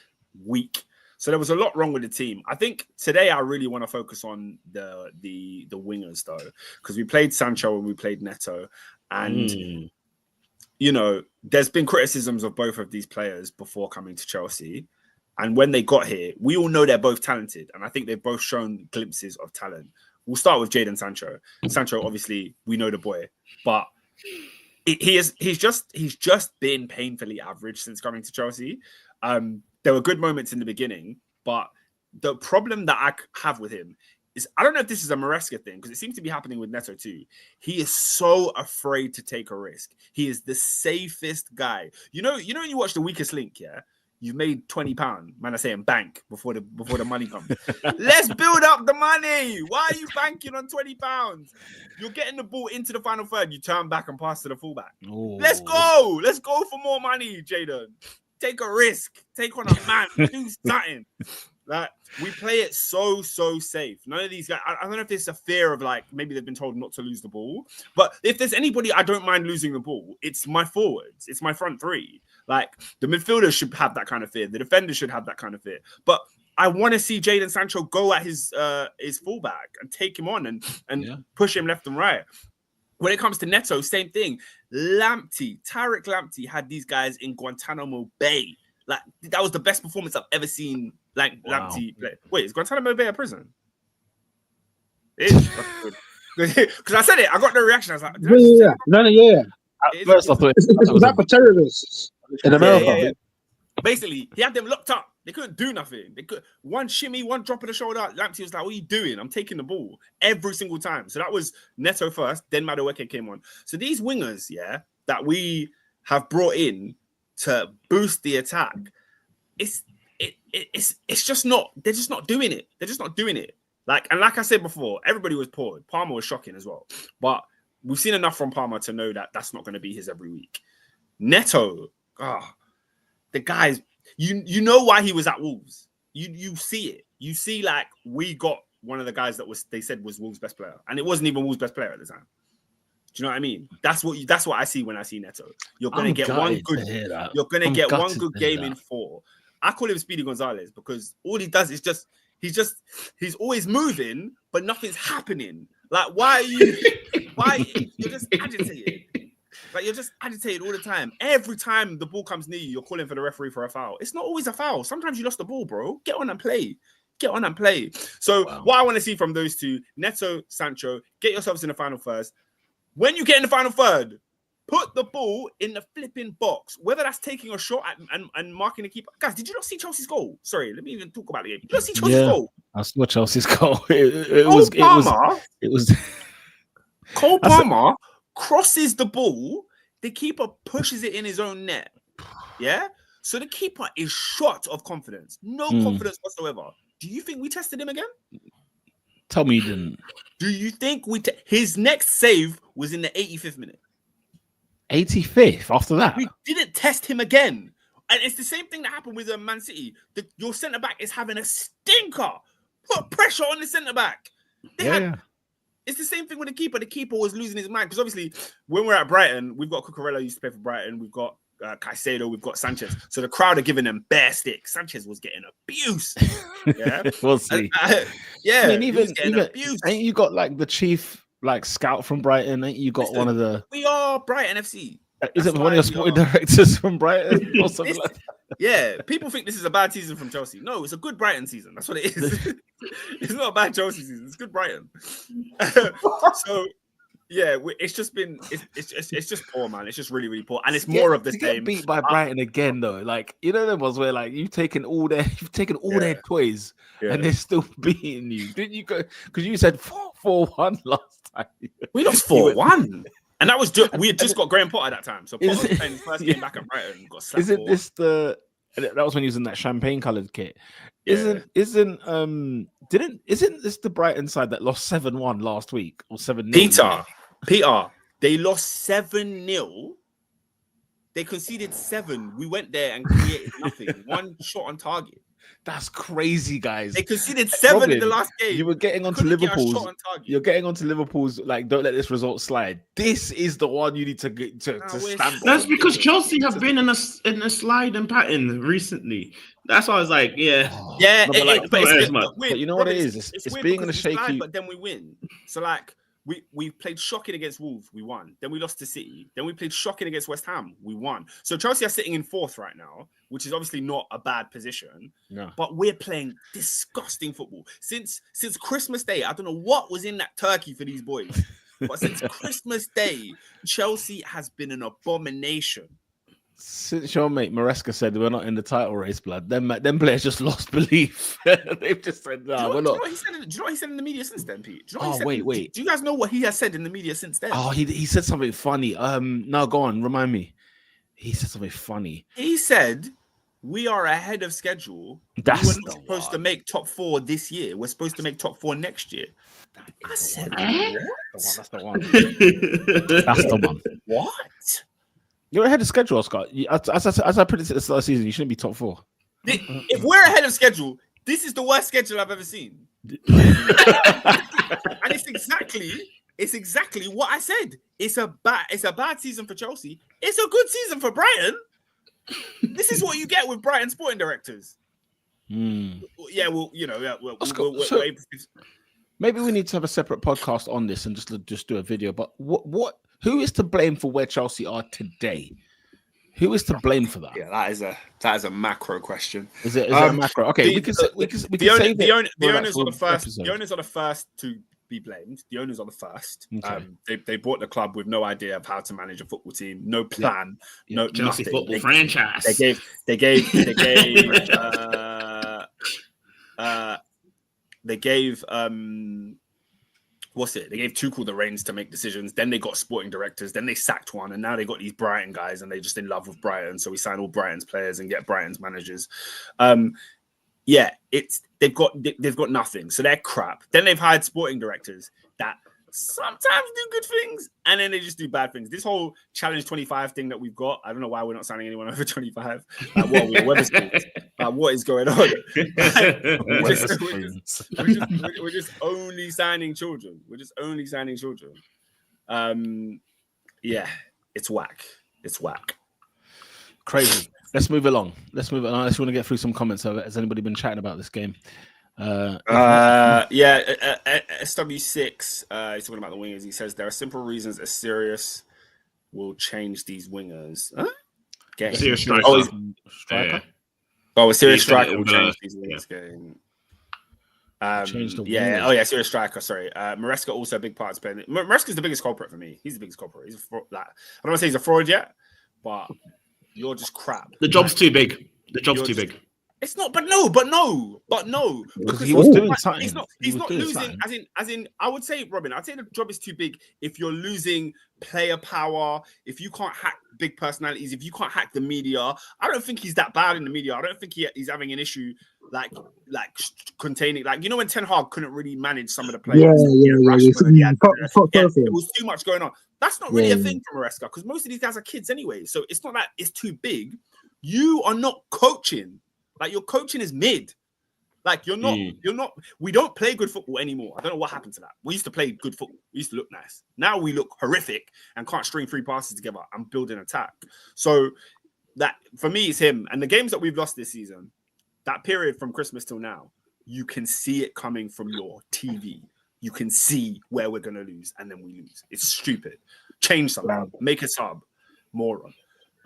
weak. So there was a lot wrong with the team. I think today I really want to focus on the wingers though, because we played Sancho and we played Neto. And, you know, there's been criticisms of both of these players before coming to Chelsea. And when they got here, we all know they're both talented. And I think they've both shown glimpses of talent. We'll start with Jadon Sancho. Sancho, obviously, we know the boy. But he's just been painfully average since coming to Chelsea. There were good moments in the beginning, but the problem that I have with him is I don't know if this is a Maresca thing because it seems to be happening with Neto too. He is so afraid to take a risk. He is the safest guy. You know when you watch The Weakest Link, yeah. You've made £20, man. I say in bank before the money comes. Let's build up the money. Why are you banking on £20? You're getting the ball into the final third. You turn back and pass to the fullback. Ooh. Let's go. Let's go for more money, Jadon. Take a risk. Take on a man. Do something. Like we play it so safe. None of these guys. I don't know if there's a fear of like maybe they've been told not to lose the ball. But if there's anybody I don't mind losing the ball, it's my forwards. It's my front three. Like the midfielders should have that kind of fear. The defenders should have that kind of fear. But I want to see Jadon Sancho go at his fullback and take him on and push him left and right. When it comes to Neto, same thing. Tariq Lamptey had these guys in Guantanamo Bay. Like that was the best performance I've ever seen. Like Lamptey play. Wait, is Guantanamo Bay a prison? It is. Because I said it, I got the reaction. I was like, yeah. At first, I thought it was that for terrorists in America. Yeah. Basically, he had them locked up. They couldn't do nothing. They could one shimmy, one drop of the shoulder. Lamptey was like, "What are you doing? I'm taking the ball every single time." So that was Neto first. Then Madueke came on. So these wingers, that we have brought in to boost the attack, it's just not. They're just not doing it. They're just not doing it. Like I said before, everybody was poor. Palmer was shocking as well, but we've seen enough from Palmer to know that that's not going to be his every week. Neto, the guys, you know why he was at Wolves. You see it. You see like we got one of the guys that they said was Wolves' best player, and it wasn't even Wolves' best player at the time. Do you know what I mean? That's what I see when I see Neto. You're gonna get one good. You're gonna get one good game in 4. I call him Speedy Gonzalez because all he does is he's always moving, but nothing's happening. Like why you're just agitated. Like you're just agitated all the time. Every time the ball comes near you, you're calling for the referee for a foul. It's not always a foul. Sometimes you lost the ball, bro. Get on and play. So what I want to see from those two, Neto, Sancho, get yourselves in the final first. When you get in the final third, put the ball in the flipping box. Whether that's taking a shot and marking the keeper. Guys, did you not see Chelsea's goal? Sorry, let me even talk about the game. Did you not see Chelsea's goal? I saw Chelsea's goal. It was Cole Palmer crosses the ball. The keeper pushes it in his own net. Yeah? So the keeper is shot of confidence. No confidence whatsoever. Do you think we tested him again? Tell me you didn't. Do you think his next save was in the 85th minute? 85th after that? We didn't test him again. And it's the same thing that happened with Man City. Your centre-back is having a stinker. Put pressure on the centre-back. It's the same thing with the keeper. The keeper was losing his mind. Because obviously, when we're at Brighton, we've got Cucurella used to play for Brighton. We've got Caicedo. We've got Sanchez. So the crowd are giving them bare sticks. Sanchez was getting abused. Yeah. We'll see. I mean, even abused. Ain't you got like the chief like scout from Brighton? Ain't you got one of the... We are Brighton FC. Is it one of your sporting directors from Brighton or something like that? Yeah, people think this is a bad season from Chelsea. No, it's a good Brighton season. That's what it is. It's not a bad Chelsea season. It's good Brighton. So yeah, it's just been it's just poor, man. It's just really, really poor, and it's more of the same. Get beat by Brighton again, though. Like, you know, there was where like you've taken all their toys, and they're still beating you. Didn't you go? Because you said 4-1 last time. We lost 4-1. And that was we had just got Graham Potter at that time. So Potter was playing his first game back at Brighton. Got slapped. Isn't this that was when he was in that champagne coloured kit? Isn't this the Brighton side that lost 7-1 last week or 7-0? Peter, they lost 7-0. They conceded 7. We went there and created nothing. 1 shot on target. That's crazy, guys. They conceded 7 in the last game. You were getting onto Liverpool's. You're getting onto Liverpool's. Like, don't let this result slide. This is the one you need to stand. That's because Chelsea have been in a sliding pattern recently. That's why I was like, but you know what it is? It's being in a shaky. But then we win. So like. We played shocking against Wolves, we won. Then we lost to City. Then we played shocking against West Ham, we won. So Chelsea are sitting in 4th right now, which is obviously not a bad position. No. But we're playing disgusting football. Since Christmas Day, I don't know what was in that turkey for these boys. But since Christmas Day, Chelsea has been an abomination. Since your mate Maresca said we're not in the title race, blood, them players just lost belief. They've just said, "No, we're not." Do you know what he said in the media since then, Pete? Wait. Do you guys know what he has said in the media since then? Oh, he said something funny. No, go on, remind me. He said something funny. He said, "We are ahead of schedule. That's we were supposed to make top 4 this year. We're supposed to make top 4 next year." I said, That's the one. That's the one. What? You're ahead of schedule, Scott. As I predicted at the start of the season, you shouldn't be top 4. If we're ahead of schedule, this is the worst schedule I've ever seen. And it's exactly what I said. It's a bad season for Chelsea. It's a good season for Brighton. This is what you get with Brighton sporting directors. Yeah, well, you know, maybe we need to have a separate podcast on this and just do a video. But who is to blame for where Chelsea are today? Who is to blame for that? Yeah, that is a macro question. Is it a macro? Okay, the owners are the first to be blamed. The owners are the first. Okay. They bought the club with no idea of how to manage a football team, no plan, no Chelsea nothing. football franchise. They gave They gave Tuchel the reins to make decisions. Then they got sporting directors. Then they sacked one, and now they got these Brighton guys, and they're just in love with Brighton. So we sign all Brighton's players and get Brighton's managers. They've got nothing. So they're crap. Then they've hired sporting directors that sometimes do good things, and then they just do bad things. This whole Challenge 25 thing that we've got, I don't know why we're not signing anyone over 25. What is going on? We're just only signing children. Yeah, it's whack. It's whack. Crazy. Let's move along. Unless you want to get through some comments. Has anybody been chatting about this game? SW6 he's talking about the wingers. He says there are simple reasons a Sirius will change these wingers. Serious striker. Striker? A serious striker will change these wingers game. Serious striker. Sorry, Maresca also a big part of playing. Maresca's the biggest culprit for me. He's the biggest culprit. He's I don't want to say he's a fraud yet, but you're just crap. The job's too big. Big. It's not, but no. Because he was doing something. He's not losing. As in, I would say, Robin, I'd say the job is too big if you're losing player power, if you can't hack big personalities, if you can't hack the media. I don't think he's that bad in the media. I don't think he's having an issue like containing, like, you know, when Ten Hag couldn't really manage some of the players. It was too much going on. That's not really a thing for Maresca, because most of these guys are kids anyway. So it's not that it's too big. You are not coaching. Like, your coaching is mid. Like, you're not, we don't play good football anymore. I don't know what happened to that. We used to play good football. We used to look nice. Now we look horrific and can't string 3 passes together and build an attack. So that, for me, is him. And the games that we've lost this season, that period from Christmas till now, you can see it coming from your TV. You can see where we're going to lose, and then we lose. It's stupid. Change something. Make a sub. Moron.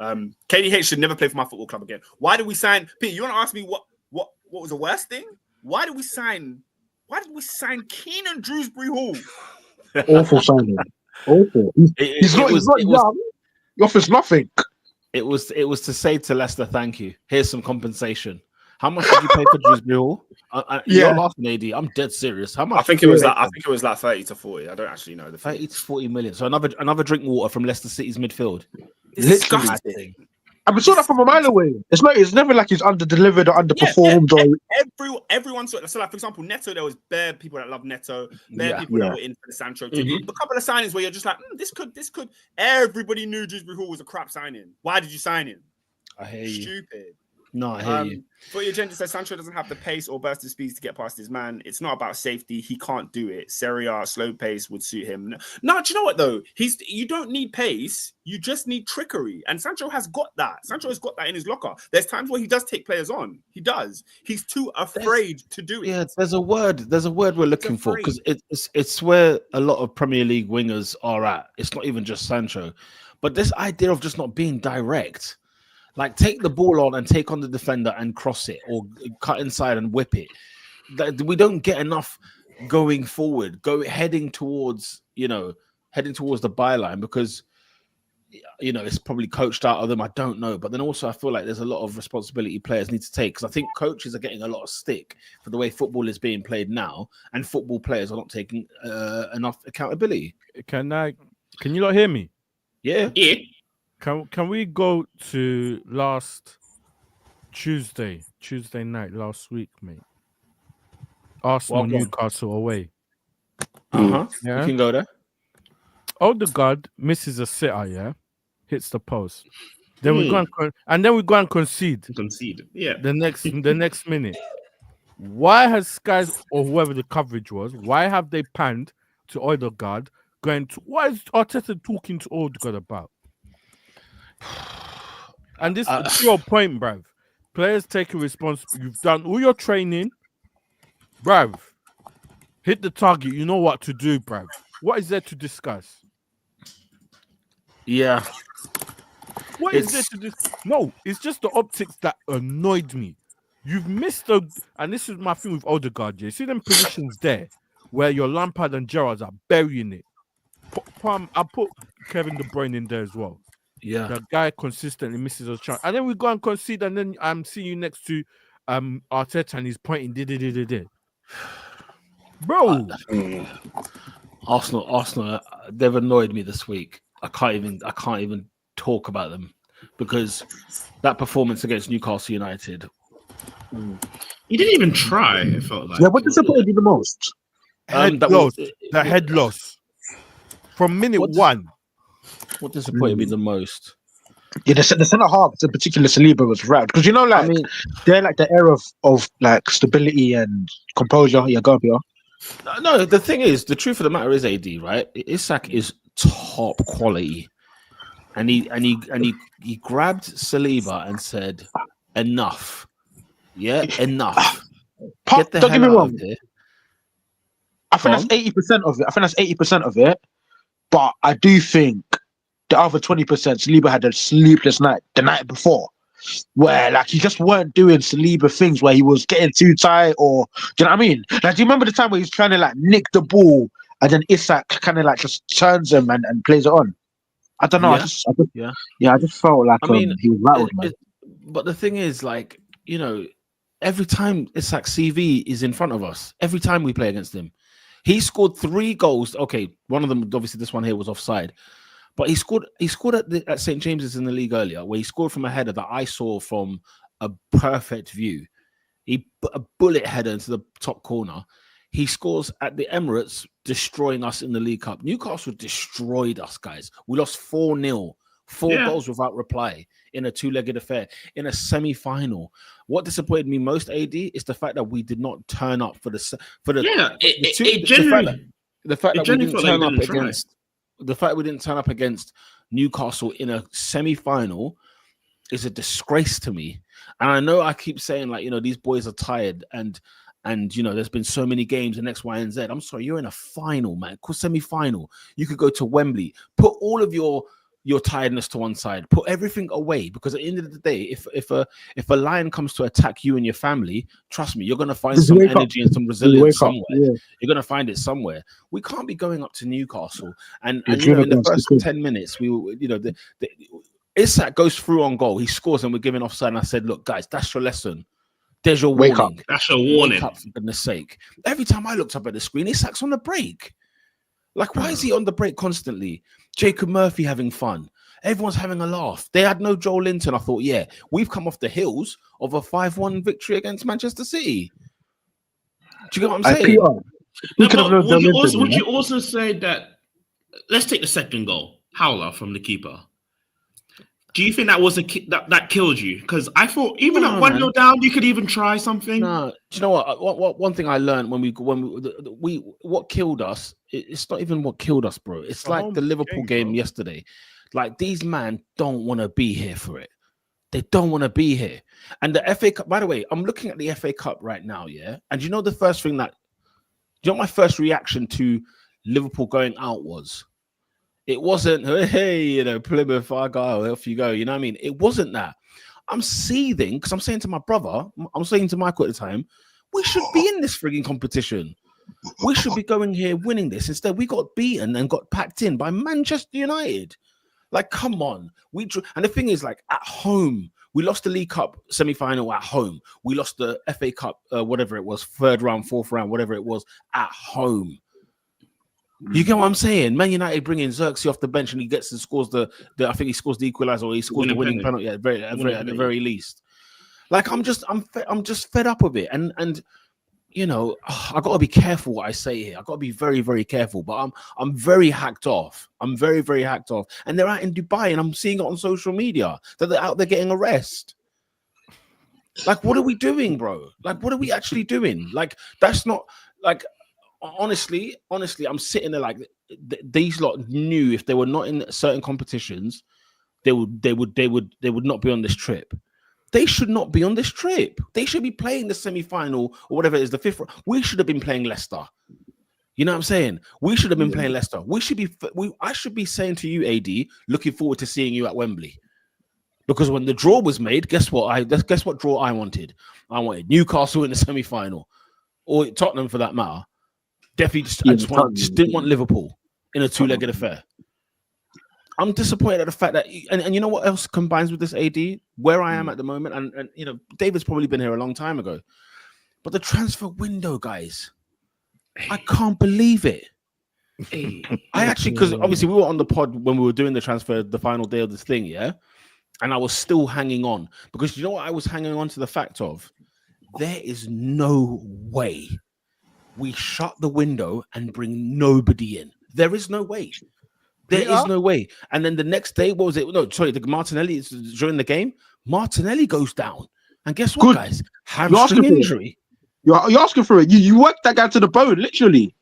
KDH should never play for my football club again. Why did we sign? Pete, you want to ask me what was the worst thing? Why did we sign Keenan Drewsbury Hall? Awful signing. Awful. He's not young. He offers nothing. It was to say to Leicester, thank you. Here's some compensation. How much did you pay for Drewsbury Hall? You're laughing, AD. I'm dead serious. How much? I think it was like 30 to 40. I don't actually know the 30 to 40 million. So another drink water from Leicester City's midfield. Disgusting. I saw that from a mile away. It's never like he's under-delivered or underperformed. Everyone saw it. So, like, for example, Neto, there was bare people that love Neto, people that were in for the Sancho team. A couple of signings where you're just like, this could. Everybody knew Drewsbury Hall was a crap signing. Why did you sign him? I hear you. Stupid. No, I hear you. But your agenda says Sancho doesn't have the pace or burst of speed to get past his man. It's not about safety. He can't do it. Serie A, slow pace would suit him. No, do you know what though? You don't need pace. You just need trickery. And Sancho has got that. Sancho has got that in his locker. There's times where he does take players on. He does. He's too afraid to do it. Yeah, there's a word we're looking for because it's where a lot of Premier League wingers are at. It's not even just Sancho, but this idea of just not being direct. Like, take the ball on and take on the defender and cross it, or cut inside and whip it. We don't get enough going forward, heading towards the byline because, it's probably coached out of them. I don't know. But then also I feel like there's a lot of responsibility players need to take because I think coaches are getting a lot of stick for the way football is being played now, and football players are not taking enough accountability. Can you not hear me? Yeah. Can we go to last Tuesday night last week, mate? Arsenal Newcastle away. Yeah, you can go there. Odegaard misses a sitter, yeah, hits the post. Then we go and concede. Yeah. The next minute. Why has Sky or whoever the coverage was? Why have they panned to Odegaard what is Arteta talking to Odegaard about? And this to your point, bruv. Players take a responsibility. You've done all your training, bruv. Hit the target. You know what to do, bruv. What is there to discuss? Yeah. What is there to discuss? No, it's just the optics that annoyed me. You've missed and this is my thing with Odegaard. You see them positions there where your Lampard and Gerrards are burying it. I put Kevin De Bruyne in there as well. Yeah, the guy consistently misses a chance, and then we go and concede, and then I'm seeing you next to Arteta, and he's pointing. Bro, Arsenal, they've annoyed me this week. I can't even talk about them because that performance against Newcastle United. He didn't even try. It felt like. Yeah, what disappointed you the most? The head loss from minute one. What disappointed me the most? Yeah, the centre half, in particular, Saliba was wrapped because they're like the era of like stability and composure. Yeah, go Pierre. No, the thing is, the truth of the matter is, AD, right? Isak is top quality, and he grabbed Saliba and said, "Enough, yeah, enough." Get the don't hell get me out wrong. of here. I think that's 80% of it. I think that's 80% of it. But I do think the other 20%, Saliba had a sleepless night the night before, where like he just weren't doing Saliba things where he was getting too tight, or do you know what I mean? Like, do you remember the time where he's trying to like nick the ball and then Isak kind of like just turns him and plays it on? I don't know. Yeah. I just felt like he was rattled, man. But the thing is, like, every time Isak's CV is in front of us, every time we play against him, he scored 3 goals. Okay, one of them, obviously, this one here was offside. But he scored at St. James's in the league earlier, where he scored from a header that I saw from a perfect view. He put a bullet header into the top corner. He scores at the Emirates, destroying us in the League Cup. Newcastle destroyed us, guys. We lost 4-0. 4 goals without reply in a 2-legged affair in a semi-final. What disappointed me most, AD, is the fact that we did not turn up the fact we didn't turn up against Newcastle in a semi-final is a disgrace to me. And I know I keep saying, like, these boys are tired and there's been so many games and X, Y, and Z. I'm sorry, you're in a final, man. Semi-final. You could go to Wembley, put all of your your tiredness to one side. Put everything away, because at the end of the day, if a lion comes to attack you and your family, trust me, you're gonna find Just some wake up. energy and some You resilience wake up. somewhere. Yeah. You're gonna find it somewhere. We can't be going up to Newcastle and You're you know, in the driven first against 10 minutes, we were, you know, the Isak goes through on goal, he scores, and we're giving offside. And I said, look, guys, that's your lesson. There's your Wake warning. up. That's your warning. Wake up, for goodness sake. Every time I looked up at the screen, Isak's on the break. Like, why is he on the break constantly? Jacob Murphy having fun. Everyone's having a laugh. They had no Joe Linton. I thought, yeah, we've come off the heels of a 5-1 victory against Manchester City. Do you get what I'm saying? No, but would you also say that, let's take the second goal, Howler from the keeper. Do you think that was that killed you? Because I thought even at 1-0 down, you could even try something. No, do you know what? One thing I learned when we what killed us. It's not even what killed us, bro. It's like the Liverpool game yesterday. Like, these men don't want to be here for it. They don't want to be here. And the FA Cup. By the way, I'm looking at the FA Cup right now. Yeah, and you know the first thing that, you know, my first reaction to Liverpool going out was, it wasn't, hey, you know, Plymouth Argyle, off you go. You know what I mean? It wasn't that. I'm seething because I'm saying to my brother, I'm saying to Michael at the time, we should be in this frigging competition. We should be going here winning this. Instead, we got beaten and got packed in by Manchester United. Like, come on. And the thing is, like, at home, we lost the League Cup semi-final at home. We lost the FA Cup, whatever it was, third round, fourth round, whatever it was, at home. You get what I'm saying? Man United bringing Xerxes off the bench and he gets and scores the I think he scores the equalizer, or he scores the winning penalty at the very least. Like, I'm just fed up with it, and you know, I got to be careful what I say here. I got to be very, very careful. But I'm very hacked off. I'm very, very hacked off. And they're out in Dubai, and I'm seeing it on social media that they're out there getting arrested. Like, what are we doing, bro? Like, what are we actually doing? Like, that's not like. Honestly, I'm sitting there like, these lot knew if they were not in certain competitions, they would not be on this trip. They should not be on this trip. They should be playing the semi-final or whatever it is, the fifth. We should have been playing Leicester. You know what I'm saying? We should have been playing Leicester. I should be saying to you, AD, looking forward to seeing you at Wembley. Because when the draw was made, guess what draw I wanted? I wanted Newcastle in the semi-final, or Tottenham for that matter. Definitely, just didn't want Liverpool in a two-legged affair. I'm disappointed at the fact that, and you know what else combines with this, AD? Where I am at the moment, and you know, David's probably been here a long time ago, but the transfer window, guys, I can't believe it. I actually, because obviously we were on the pod when we were doing the transfer, the final day of this thing, yeah, and I was still hanging on, because you know what I was hanging on to the fact of, there is no way we shut the window and bring nobody in. There is no way. There is no way. And then the next day, what was it? No, sorry, the Martinelli during the game. Martinelli goes down, and guess what, guys? Hamstring injury. You're asking for it. You worked that guy to the bone, literally.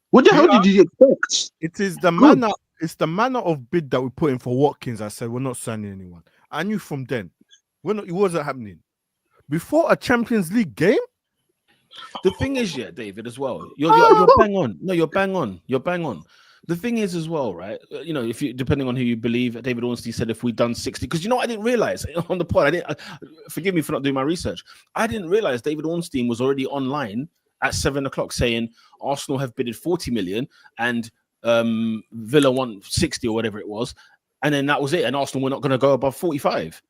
What the hell did you expect? It is the manner. It's the manner of bid that we put in for Watkins. I said we're not signing anyone. I knew from then, it wasn't happening. Before a Champions League game. The thing is, yeah, David, as well. You're bang on. No, you're bang on. You're bang on. The thing is, as well, right? You know, if you, depending on who you believe, David Ornstein said if we'd done 60, because you know, I didn't realize on the pod. Forgive me for not doing my research. I didn't realize David Ornstein was already online at 7:00 saying Arsenal have bidded 40 million and Villa want 60 or whatever it was, and then that was it. And Arsenal were not going to go above 45.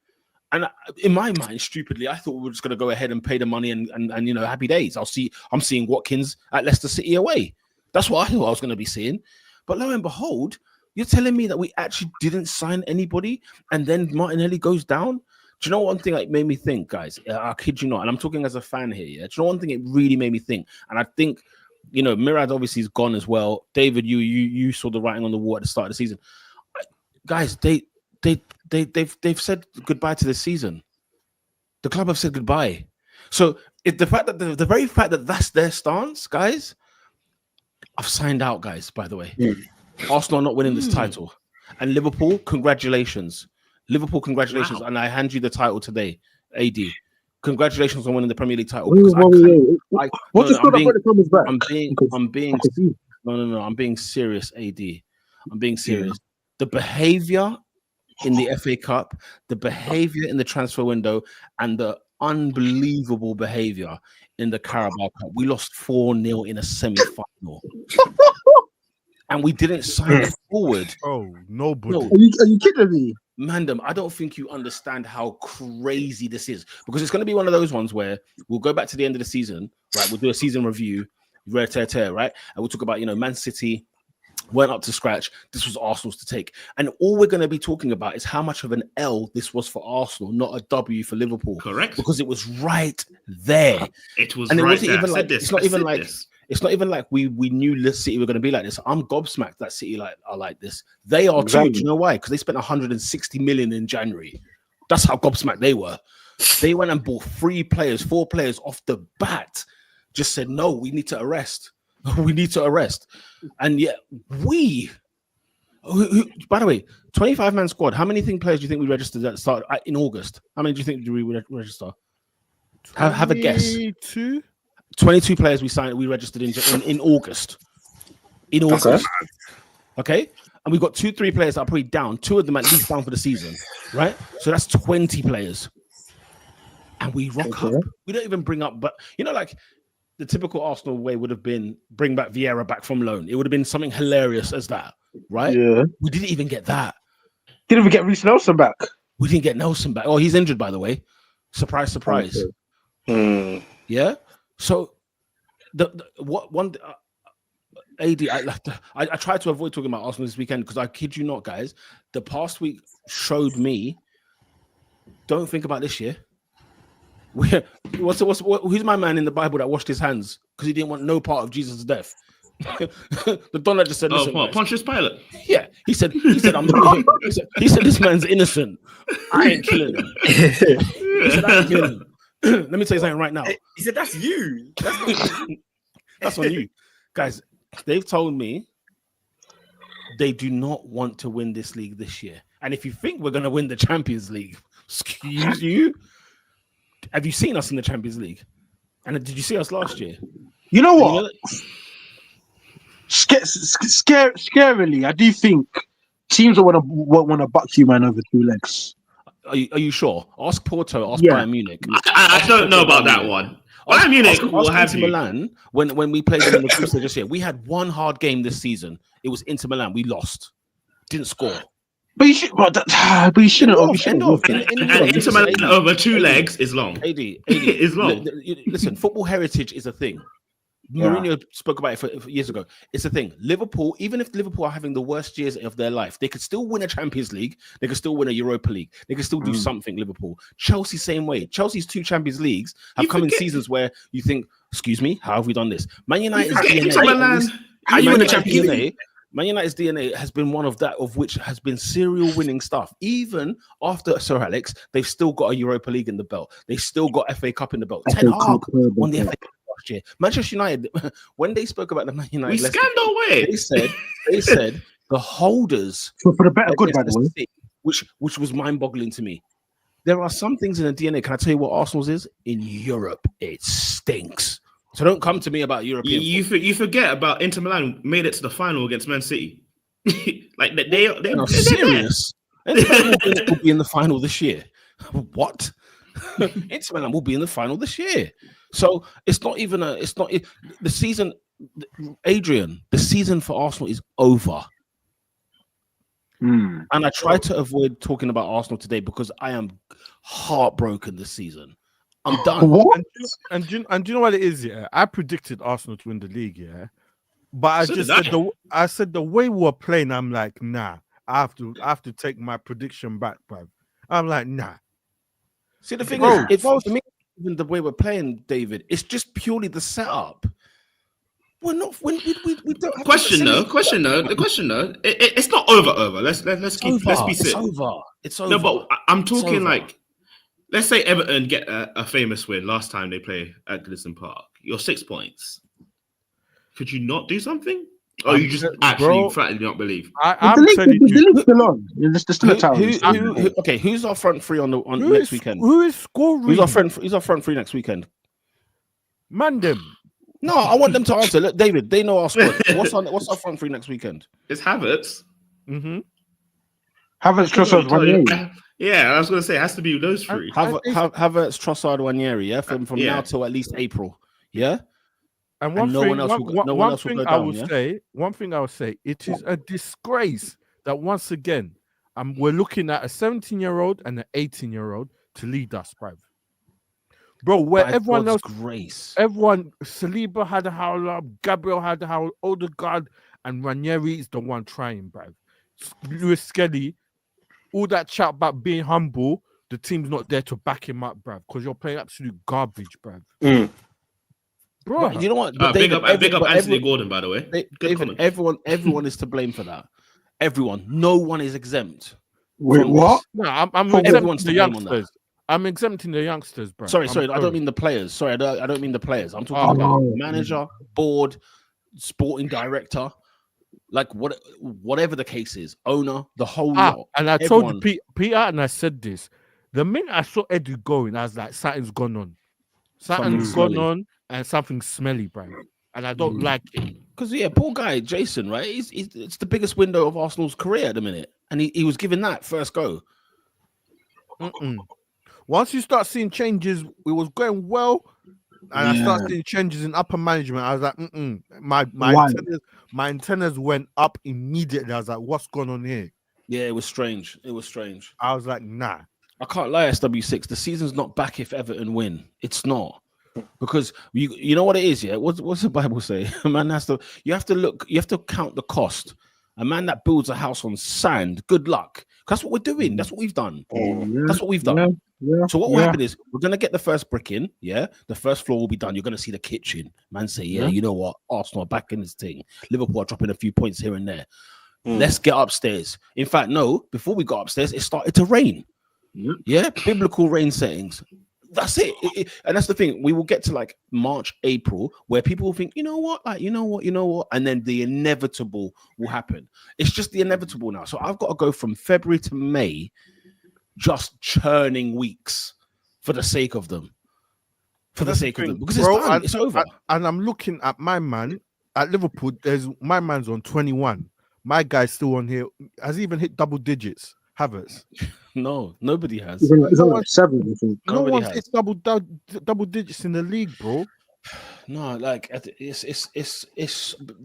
And in my mind, stupidly, I thought we were just going to go ahead and pay the money and you know, happy days. I'm seeing Watkins at Leicester City away. That's what I thought I was going to be seeing. But lo and behold, you're telling me that we actually didn't sign anybody, and then Martinelli goes down. Do you know one thing that made me think, guys? I kid you not, and I'm talking as a fan here. Yeah, do you know one thing it really made me think? And I think, you know, Mirad obviously is gone as well. David, you saw the writing on the wall at the start of the season, guys. They've said goodbye to this season. The club have said goodbye. So if the fact that the very fact that that's their stance, guys, I've signed out, guys. By the way, Arsenal are not winning this title, and Liverpool, congratulations, congratulations, and I hand you the title today, AD. Congratulations on winning the Premier League title. I'm being serious, AD. I'm being serious. The behavior in the FA Cup, the behavior in the transfer window, and the unbelievable behavior in the Carabao Cup. We lost 4-0 in a semi-final. And we didn't sign a forward. Oh, nobody. Are you kidding me? Mandem, I don't think you understand how crazy this is, because it's going to be one of those ones where we'll go back to the end of the season, right? We'll do a season review, right? And we'll talk about, Man City weren't up to scratch. This was Arsenal's to take. And all we're going to be talking about is how much of an L this was for Arsenal, not a W for Liverpool. Correct. Because it was right there. It was and right it wasn't there. even like, it's not even like, it's not even like we knew City were going to be like this. I'm gobsmacked that City are like this. They are too. Do you know why? Because they spent 160 million in January. That's how gobsmacked they were. They went and bought 4 players off the bat. Just said, no, we need to arrest. We need to arrest. And yet by the way, 25-man squad. How many players do you think we registered at the start in August? How many do you think we register? Have a guess. 22 players we registered in August. In August. Okay. And we've got 2-3 players that are probably down. 2 of them at least down for the season. Right? So that's 20 players. And we rock up. We don't even bring up, but like the typical Arsenal way would have been bring back Vieira back from loan. It would have been something hilarious as that, right? Yeah. We didn't even get that. Didn't even get Reece Nelson back. We didn't get Nelson back. Oh, he's injured, by the way. Surprise, surprise. Okay. Yeah. So AD, I tried to avoid talking about Arsenal this weekend because I kid you not, guys. The past week showed me. Don't think about this year. Who's my man in the Bible that washed his hands because he didn't want no part of Jesus' death? The Don that just said, "Listen, Pontius Pilate." Yeah, he said, he said this man's innocent. I ain't killing him. He said, I ain't killing him. Let me tell you something right now. He said, "That's you. That's on you, guys." They've told me they do not want to win this league this year, and if you think we're going to win the Champions League, excuse you. Have you seen us in the Champions League? And did you see us last year? You know what? Scarily, I do think teams want to buck you, man, over 2 legs. Are you sure? Ask Porto. Ask Bayern Munich. I don't know about that one. Bayern Munich will have Inter Milan. When we played them in the group stage this year, we had one hard game this season. It was Inter Milan. We lost. Didn't score. But you shouldn't. Inter Milan over 2 legs is long. AD is long. Listen, football heritage is a thing. Mourinho spoke about it for years ago. It's a thing. Liverpool, even if Liverpool are having the worst years of their life, they could still win a Champions League. They could still win a Europa League. They could still do something. Liverpool, Chelsea, same way. Chelsea's 2 Champions Leagues have come in seasons where you think, "Excuse me, how have we done this?" Man United's DNA. How you win a Champions League? Man United's DNA has been one of which has been serial winning stuff. Even after Sir Alex, they've still got a Europa League in the belt. They still got FA Cup in the belt. Ten Hag won the FA Cup last year. Manchester United, when they spoke about the Man United, we scammed our way. They said the holders for the better good, by the way, which was mind-boggling to me. There are some things in the DNA. Can I tell you what Arsenal's is? In Europe, it stinks. So don't come to me about European. You forget about Inter Milan made it to the final against Man City. Like they're serious. Inter Milan will be in the final this year. What? Inter Milan will be in the final this year. So it's not the season. Adrian, the season for Arsenal is over. And I try to avoid talking about Arsenal today because I am heartbroken this season. I'm done. What? And do you know what it is? Yeah, I predicted Arsenal to win the league. Yeah, but I said the way we're playing, I'm like, nah. I have to take my prediction back, bro. I'm like, nah. See, the thing is, for me, even the way we're playing, David, it's just purely the setup. We're not. We don't. Question though. It's not over. Let's be serious. It's over. No, but I'm talking like. Let's say Everton get a famous win last time they play at Goodison Park. You're 6 points. Could you not do something? Or you just actually flatly not believe? I'm telling you. The league's still on. There's still a time. Okay, who's our front three on next weekend? Who is scoring? Who's our front three next weekend? Mandem. No, I want them to answer. Look, David, they know our squad. What's our front three next weekend? It's Havertz. Mm-hmm. Havertz, Trossard, Ranieri. Yeah, I was going to say it has to be those three. Havertz, Trossard, Ranieri, yeah, from now till at least April, yeah. And one thing I will say, it is a disgrace that once again, we're looking at a 17-year-old and an 18-year-old to lead us, bro. Where everyone else, Saliba had a howler, Gabriel had a howler, Odegaard, and Ranieri is the one trying, bro. Lewis Skelly, all that chat about being humble, the team's not there to back him up, bruv, because you're playing absolute garbage, bruv. Bro, you know what? Big up Anthony Gordon, by the way. David, everyone is to blame for that. Everyone, no one is exempt. Wait, what? No, I'm exempting the youngsters. I'm exempting the youngsters, bro. Sorry, I don't mean the players. Sorry, I don't mean the players. I'm talking about manager, board, sporting director, like whatever the case is, owner, the whole lot. And I told you, Peter, and I said this. The minute I saw Eddie going, I was like, something's gone on. Something's gone on, and something smelly, bro. And I don't like it. Because poor guy Jason, right? It's the biggest window of Arsenal's career at the minute, and he was given that first go. Once you start seeing changes, it was going well, and I started seeing changes in upper management. I was like, my antennas went up immediately. I was like, what's going on here? Yeah, it was strange. I was like, nah. I can't lie, SW6. The season's not back if Everton win. It's not. Because you know what it is, yeah? What's the Bible say? A man you have to count the cost. A man that builds a house on sand, good luck. That's what we're doing. That's what we've done. That's what we've done. Yeah. So what will happen is we're gonna get the first brick in, yeah. The first floor will be done. You're gonna see the kitchen. Man say, you know what? Arsenal are back in this thing. Liverpool are dropping a few points here and there. Let's get upstairs. In fact, no, before we got upstairs, it started to rain. Yeah, biblical rain settings. That's it. And that's the thing. We will get to like March, April, where people will think, you know what, and then the inevitable will happen. It's just the inevitable now. So I've got to go from February to May, just churning weeks for the sake of them. Because it's done. It's over. And I'm looking at my man at Liverpool. My man's on 21. My guy's still on here. Has even hit double digits. Havertz. No, nobody has. It's on like 7, I think. No one's hit double digits in the league, bro. No, like it's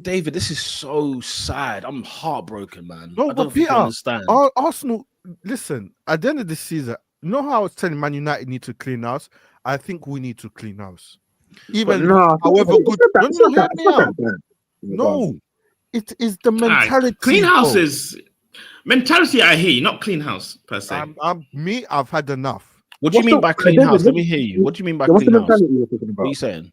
David. This is so sad. I'm heartbroken, man. No, I don't Peter, understand. Arsenal. Listen, at the end of the season, you know how I was telling Man United need to clean house. I think we need to clean house. Even however good. No, it is the mentality. Clean house is. Mentality, I hear you, not clean house per se. I've had enough. What do you mean by clean house? Let me hear you. What do you mean by clean house? What are you saying?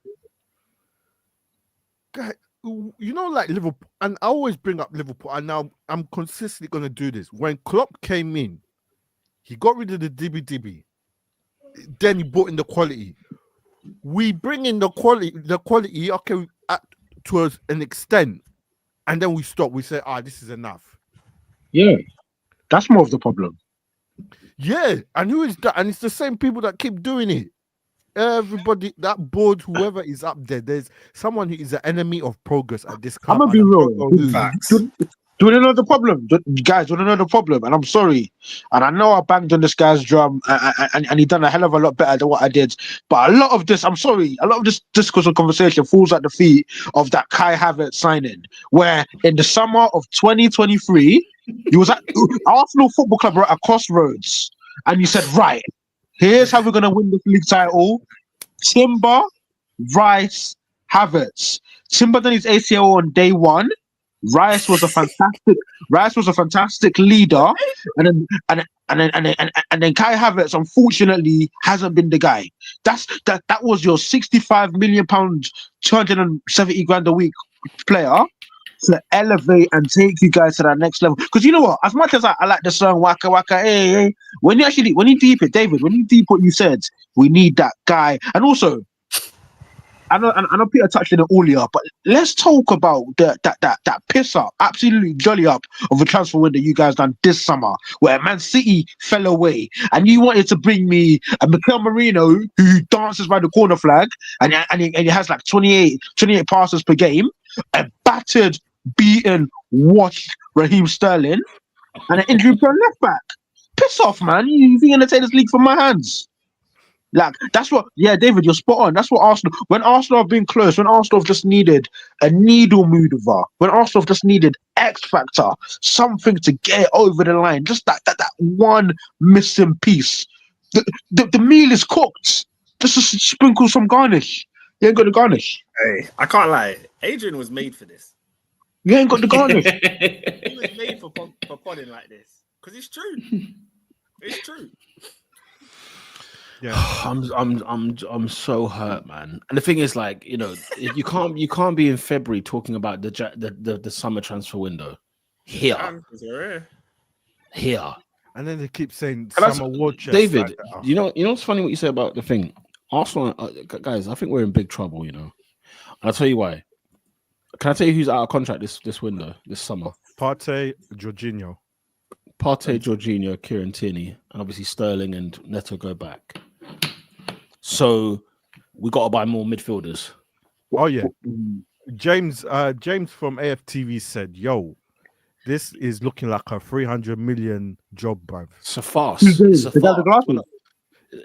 You know, like Liverpool, and I always bring up Liverpool, and now I'm consistently going to do this. When Klopp came in, he got rid of the DB. Then he brought in the quality. We bring in the quality, okay, to an extent, and then we stop. We say, this is enough. Yeah, that's more of the problem. Yeah, and who is that? And it's the same people that keep doing it. Everybody, that board, whoever is up there, there's someone who is an enemy of progress at this club. I'm gonna be real. Do you know the problem? Guys, do you know the problem? And I'm sorry. And I know I banged on this guy's drum and he done a hell of a lot better than what I did. But a lot of this, I'm sorry, a lot of this discourse and conversation falls at the feet of that Kai Havertz signing, where in the summer of 2023, you was at Arsenal Football Club at a crossroads. And you said, right, here's how we're going to win this league title. Timber, Rice, Havertz. Timber done his ACL on day one. Rice was a fantastic leader, and then Kai Havertz unfortunately hasn't been the guy. That was your £65 million, 270 grand a week player to elevate and take you guys to that next level. Because you know what? As much as I like the song Waka Waka, hey, when you deep it, David, when you deep what you said, we need that guy. And also, I know Peter touched on it earlier, but let's talk about that piss up, absolutely jolly up of a transfer window you guys done this summer, where Man City fell away, and you wanted to bring me a Mikel Merino who dances by the corner flag, and he has like 28 passes per game, a battered, beaten, washed Raheem Sterling, and an injury-prone left back. Piss off, man! You think you're gonna take this league from my hands? Like that's what. Yeah, David, you're spot on. That's what Arsenal. When Arsenal have been close, when Arsenal have just needed a needle mover, when Arsenal have just needed X factor, something to get it over the line, just that one missing piece. The meal is cooked. Just to sprinkle some garnish. You ain't got the garnish. Hey, I can't lie. Adrian was made for this. You ain't got the garnish. He was made for podding like this because it's true. It's true. Yeah, I'm so hurt, man. And the thing is, like, you know, you can't be in February talking about the summer transfer window here. and then they keep saying summer war chest. David, like you know what's funny what you say about the thing. Arsenal, guys, I think we're in big trouble. You know, and I'll tell you why. Can I tell you who's out of contract this window, this summer? Partey, Jorginho. Partey, Jorginho, Kieran Tierney, and obviously Sterling and Neto go back. So we got to buy more midfielders. Oh yeah, James from AFTV said, "Yo, this is looking like a 300 million job, bruv." It's a farce. It's a farce.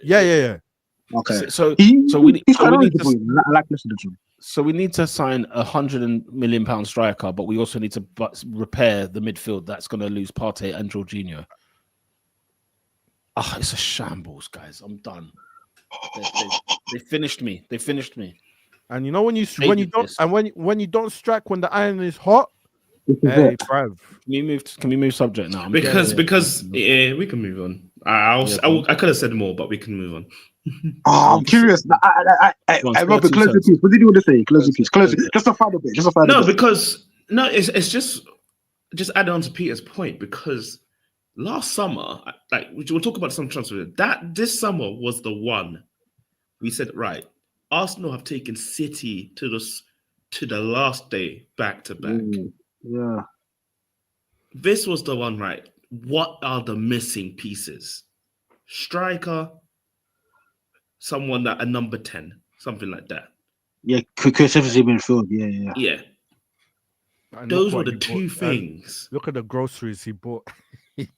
Yeah. Okay. So we need I like listening to him. So we need to sign £100 million striker, but we also need to repair the midfield that's going to lose Partey and Jorginho. It's a shambles, guys. I'm done. They finished me. They finished me. And you know when you don't strike when the iron is hot. Hey, bruv. Can we move subject now? Because we can move on. I could have said more, but we can move on. I'm curious. Robert, close your piece. What did you want to say? Close your piece. Close it. Just a final bit. It's just adding on to Peter's point, because last summer, like we'll talk about some transfer. This summer was the one we said, right, Arsenal have taken City to the last day back to back. Yeah. This was the one, right? What are the missing pieces? Striker, someone that a number 10, something like that. Yeah, creativity midfield. Yeah. Yeah. And those were the two things. Look at the groceries he bought. It's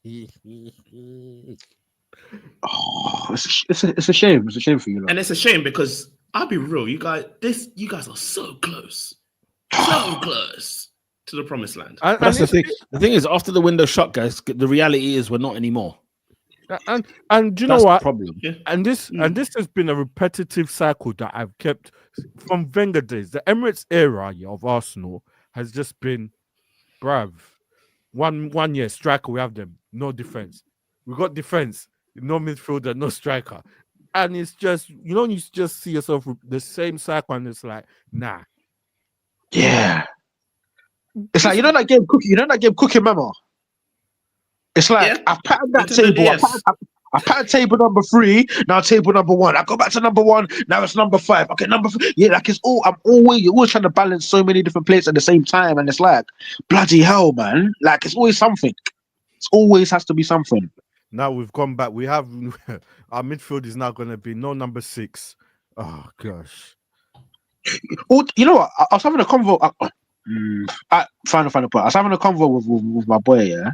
a shame. It's a shame for you, and it's a shame because I'll be real, you guys are so close to the promised land. That's the thing. The thing is, after the window shut, guys, the reality is we're not anymore. And do you know what? Problem. Yeah. And this has been a repetitive cycle that I've kept from Wenger days. The Emirates era of Arsenal has just been, bruv, one year striker, we have them, no defense. We got defense, no midfielder, no striker. And it's just, you just see yourself the same cycle, and it's like, nah. Yeah. It's like, that game Cookie Memo? It's like, I patterned that table. I patterned table number 3, now table number 1. I go back to number 1, now it's number 5. Okay, number 5. Yeah, like you're always trying to balance so many different plates at the same time. And it's like, bloody hell, man. Like, it's always something. It always has to be something. Now we've gone back. We have our midfield is now going to be no number 6. Oh, gosh. Well, you know what? I was having a convo. Final point. I was having a convo with my boy, yeah?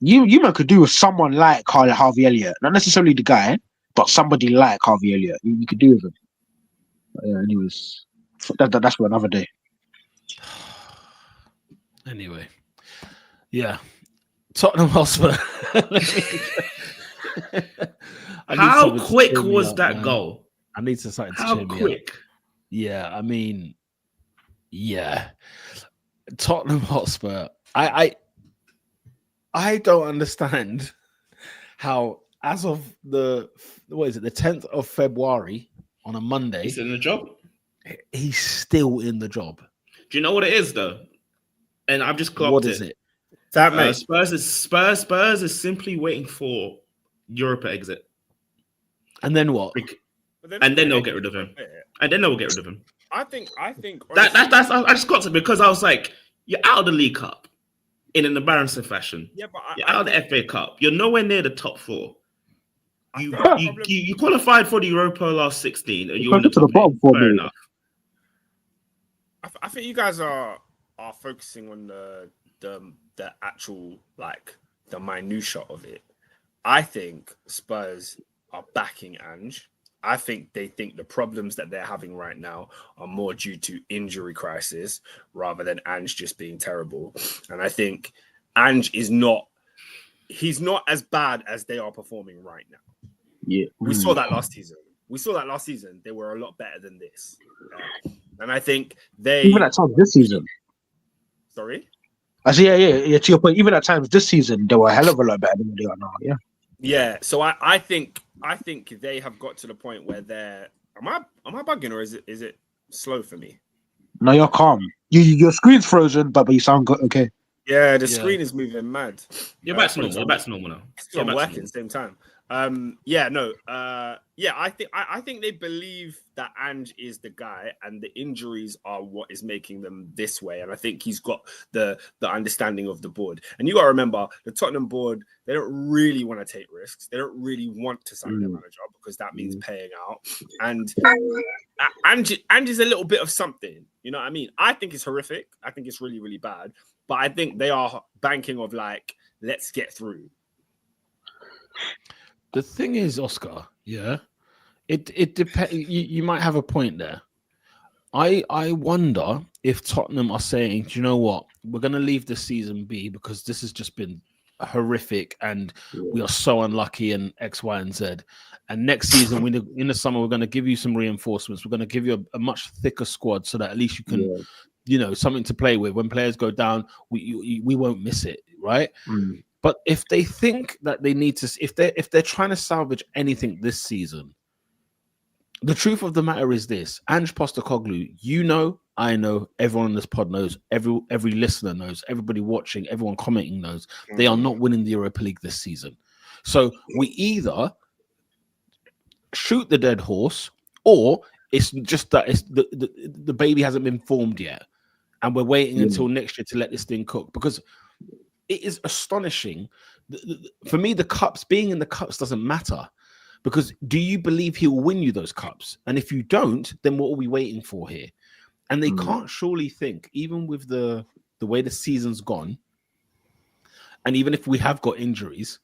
You man could do with someone like Harvey Elliott, not necessarily the guy, but somebody like Harvey Elliott. You could do with him. But yeah. Anyways, that's for another day. Anyway, yeah. Tottenham Hotspur. How quick was that goal? I need to start. How quick? Yeah, I mean, yeah. Tottenham Hotspur. I don't understand how, as of the 10th of February on a Monday, he's in the job. He's still in the job. Do you know what it is though? And I've just clocked it. What is it? Spurs is simply waiting for Europa exit. And then what? And then they'll get rid of him. And then they'll get rid of him. I think that's I just got it because I was like, you're out of the League Cup in an embarrassing fashion. Yeah, but you're out of the FA Cup. You're nowhere near the top 4. You qualified for the Europa last 16, and you're in the top 8. Fair enough. I think you guys are focusing on the actual like the minutia of it, I think Spurs are backing Ange. I think they think the problems that they're having right now are more due to injury crisis rather than Ange just being terrible. And I think Ange is not, he's not as bad as they are performing right now. Yeah. We saw that last season. They were a lot better than this. And I think even at times this season. Sorry? I say, yeah. To your point, even at times this season, they were a hell of a lot better than they are now. Yeah. Yeah. So I think they have got to the point where they're. Am I bugging or is it slow for me? No, you're calm. Your screen's frozen, but you sound good. Okay. Yeah, the screen is moving mad. You're back to normal. You're back to normal now. I'm working at the same time. I think they believe that Ange is the guy, and the injuries are what is making them this way. And I think he's got the understanding of the board. And you got to remember, the Tottenham board, they don't really want to take risks. They don't really want to sign their manager because that means paying out. And Ange is a little bit of something. You know what I mean? I think it's horrific. I think it's really, really bad. But I think they are banking of like, let's get through. The thing is, Oscar, yeah, it depends. You might have a point there. I wonder if Tottenham are saying, do you know what, we're going to leave this season be because this has just been horrific and we are so unlucky and X, Y, and Z. And next season, in the summer, we're going to give you some reinforcements. We're going to give you a much thicker squad so that at least you can, something to play with. When players go down, we won't miss it, right? But if they think that they need to, if they're trying to salvage anything this season, the truth of the matter is this: Ange Postecoglou, I know, everyone on this pod knows, every listener knows, everybody watching, everyone commenting knows, they are not winning the Europa League this season. So we either shoot the dead horse, or it's just that it's the baby hasn't been formed yet, and we're waiting until next year to let this thing cook. Because it is astonishing. For me, being in the cups doesn't matter, because do you believe he will win you those cups? And if you don't, then what are we waiting for here? And they can't surely think, even with the way the season's gone, and even if we have got injuries,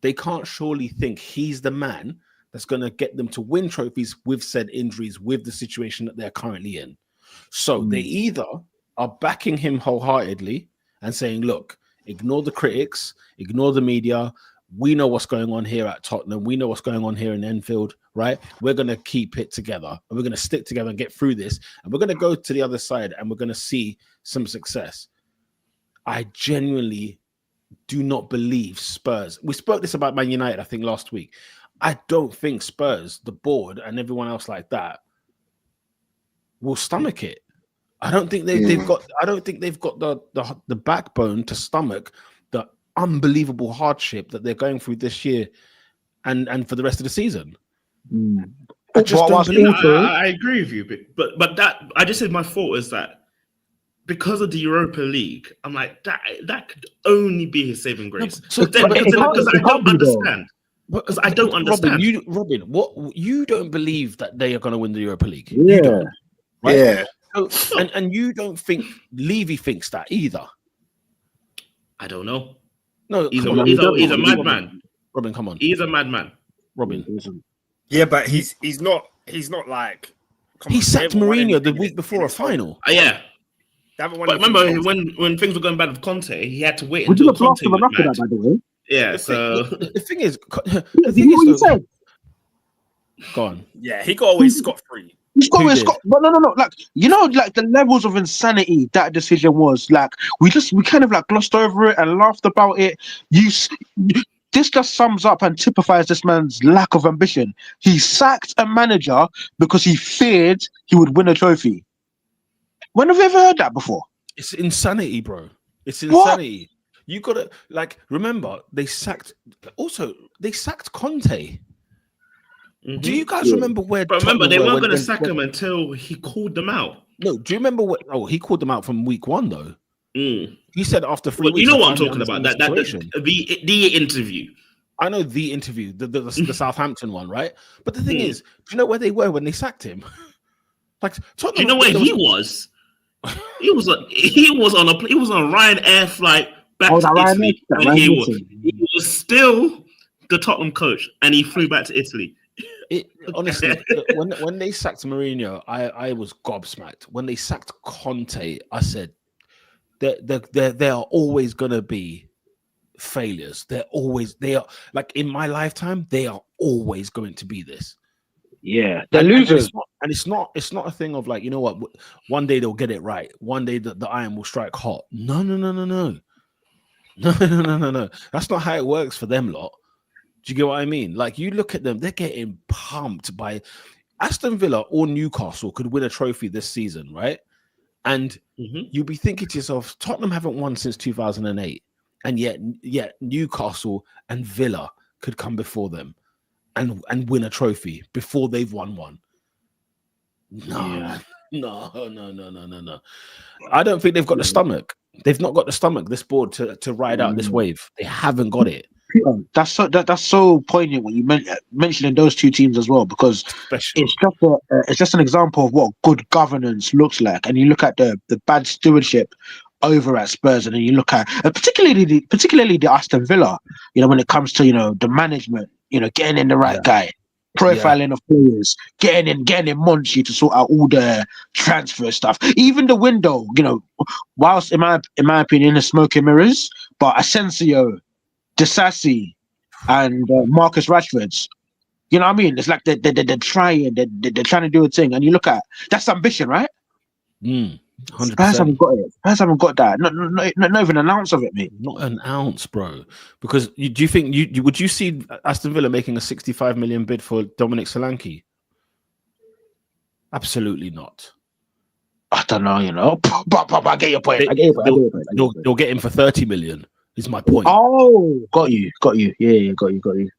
they can't surely think he's the man that's going to get them to win trophies with said injuries, with the situation that they're currently in. So they either are backing him wholeheartedly and saying, look, ignore the critics, ignore the media. We know what's going on here at Tottenham. We know what's going on here in Enfield, right? We're going to keep it together and we're going to stick together and get through this. And we're going to go to the other side and we're going to see some success. I genuinely do not believe Spurs. We spoke this about Man United, I think, last week. I don't think Spurs, the board, and everyone else like that will stomach it. I don't think they've got. I don't think they've got the backbone to stomach the unbelievable hardship that they're going through this year, and for the rest of the season. I just don't believe. I agree with you, but that I just said my thought is that because of the Europa League, I'm like that could only be his saving grace. Because I don't understand. Because I don't understand. Robin, what you don't believe that they are going to win the Europa League? Yeah, you don't, right? Yeah. So, and you don't think Levy thinks that either? I don't know. No, he's a madman. Robin, come on. He's a madman. Robin. Yeah, but he's not like. He sacked Mourinho the week before a final. Yeah. But remember when things were going bad with Conte, he had to wait until Conte went mad. That, by the way. Yeah. The thing is, he said. Go on. Yeah, he got away scot-free. But no. Like, like the levels of insanity that decision was. Like, we kind of like glossed over it and laughed about it. This just sums up and typifies this man's lack of ambition. He sacked a manager because he feared he would win a trophy. When have you ever heard that before? It's insanity, bro. It's insanity. What? You gotta remember they sacked Conte. Mm-hmm. Do you guys remember where? But remember, they weren't going to sack him until he called them out. No, do you remember what? Oh, he called them out from week one, though. He said after 3 weeks. You know what I'm talking about? The interview. I know the interview, the Southampton one, right? But the thing is, do you know where they were when they sacked him? Like, Tottenham, do you know where he was? He was on a Ryanair flight back to Italy when he Ryan was still the Tottenham coach, and he flew back to Italy. Honestly, when they sacked Mourinho, I was gobsmacked. When they sacked Conte, I said, there are always going to be failures. They are like in my lifetime, they are always going to be this. Yeah, they're losers. And it's not a thing of like, you know what, one day they'll get it right. One day the iron will strike hot. No. No. That's not how it works for them lot. Do you get what I mean? Like, you look at them, they're getting pumped by Aston Villa or Newcastle could win a trophy this season, right? And you'll be thinking to yourself, Tottenham haven't won since 2008. And yet Newcastle and Villa could come before them and win a trophy before they've won one. No. I don't think they've got the stomach. They've not got the stomach, this board, to ride out this wave. They haven't got it. That's so poignant when you mentioning those two teams as well, because it's just an example of what good governance looks like. And you look at the bad stewardship over at Spurs, and then you look at particularly the Aston Villa. When it comes to the management, getting in the right guy, profiling of players, getting in Monchi to sort out all the transfer stuff. Even the window, whilst in my opinion, is smoke and mirrors, but Asensio, Disasi, and Marcus Rashford's, you know what I mean? It's like they're trying to do a thing, and you look at that's ambition, right? 100%. Spurs haven't got it. Spurs haven't got that. Not even an ounce of it, mate. Not an ounce, bro. Because do you think would you see Aston Villa making a 65 million bid for Dominic Solanke? Absolutely not. I don't know, but I get your point. They'll get him for 30 million. Is my point. Oh, got you. Yeah, got you.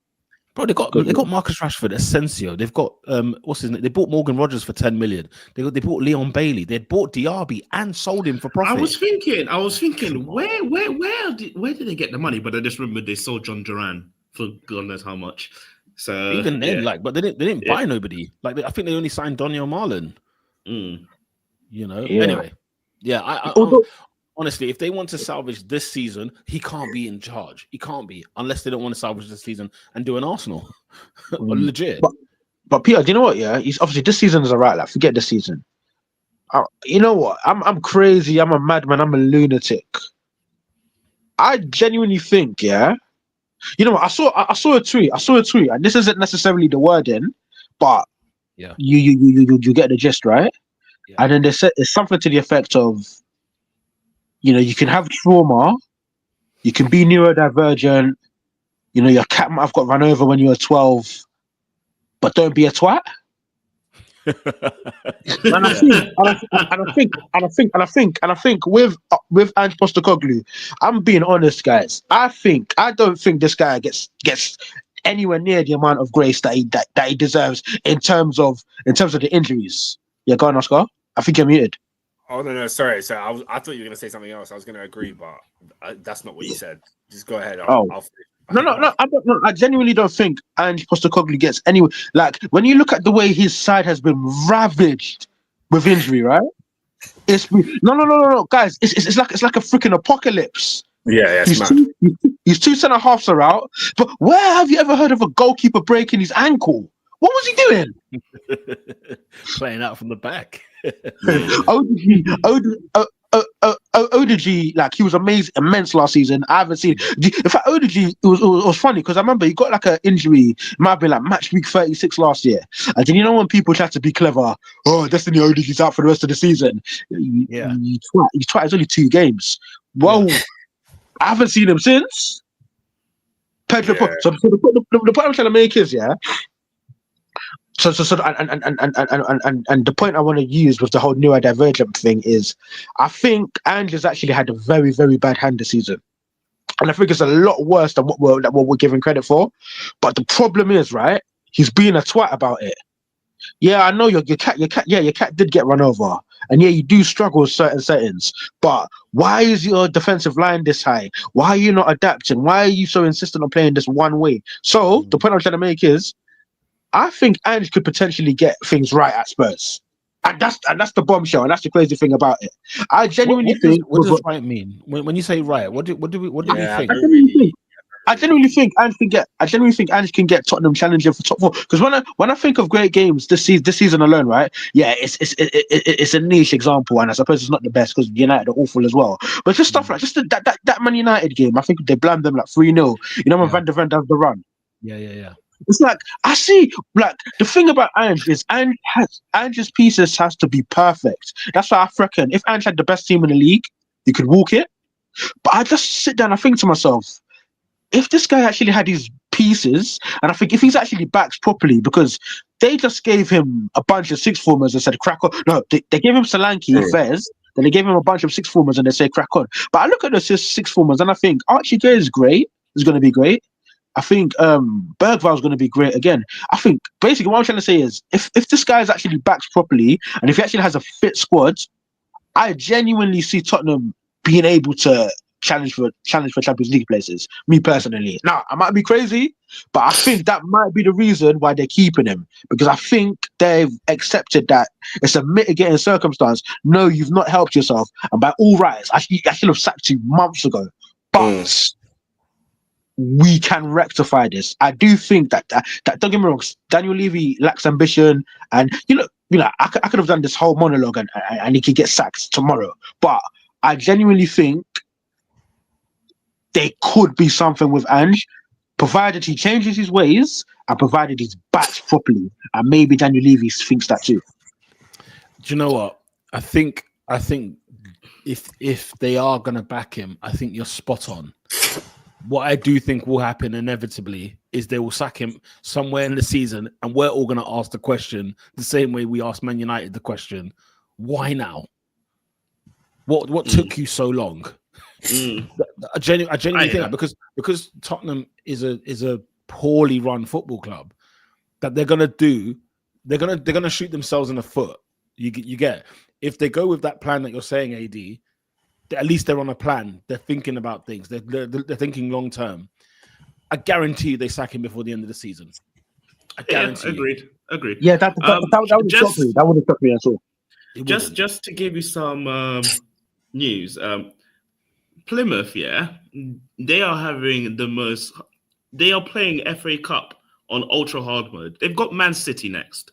Bro, they got Marcus Rashford, Asensio. They've got what's his name? They bought Morgan Rogers for 10 million. They bought Leon Bailey. They bought Diaby and sold him for profit. I was thinking, where did they get the money? But I just remembered they sold John Duran for God knows how much. So even then, but they didn't buy nobody. Like I think they only signed Daniel Marlon. Anyway, honestly, if they want to salvage this season, he can't be in charge. He can't be, unless they don't want to salvage this season and do an Arsenal. Legit. But Peter, do you know what? Yeah, he's obviously this season is alright. Like, forget this season. You know what? I'm crazy. I'm a madman. I'm a lunatic. I genuinely think, yeah. You know what? I saw a tweet, and this isn't necessarily the wording, but you get the gist, right? Yeah. And then they said it's something to the effect of, you can have trauma, you can be neurodivergent, your cat might have got run over when you were 12, but don't be a twat. And I think with Ange Postecoglou, I'm being honest, guys. I don't think this guy gets anywhere near the amount of grace that he deserves in terms of the injuries. Yeah, go on, Oscar. I think you're muted. Oh no! Sorry. So I thought you were going to say something else. I was going to agree, but that's not what you said. Just go ahead. I'll No. I genuinely don't think Ange Postecoglou gets anywhere. Like when you look at the way his side has been ravaged with injury, right? It's no, guys. It's like a freaking apocalypse. Yeah, his two centre halves are out. But where have you ever heard of a goalkeeper breaking his ankle? What was he doing? Playing out from the back. Odegaard, like he was immense last season. I haven't seen. In fact, Odegaard, it was funny because I remember he got like an injury. It might have been like match week 36 last year. And then when people try to be clever, Destiny Odegaard's out for the rest of the season. You twat. It's only 2 games. Well, I haven't seen him since. Pedro. Yeah. So the point I'm trying to make is So and the point I want to use with the whole neurodivergent thing is, I think Ange's actually had a very, very bad hand this season, and I think it's a lot worse than what we're giving credit for. But the problem is, right? He's being a twat about it. Yeah, I know your cat did get run over, and you do struggle with certain settings. But why is your defensive line this high? Why are you not adapting? Why are you so insistent on playing this one way? So the point I'm trying to make is, I think Ange could potentially get things right at Spurs. And that's the bombshell, and that's the crazy thing about it. I genuinely think. What does right mean? When you say right, what do we think? I genuinely think Ange can get Tottenham challenging for top four. Because when I think of great games this season alone, right? Yeah, it's a niche example, and I suppose it's not the best because United are awful as well. But just stuff like that Man United game, I think they blamed them like 3-0. You know when Van der Ven does the run. Yeah. It's like I see. Like the thing about Ange is Ange's pieces has to be perfect. That's why I reckon if Ange had the best team in the league, you could walk it. But I just sit down and think to myself, if this guy actually had his pieces, and I think if he's actually backed properly, because they just gave him a bunch of six formers and said crack on. No, they gave him Solanke, Fez, then they gave him a bunch of six formers and they say crack on. But I look at those six formers and I think Archie Gray is great. Is going to be great. I think Bergvall is going to be great again. I think basically what I'm trying to say is if this guy is actually backed properly and if he actually has a fit squad, I genuinely see Tottenham being able to challenge for Champions League places. Me personally. Now, I might be crazy, but I think that might be the reason why they're keeping him. Because I think they've accepted that it's a mitigating circumstance. No, you've not helped yourself. And by all rights, I should have sacked you months ago. But we can rectify this. I do think that don't get me wrong, Daniel Levy lacks ambition, and you know, I could have done this whole monologue and he could get sacked tomorrow. But I genuinely think there could be something with Ange, provided he changes his ways and provided he's backed properly. And maybe Daniel Levy thinks that too. Do you know what? I think if they are going to back him, I think you're spot on. What I do think will happen inevitably is they will sack him somewhere in the season, and we're all going to ask the question the same way we asked Man United the question: why now? What took you so long? I genuinely think that because Tottenham is a poorly run football club, that they're gonna shoot themselves in the foot. You get, if they go with that plan that you're saying, AD. At least they're on a plan. They're thinking about things. They're thinking long term. I guarantee you they sack him before the end of the season. I guarantee. Agreed. Yeah, that would shock me. That wouldn't shock me at all. Just to give you some news, Plymouth, they are playing FA Cup on ultra hard mode. They've got Man City next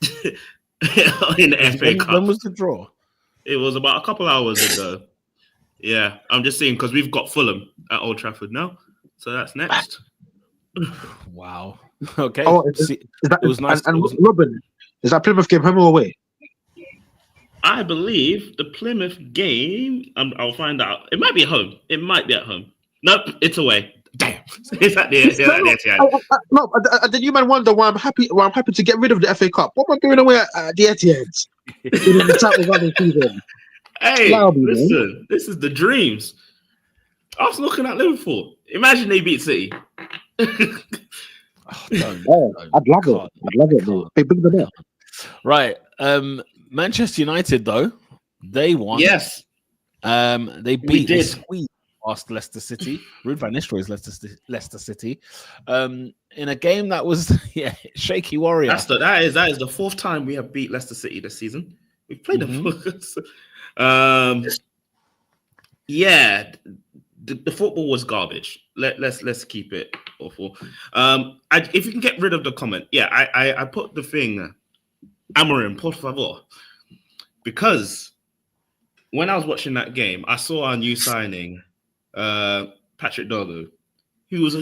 in the FA Cup. When was the draw? It was about a couple hours ago. Yeah, I'm just saying because we've got Fulham at Old Trafford now, so that's next. Wow. Okay. Oh, it was nice. And Ruben, is that Plymouth game home or away? I believe the Plymouth game. I'll find out. It might be at home. It might be at home. Nope, it's away. Damn, it's at the Etihad. No, then you man wonder why I'm happy. Why I'm happy to get rid of the FA Cup. What am I doing away at the Etihad? In the top of the season. Hey, listen, this is the dreams. I was looking at Liverpool. Imagine they beat City. I'd love it. I'd love it. Big the Right. Manchester United, though, they won. Yes. They beat the squeeze past Leicester City. Ruud van Nistelrooy's Leicester City. In a game that was shaky warrior. That is the fourth time we have beat Leicester City this season. We've played them. The football was garbage. Let's keep it awful. If you can get rid of the comment, I put the thing, Amorim, por favor, because when I was watching that game, I saw our new signing, Patrick Mahomes, who was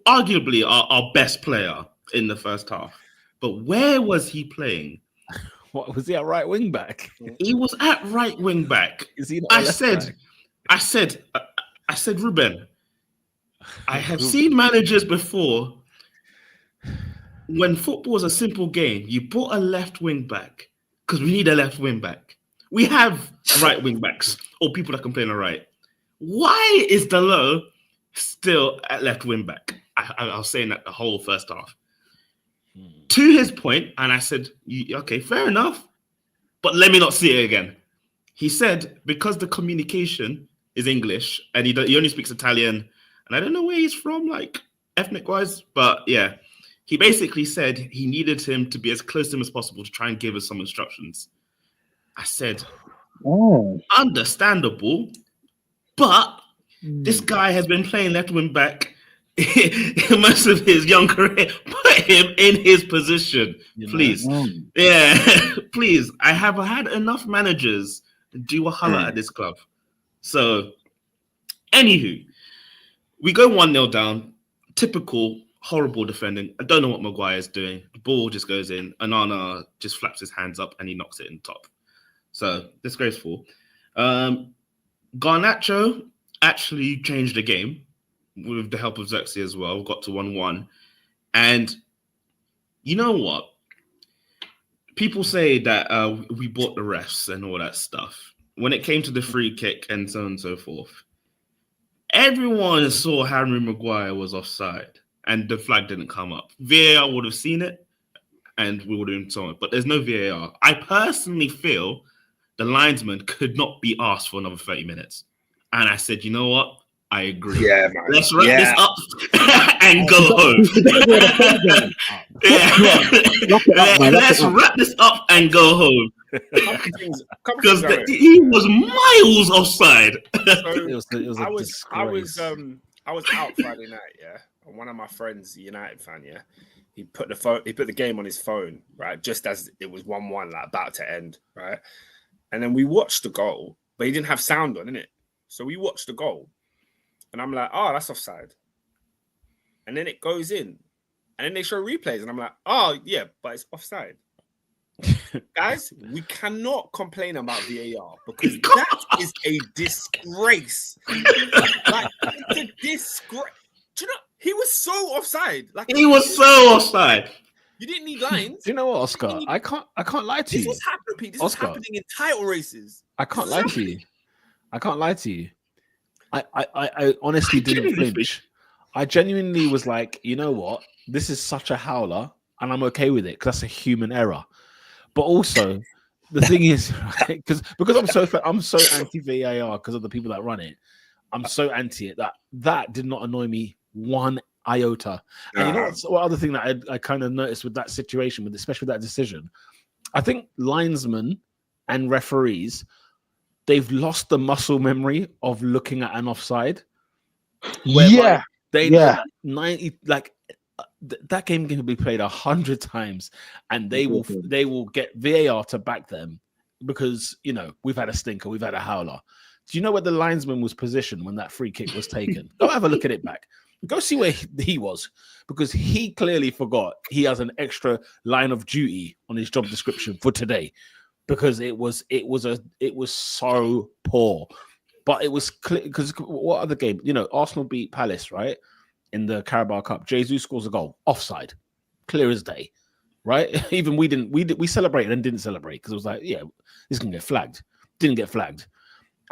arguably our best player in the first half. But where was he playing? What was he at right wing back? He was at right wing back. Is he not I said, Ruben, I have seen managers before. When football is a simple game, you put a left wing back because we need a left wing back. We have right wing backs or people that can play on the right. Why is Dalot still at left wing back? I was saying that the whole first half. To his point, and I said, okay, fair enough, but let me not see it again. He said, because the communication is English, and he only speaks Italian, and I don't know where he's from, like, ethnic-wise, but yeah, he basically said he needed him to be as close to him as possible to try and give us some instructions. I said, Oh. understandable, but this guy has been playing left wing back most of his young career. Put him in his position, please. Yeah, please. I have had enough managers do a holler at this club. So, anywho, we go 1-0 down. Typical horrible defending. I don't know what Maguire's doing. The ball just goes in. Onana just flaps his hands up and he knocks it in top. So, disgraceful. Garnacho actually changed the game with the help of Xerxes as well. Got to 1-1. And you know what? People say that we bought the refs and all that stuff. When it came to the free kick and so on and so forth, everyone saw Harry Maguire was offside and the flag didn't come up. VAR would have seen it and we would have been told. But there's no VAR. I personally feel the linesman could not be asked for another 30 minutes. And I said, you know what? I agree. Yeah, man. Let's wrap this up and go home. Let's wrap this up and go home. Because he was miles offside. I was out Friday night, yeah. And one of my friends, a United fan, yeah. He put the game on his phone, right? Just as it was 1-1, like about to end, right? And then we watched the goal, but he didn't have sound on, innit? So we watched the goal. And I'm like, oh, that's offside. And then it goes in. And then they show replays. And I'm like, oh, yeah, but it's offside. Guys, we cannot complain about VAR because that is a disgrace. Like, it's a disgrace. Do you know, he was so offside. Like, he was so offside. You didn't need lines. Do you know what, Oscar? I can't lie to you. This was happening, Pete. This was happening in title races. I can't lie to you. I honestly didn't flinch. I genuinely was like, you know what? This is such a howler, and I'm okay with it because that's a human error. But also, the thing is, right, because I'm so anti VAR because of the people that run it. I'm so anti it that did not annoy me one iota. And you know what other thing that I kind of noticed with that situation, especially with that decision, I think linesmen and referees, they've lost the muscle memory of looking at an offside. Yeah, they know 90 like that game can be played 100 times, and they will get VAR to back them because we've had a stinker, we've had a howler. Do you know where the linesman was positioned when that free kick was taken? Go have a look at it back. Go see where he was, because he clearly forgot he has an extra line of duty on his job description for today, because it was so poor. But it was clear, because what other game? Arsenal beat Palace, right? In the Carabao Cup. Jesus scores a goal, offside, clear as day, right? Even we celebrated and didn't celebrate because it was like, yeah, this can get flagged. Didn't get flagged.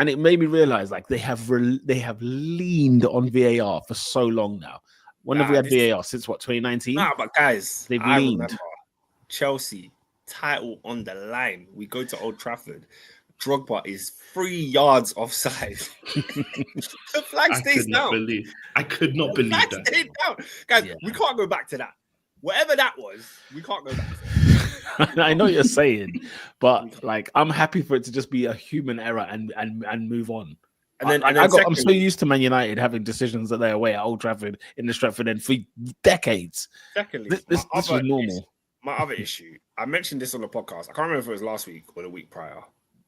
And it made me realize, like, they have leaned on VAR for so long now. When have we had VAR since 2019? Nah, but guys, they've leaned. Remember Chelsea title on the line. We go to Old Trafford. Drogba is 3 yards offside. The flag stays down. I could not believe that. Stayed down. Guys, we can't go back to that. Whatever that was, we can't go back to it. I know what you're saying, but like, I'm happy for it to just be a human error and move on. I'm so used to Man United having decisions that they're away at Old Trafford in the Stretford End for decades. Secondly, this was normal. My other issue, I mentioned this on the podcast. I can't remember if it was last week or the week prior,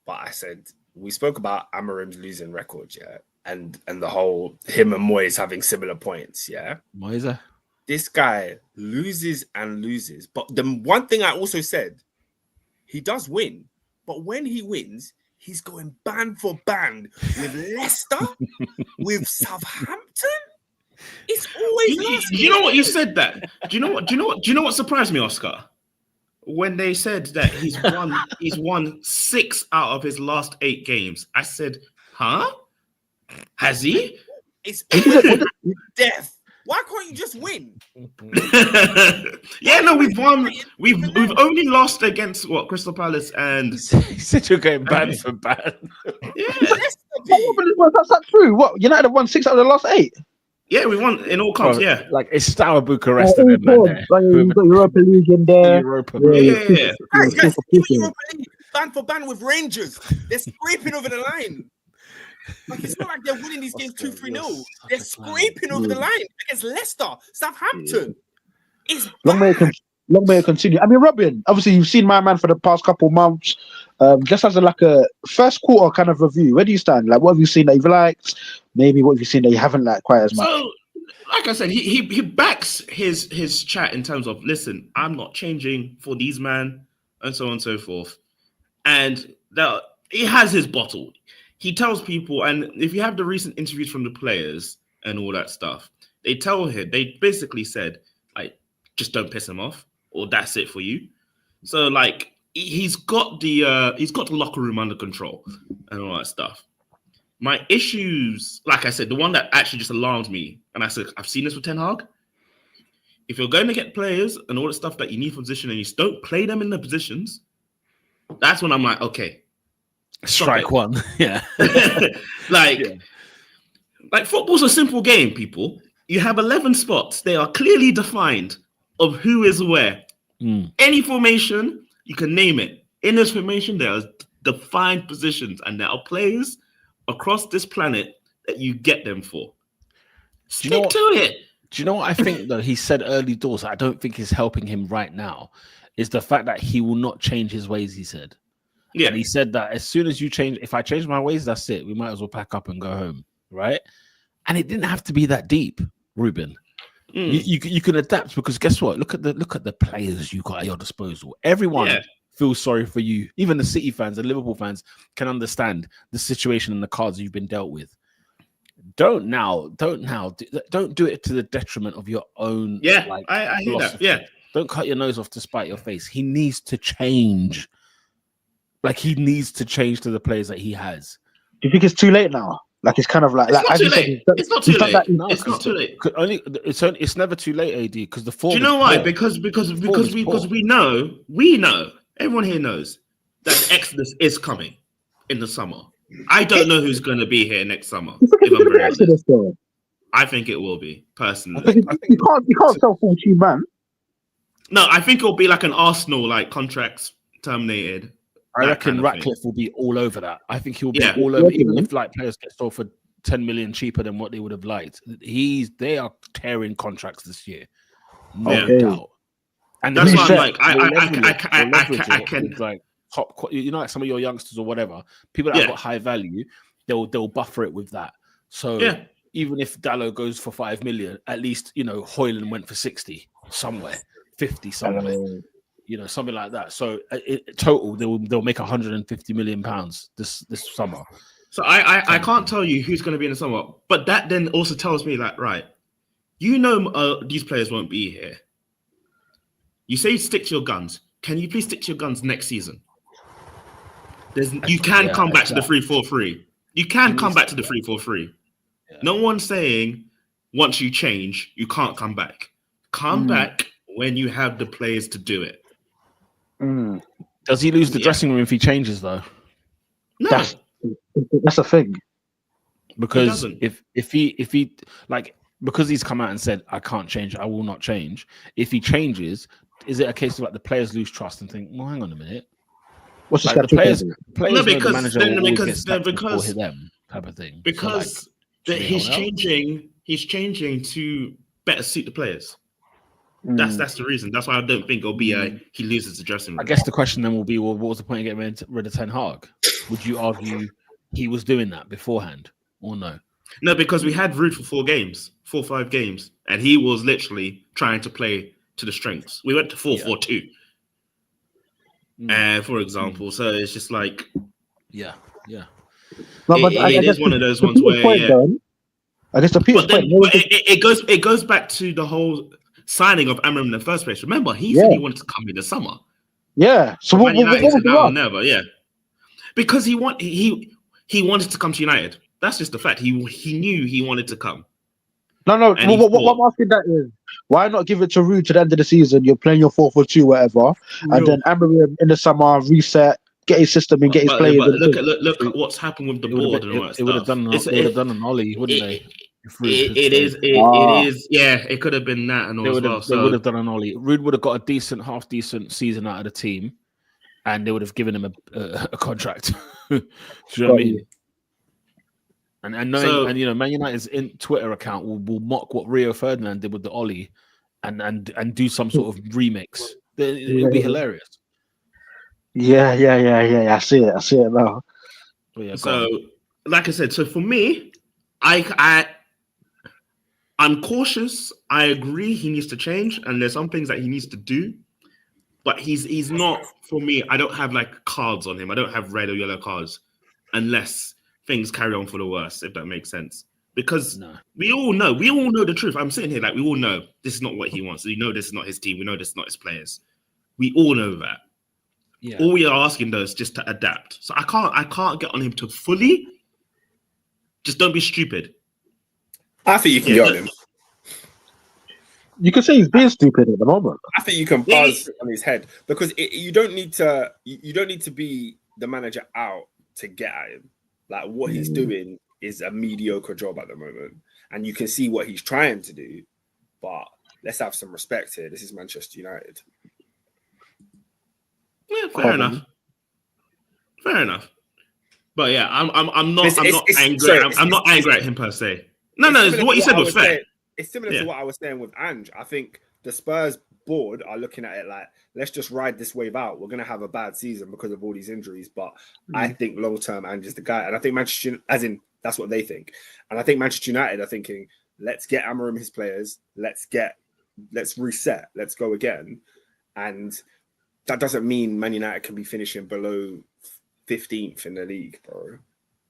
but I said we spoke about Amorim's losing record, yeah, and the whole him and Moyes having similar points, yeah. Moyes. This guy loses and loses. But the one thing I also said, he does win. But when he wins, he's going band for band with Leicester, with Southampton. It's always you know what you said that? Do you know what surprised me, Oscar? When they said that he's won 6 out of his last 8 games. I said, huh? Has he? It's death. Why can't you just win? Yeah, no, we've won. We've only lost against Crystal Palace and. He said you're going bad for bad. Yeah, that's not true. What, United have won 6 out of the last 8? Yeah, we won in all comps. Yeah, like it's Steaua Bucharest and Europa League in there. Europa League. Yeah. Guys, Europa League. band for band with Rangers. They're scraping over the line. Like, it's not like they're winning these games 2-3-0. They're scraping over the line against Leicester, Southampton. It's long may it continue. I mean, Robin, obviously you've seen my man for the past couple months. Just as a first quarter kind of review, where do you stand? Like, what have you seen that you've liked? Maybe what have you seen that you haven't liked quite as much? So, like I said, he backs his chat in terms of, listen, I'm not changing for these man, and so on and so forth. And he has his bottle. He tells people, and if you have the recent interviews from the players and all that stuff, they basically said, like, just don't piss him off, or that's it for you. So, like, he's got the locker room under control and all that stuff. My issues, like I said, the one that actually just alarmed me, and I said, I've seen this with Ten Hag. If you're going to get players and all the stuff that you need for position and you don't play them in the positions, that's when I'm like, okay. Strike one. Yeah. Like football's a simple game, people. You have 11 spots. They are clearly defined of who is where. Any formation, you can name it. In this formation, there are defined positions, and there are players across this planet that you get them for. Stick to it. Do you know what I think, though? He said early doors, I don't think is helping him right now, is the fact that he will not change his ways, he said. Yeah. And he said that as soon as if I change my ways, that's it. We might as well pack up and go home, right? And it didn't have to be that deep, Ruben. You can adapt, because guess what? Look at the players you got at your disposal. Everyone feels sorry for you. Even the City fans and Liverpool fans can understand the situation and the cards you've been dealt with. Don't do it to the detriment of your own. Yeah, I hear that. Yeah. Don't cut your nose off to spite your face. He needs to change. Like, he needs to change to the players that he has. Do you think it's too late now? Like, it's kind of like, it's not too late. It's not too late. It's never too late, AD. Because the form. Do you know why? Because we know. Everyone here knows that Exodus is coming in the summer. I don't know who's going to be here next summer. If I'm very honest. I think it will be, personally. I think you can't sell 14 man. No, I think it'll be like an Arsenal, like, contracts terminated. I reckon Ratcliffe will be all over that. I think he'll be all over, even if like players get sold for 10 million cheaper than what they would have liked. They are tearing contracts this year, no doubt. And that's why I'm like, I can like top, like some of your youngsters or whatever, people that have got high value, they'll buffer it with that. So even if Dalot goes for 5 million, at least Hoyland went for 60 somewhere, 50 somewhere. Something like that. So total, they'll make 150 million pounds this summer. So I can't tell you who's going to be in the summer, but that then also tells me that, right, these players won't be here. You say stick to your guns. Can you please stick to your guns next season? You can come back to the 3-4-3. You can come back to the 3-4-3. Yeah. No one's saying once you change, you can't come back. Come back when you have the players to do it. Does he lose the dressing room if he changes, though? No, that's a thing. Because if he like, because he's come out and said I can't change, I will not change. If he changes, is it a case of like the players lose trust and think, well, hang on a minute, what's like the players? No, because the them type of thing. Because he's changing to better suit the players. That's the reason. That's why I don't think it'll be he loses the dressing room. I guess the question then will be, well, what was the point of getting rid of Ten Hag? Would you argue he was doing that beforehand or no? No, because we had Ruud for 4 or 5 games, and he was literally trying to play to the strengths. We went to 4-4-2, for example. So it's just like, yeah. No, but it is one of those ones where, I guess the point. It goes back to the whole signing of Amorim in the first place. Remember, he said he wanted to come in the summer. Yeah. So what was now never? Yeah, because he wanted to come to United. That's just the fact. He knew he wanted to come. No. What I'm asking that is, why not give it to Ruud to the end of the season? You're playing your 4-4-2, whatever, and then Amorim in the summer reset, get his system and get his players. Look at what's happened with the board and all that stuff. It would have done an Ollie, wouldn't they? It is. Yeah, it could have been that and all as well. They would have done an Ollie. Ruud would have got a half decent season out of the team, and they would have given him a contract. Do you know what I mean? And knowing, and you know, Man United's Twitter account will mock what Rio Ferdinand did with the Ollie, and do some sort of remix. It'll be hilarious. Yeah. I see it now. So, like I said, so for me, I'm cautious. I agree he needs to change, and there's some things that he needs to do, but he's not, for me, I don't have like cards on him. I don't have red or yellow cards unless things carry on for the worse, if that makes sense. Because we all know the truth. I'm sitting here like we all know this is not what he wants. We know this is not his team. We know this is not his players. We all know that. Yeah. All we are asking though is just to adapt. So I can't get on him to fully. Just don't be stupid. I think you can get on him. You can say he's being stupid at the moment. I think you can buzz on his head because you don't need to. You don't need to be the manager out to get at him. Like what he's doing is a mediocre job at the moment, and you can see what he's trying to do. But let's have some respect here. This is Manchester United. Yeah, fair enough. But yeah, I'm not angry. I'm not angry at him per se. No, what you said was fair. It's similar to what I was saying with Ange. I think the Spurs board are looking at it like, let's just ride this wave out. We're going to have a bad season because of all these injuries. But I think long-term, Ange is the guy. And I think Manchester, as in, that's what they think. And I think Manchester United are thinking, let's get Amorim his players. Let's reset. Let's go again. And that doesn't mean Man United can be finishing below 15th in the league, bro.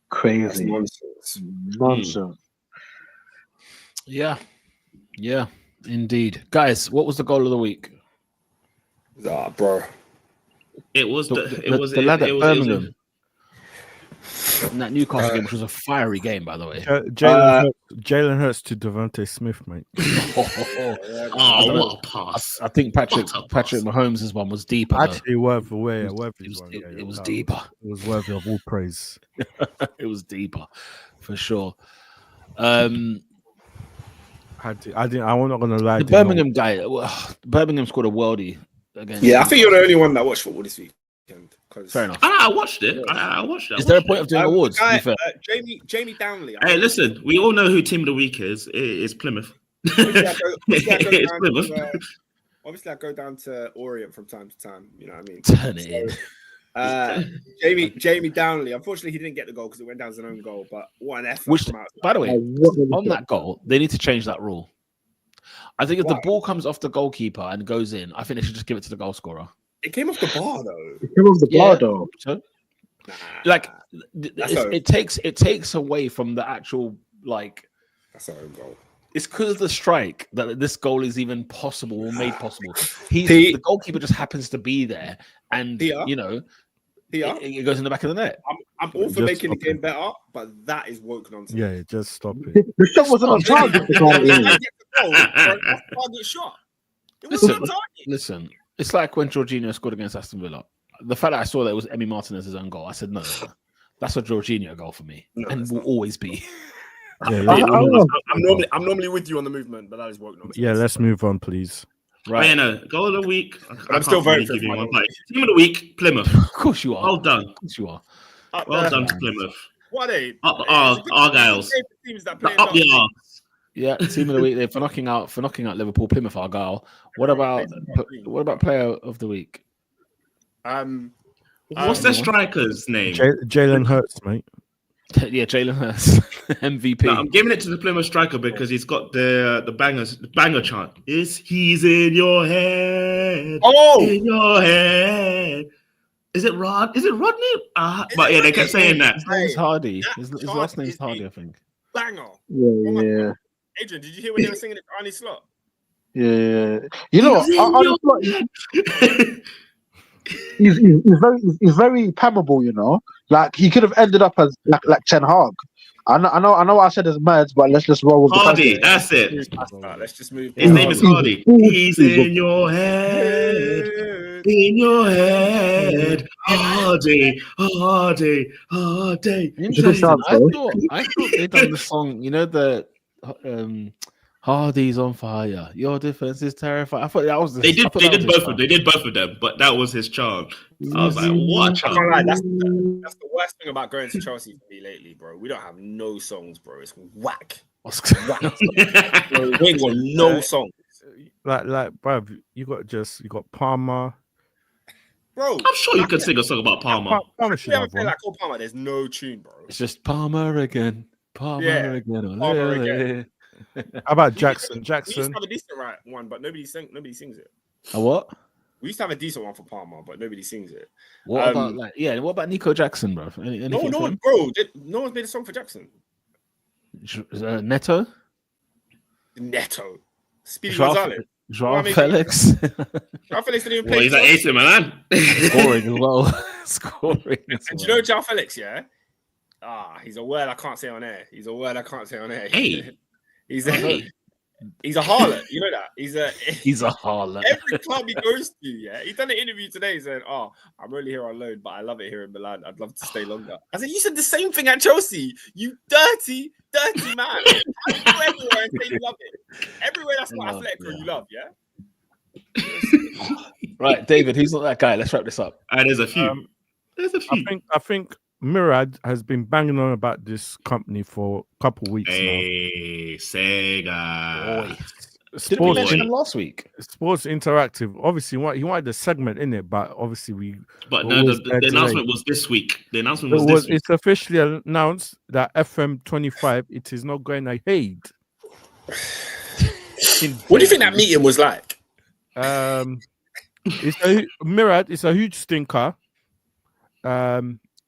Crazy. That's Nonsense. Yeah, indeed. Guys, what was the goal of the week? Bro. It was the lad at Birmingham. In that Newcastle game, which was a fiery game, by the way. Jalen Hurts to Devontae Smith, mate. What a pass! I think Patrick Mahomes' one was deeper. Actually, it was deeper. It was worthy of all praise. It was deeper, for sure. I'm not gonna lie. The Birmingham guy, Birmingham scored a worldie against. Yeah, I think you're the only one that watched football this weekend. Fair enough. I watched it. I watched it. Is there a point of doing awards? Jamie Downley. Hey, listen, we all know who Team of the Week is. It's Plymouth. It's Plymouth. Obviously, I go down to Orient from time to time. You know what I mean? Turn it in. Jamie Downley. Unfortunately, he didn't get the goal because it went down as an own goal. But what an effort! By the way, on that goal, they need to change that rule. I think if the ball comes off the goalkeeper and goes in, I think they should just give it to the goal scorer. It came off the bar though. It came off the bar though. So, it takes away from the actual That's our own goal. It's because of the strike that this goal is even possible or made possible. The goalkeeper just happens to be there, and it goes in the back of the net. I'm all for making the game better, but that is woke nonsense. Yeah, just stop it. The shot wasn't on target. Target shot. It wasn't on target. Listen, it's like when Jorginho scored against Aston Villa. The fact that I saw that it was Emi Martinez's own goal, I said, no, that's a Jorginho goal for me, and will always be. I'm normally with you on the movement, but that is woke nonsense. Yeah, let's move on, please. Right. Goal of the week. I'm still voting for Team of the week, Plymouth. Of course you are. Well done. Of course you are. Well done to Plymouth. What are they? Up Argyles. Up the arse. Yeah, team of the week. For knocking out Liverpool, Plymouth Argyle. What about player of the week? What's their striker's name? Jalen Hurts, mate. Yeah, Jalen Hurts, MVP. No, I'm giving it to the Plymouth striker because he's got the banger chant. He's in your head. Oh, in your head. Is it Rodney? But yeah, they kept saying that. His name's Hardy. His last name's Hardy, I think. Banger. Yeah. Adrian, did you hear when they were singing it to Arne Slot? Yeah. You know, Arne Slot, he's very palpable, you know. Like he could have ended up as like Ten Hag. I know I said it's mad, but let's just roll with Hardy. That's it. Let's just move. His name is Hardy. He's in your head. In your head. Hardy. Interesting. I thought they done the song. You know the Hardy's on fire. Your defense is terrifying. I thought that was They did both of them, but that was his chant. I was like, what I chant? can't lie. That's the worst thing about going to Chelsea for me lately, bro. We don't have no songs, bro. It's whack. Bro, we ain't got no songs. Like, bruv, you got Palmer. Bro, I'm sure you could sing a song about Palmer. Palmer should have one. like Palmer, there's no tune, bro. It's just Palmer again. Palmer again. How about Jackson? We used to have a decent one, but nobody sings it. A what? We used to have a decent one for Palmer, but nobody sings it. What about what about Nico Jackson, bro? No one's made a song for Jackson. Neto. Speedy Gonzalez. Joao Felix. Joao Felix didn't even play. Well, he's like AC Milan. Scoring as well. Scoring. And do you know Joao Felix? Yeah. He's a word I can't say on air. Hey. He's a harlot. You know that? He's a harlot. Every club he goes to, yeah. He done an interview today. He said, I'm only here on loan, but I love it here in Milan. I'd love to stay longer. I said, you said the same thing at Chelsea. You dirty man. How do you go everywhere and say you love it? Everywhere that's not Atletico, you love, yeah? Right, David, who's not that guy? Let's wrap this up. There's a few. I think Murad has been banging on about this company for a couple of weeks now. Sega. Did we mention him last week? Sports Interactive. Obviously, he wanted a segment in it, but obviously the announcement was this week. The announcement was this week. It's officially announced that FM25, it is not going ahead. What do you think that meeting was like? Murad, it's a huge stinker.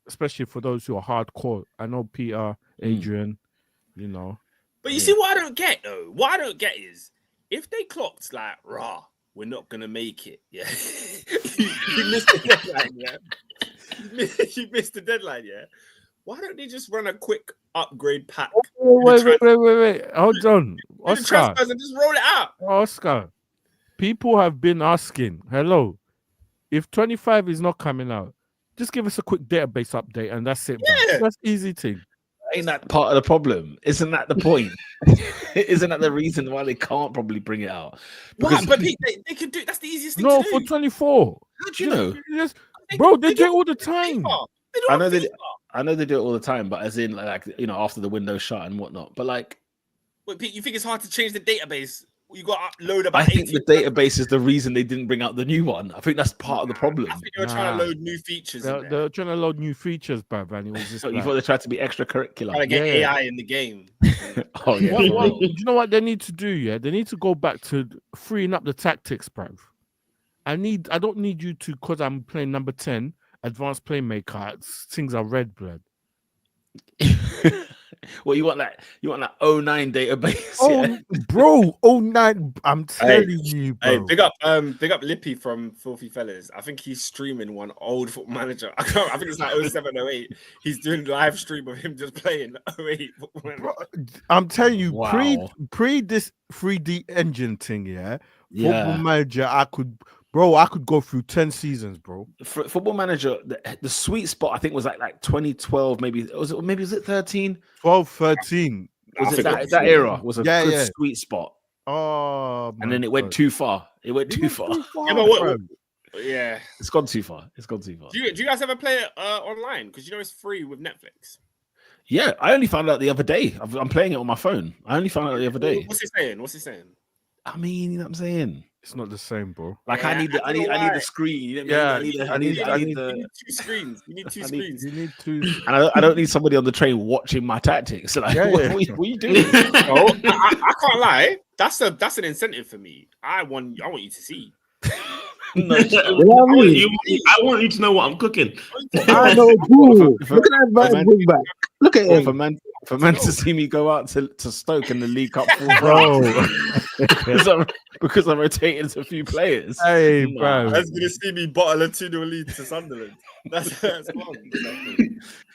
Especially for those who are hardcore. I know Peter, Adrian, you know. But you see what I don't get though? What I don't get is if they clocked like, we're not gonna make it. Yeah. you missed the deadline, yeah. You missed the deadline, yeah. Why don't they just run a quick upgrade pack? Wait. Hold on. Oscar. And just roll it out. Oscar. People have been asking, hello, if 25 is not coming out, just give us a quick database update and that's it. Yeah. That's easy thing. Ain't that part of the problem? Isn't that the point? Isn't that the reason why they can't probably bring it out? Because but they could do. That's the easiest thing no, to do. for 24. How do you know? They do it all the time. I know they do it all the time, but as in like after the window's shut and whatnot. But like, wait, Pete, you think it's hard to change the database? You got to upload about. I think the database is the reason they didn't bring out the new one. I think that's part of the problem. I think they were trying to load new features. They're trying to load new features, bruv, and it was just. You thought they tried to be extracurricular. Trying to get AI in the game. Oh yeah. Do you know what they need to do? Yeah, they need to go back to freeing up the tactics, bruv. I don't need you to, because I'm playing number 10, advanced playmaker. Things are red, blood. Well, you want that 09 database? Oh, bro, 09. I'm telling you, bro. Hey, big up Lippy from Filthy Fellas. I think he's streaming one old Football Manager. I think it's like 07, 08. He's doing live stream of him just playing 08. Bro, I'm telling you, pre this 3D engine thing, Football Manager, I could go through 10 seasons, bro. Football Manager, the sweet spot I think was like 2012, maybe was it 13? 12, 13. Was it that era was a good sweet spot. Oh, and then it went too far. It went too far. Yeah, it's gone too far. Do you guys ever play it online? Because it's free with Netflix. Yeah, I only found out the other day. I'm playing it on my phone. I only found out the other day. What's he saying? I mean, you know what I'm saying? It's not the same, bro. Like I need the screen. You know what I mean? I need two screens. You need two screens. You need two. And I don't need somebody on the train watching my tactics. Like, what are you doing? I can't lie. That's an incentive for me. I want you to see. No, I want you to know what I'm cooking. I know. Look at that bring back. Look at him. For man to see me go out to Stoke in the League Cup, bro, because I'm rotating a few players. Hey, bro, that's gonna see me bottle a 2-0 lead to Sunderland. That's fun.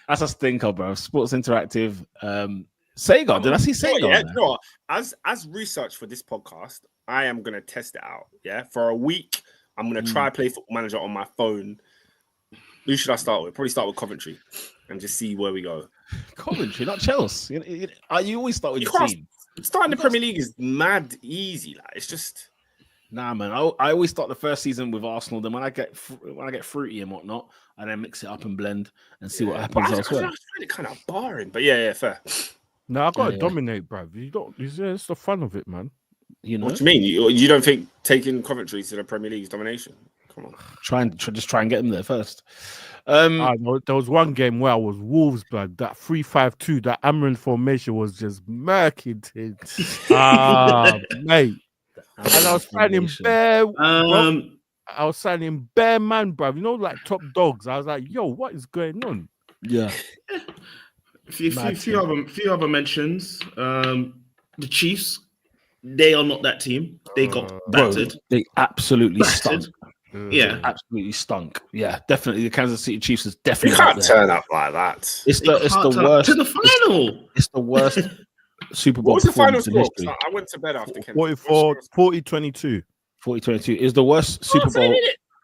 That's a stinker, bro. Sports Interactive. Sega, did I see Sega? Yeah, you know what? As research for this podcast, I am gonna test it out. Yeah, for a week, I'm gonna try play Football Manager on my phone. Who should I start with? Probably start with Coventry and just see where we go. Coventry, not Chelsea. You always start with your team. Starting the Premier League is mad easy. Like it's just nah, man. I always start the first season with Arsenal. Then when I get fruity and whatnot, I then mix it up and blend and see what happens elsewhere. I find it kind of boring, but yeah, fair. No, I gotta dominate, bruv. You don't. It's the fun of it, man. You know what do you mean? You don't think taking Coventry to the Premier League is domination? Come on, just try and get them there first. There was one game where I was Wolves, blood. That 3-5-2, that Amorim formation was just murky. Mate. And I was signing bare. I was signing bare man, bruv. You know, like top dogs. I was like, yo, what is going on? Yeah. Few other mentions. The Chiefs, they are not that team. They got battered. Bro, they absolutely stunk. Yeah, absolutely stunk. Yeah, definitely. The Kansas City Chiefs is definitely. You can't turn up like that. It's the worst to the final. It's the worst Super Bowl. What was the final score? I went to bed after 40-22. 40-22 is the worst Super Bowl.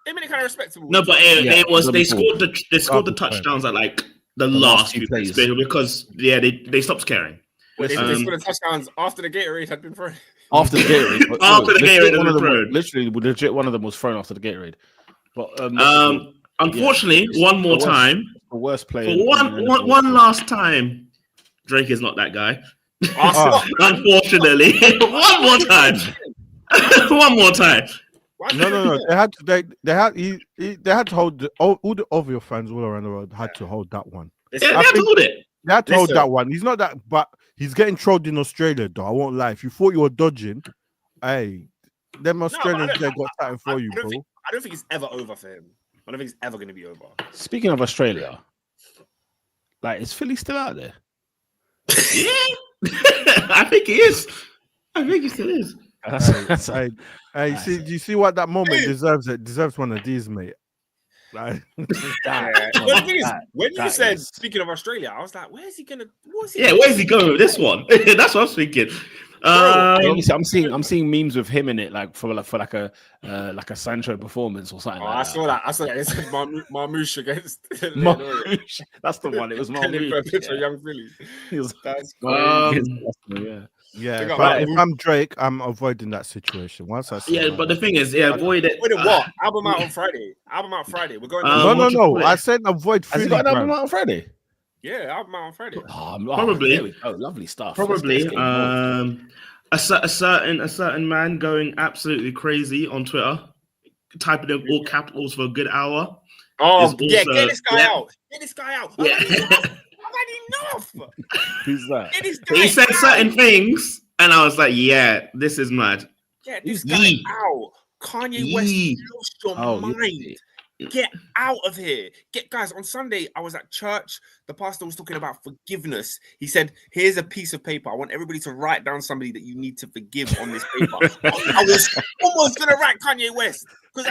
They made it kind of respectable. No, but it was they scored the touchdowns at like the last few plays because they stopped caring. They scored the touchdowns after the Gatorade had been thrown. After the Gatorade, after the Gatorade had been thrown. Literally, legit, one of them was thrown after the Gatorade. But unfortunately, one more time, the worst player. For one last time, Drake is not that guy. Unfortunately, one more time. One more time. No. They had to hold all the other fans all around the world had to hold that one. They had to hold it. They had to hold that one. He's not that, but he's getting trolled in Australia, though. I won't lie. If you thought you were dodging, hey, them Australians got something for you, bro. I don't think it's ever over for him. I don't think it's ever going to be over. Speaking of Australia, like, is Philly still out there? Yeah, I think he is. I think he still is. Do you see what that moment deserves? It deserves one of these, mate. Like, the thing is, when you said speaking of Australia, I was like, where's he gonna? Where's he going with this one? That's what I was thinking. Obviously, I'm seeing memes with him in it, like for a Sancho performance or something. I saw that. It said Marmouche against. Marmouche. That's the one. It was Marmouche. Picture of young Philly. Yeah, but if I'm Drake, I'm avoiding that situation. Once I see but the thing is, avoid it. Avoid what? Album out on Friday. We're going. No. I said avoid. Has he got an album out on Friday? Yeah, album out on Friday. Probably. Lovely stuff. Probably. A certain man going absolutely crazy on Twitter, typing in all capitals for a good hour. Oh yeah, get this guy out. Get this guy out. Yeah. I've had enough. Who's that? He said certain things, and I was like, "Yeah, this is mad." Get this guy out. Kanye West lost your mind. Get out of here. Guys, on Sunday, I was at church. The pastor was talking about forgiveness. He said, here's a piece of paper. I want everybody to write down somebody that you need to forgive on this paper. I was almost going to write Kanye West. Because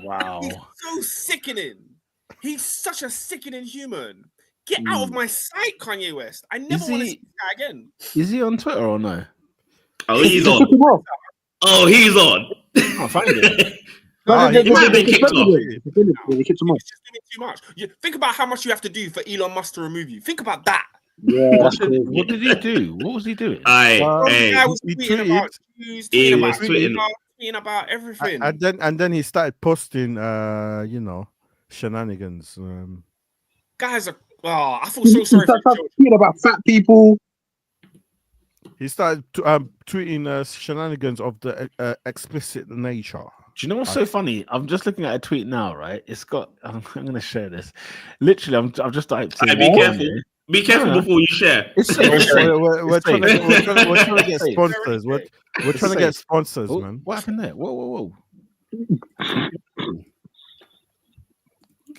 wow. He's so sickening. He's such a sickening human. Get out of my sight, Kanye West. I never want to see this guy again. Is he on Twitter or no? Oh, he's on. Oh, he's on. I'll find it. He might have been kicked off. It's just too much. Think about how much you have to do for Elon Musk to remove you. Think about that. Yeah, what did he do? What was he doing? He was tweeting about everything. And then he started posting, shenanigans. Guys are. Oh, I feel so sorry for tweeting about fat people. He started tweeting shenanigans of the explicit nature. Do you know what's so funny? I'm just looking at a tweet now, right? It's got. I'm going to share this. Literally, I've just typed. Be careful. Be careful before you share. We're trying to get sponsors. We're trying to get sponsors, man. What happened there? Whoa. Can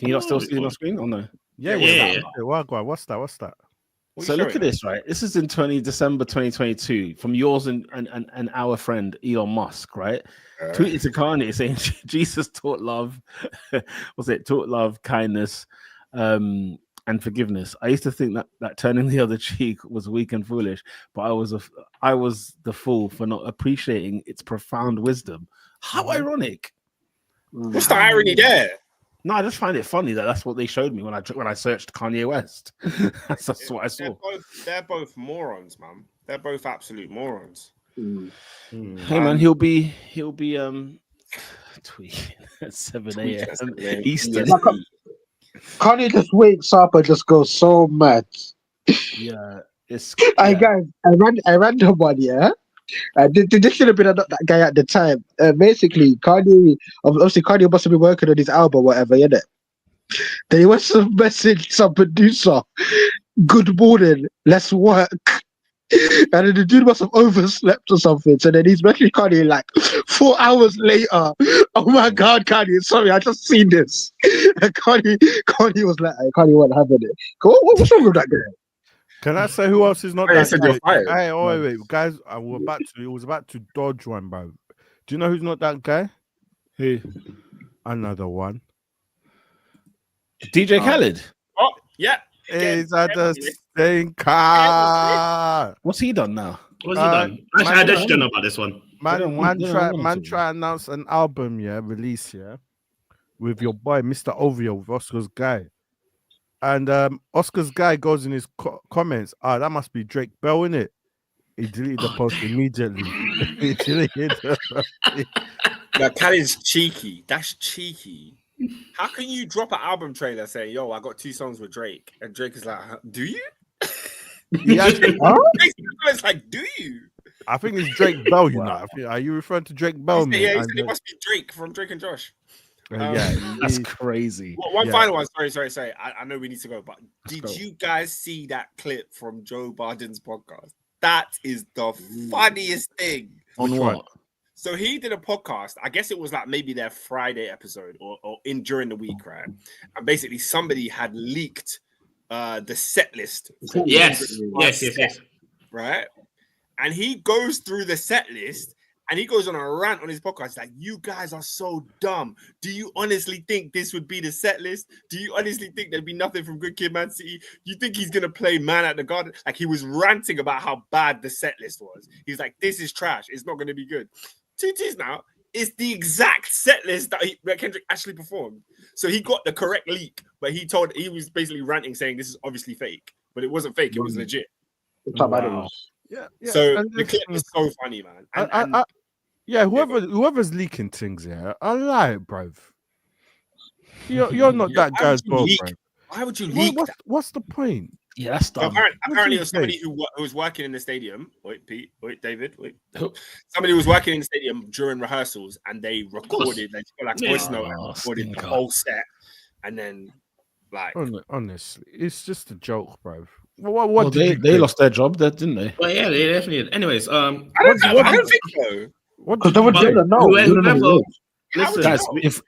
you not still see my screen or no? Yeah. What's that? So look at this, right? This is in December 2022 from yours and our friend Elon Musk, right? Tweeted to Kanye saying Jesus taught love, taught love, kindness, and forgiveness. I used to think that turning the other cheek was weak and foolish, but I was the fool for not appreciating its profound wisdom. How ironic! What's the irony there? No, I just find it funny that's what they showed me when I searched Kanye West. That's what I saw. They're both morons, man. They're both absolute morons. Hey man, he'll be tweeting at 7 a.m. Eastern. Kanye just wakes up and just goes so mad. Yeah, it's. I Yeah. guys, I ran the one, yeah. This should have been that guy at the time. Basically, Kanye must have been working on his album, or whatever, innit? Then he wants to message some producer. Good morning, let's work. And then the dude must have overslept or something. So then he's messaging Kanye like 4 hours later. Oh my God, Kanye, sorry, I just seen this. And Kanye was like, Kanye wasn't having it. What's wrong with that guy? Can I say who else is not I that said guy? you're fired. Hey, wait, guys, it was about to dodge one, bro. Do you know who's not that guy? Who? Another one. DJ Khaled. Oh, yeah. He's at the stinker. What's he done now? What's he done? Actually, I just don't know about this one. Man, try announce an album, release, with your boy, Mr. Ovio, with Oscar's guy. And Oscar's guy goes in his comments, that must be Drake Bell, innit? He deleted the post immediately. He deleted Yeah, Khaled's cheeky. That's cheeky. How can you drop an album trailer saying, yo, I got 2 songs with Drake? And Drake is like, do you? It's like, do you? I think it's Drake Bell, you know. Are you referring to Drake Bell, man? Yeah, he said it must be Drake from Drake and Josh. That's crazy. One final one. Sorry. I know we need to go, but did you guys see that clip from Joe Biden's podcast? That is the funniest thing. On what? So he did a podcast. I guess it was like maybe their Friday episode or during the week, right? And basically somebody had leaked the set list. Yes. Right? And he goes through the set list and he goes on a rant on his podcast like, you guys are so dumb. Do you honestly think this would be the set list? Do you honestly think there'd be nothing from Good Kid, Man City? You think he's going to play Man at the Garden? Like, he was ranting about how bad the set list was. He's like, this is trash. It's not going to be good. 2 T's now, it's the exact set list that Kendrick actually performed. So he got the correct leak, but he was basically ranting saying this is obviously fake, but it wasn't fake. It was legit. Wow. Yeah. So the clip is so funny, man. Whoever's leaking things, I lie it, bruv. You're not that guy's bro, bro. Why would you leak that? What's the point? Yeah, that's dumb. Apparently, it was somebody who was working in the stadium. David. Somebody was working in the stadium during rehearsals, and they recorded. They put like voice note and recorded the whole set, and then like honestly, it's just a joke, bro. They lost their job, didn't they? Well, yeah, they definitely did. Anyways, I don't think so. Because they don't know. Listen, guys,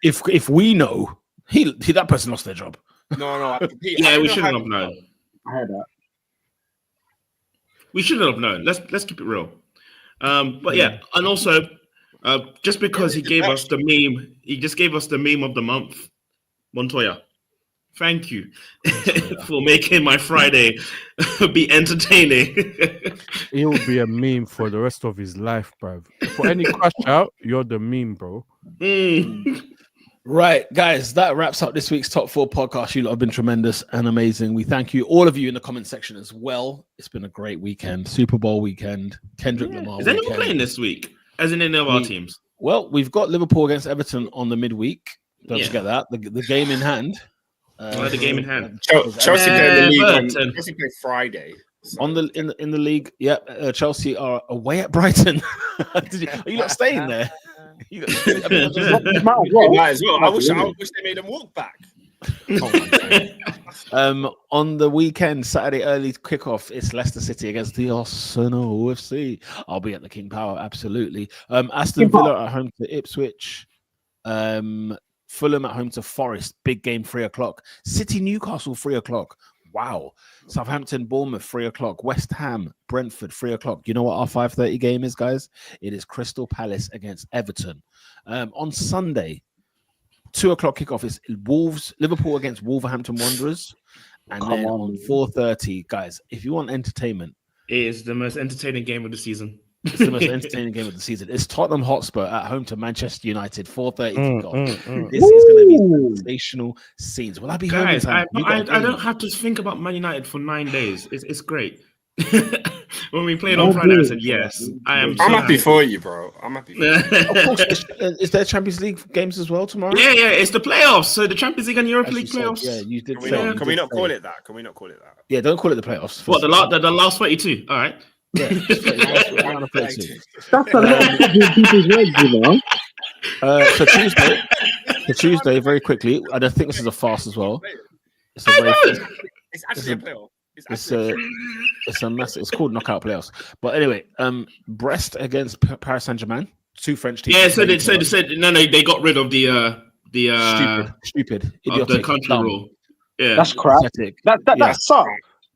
if we know, that person lost their job. No. Yeah, we shouldn't have known. I heard that. We shouldn't have known. Let's keep it real. But yeah, and also, just because he gave us the meme, he just gave us the meme of the month, Montoya. Thank you for making my Friday be entertaining. He will be a meme for the rest of his life, bro. For any crash out, you're the meme, bro. Right, guys, that wraps up this week's Top 4 podcast. You lot have been tremendous and amazing. We thank you, all of you in the comment section as well. It's been a great weekend, Super Bowl weekend, Kendrick Lamar. Is anyone playing this week? As in any of our teams? Well, we've got Liverpool against Everton on the midweek. Don't forget that. The game in hand. The game in hand. Chelsea play the league. Chelsea play Friday. So. In the league, Chelsea are away at Brighton. Are you not staying there? Might as well. I wish they made them walk back. On the weekend, Saturday early kickoff, it's Leicester City against the Arsenal FC. I'll be at the King Power, absolutely. Aston Villa at home to Ipswich. Fulham at home to Forest. Big game, 3:00. City Newcastle, 3:00. Wow. Southampton Bournemouth, 3:00. West Ham Brentford, 3:00. You know what our 5:30 game is, guys? It is Crystal Palace against Everton. On Sunday, 2:00 kickoff is Liverpool against Wolverhampton Wanderers. And then on 4:30, guys, if you want entertainment, it is the most entertaining game of the season. It's the most entertaining game of the season. It's Tottenham Hotspur at home to Manchester United, 4:30 kickoff. This is going to be sensational scenes. Will I be guys? I don't have to think about Man United for 9 days. It's great. when we played on Friday, I said yes. I'm happy for you, bro. I'm happy for you. Of course, is there Champions League games as well tomorrow? Yeah, it's the playoffs. So the Champions League and Europa League Said, playoffs. yeah, you did. Can we not call it that? Yeah, don't call it the playoffs. What, the last 32? All right. Yeah, round of 32. That's a lot of people's legs, you know. So Tuesday, very quickly, and I think this is a fast as well. It's actually a playoff. It's a massive. It's called knockout playoffs. But anyway, Brest against Paris Saint-Germain, two French teams. Yeah, so they said no, they got rid of the stupid, of idiotic, the country dumb, rule. Yeah, That's crap. pathetic. That sucks.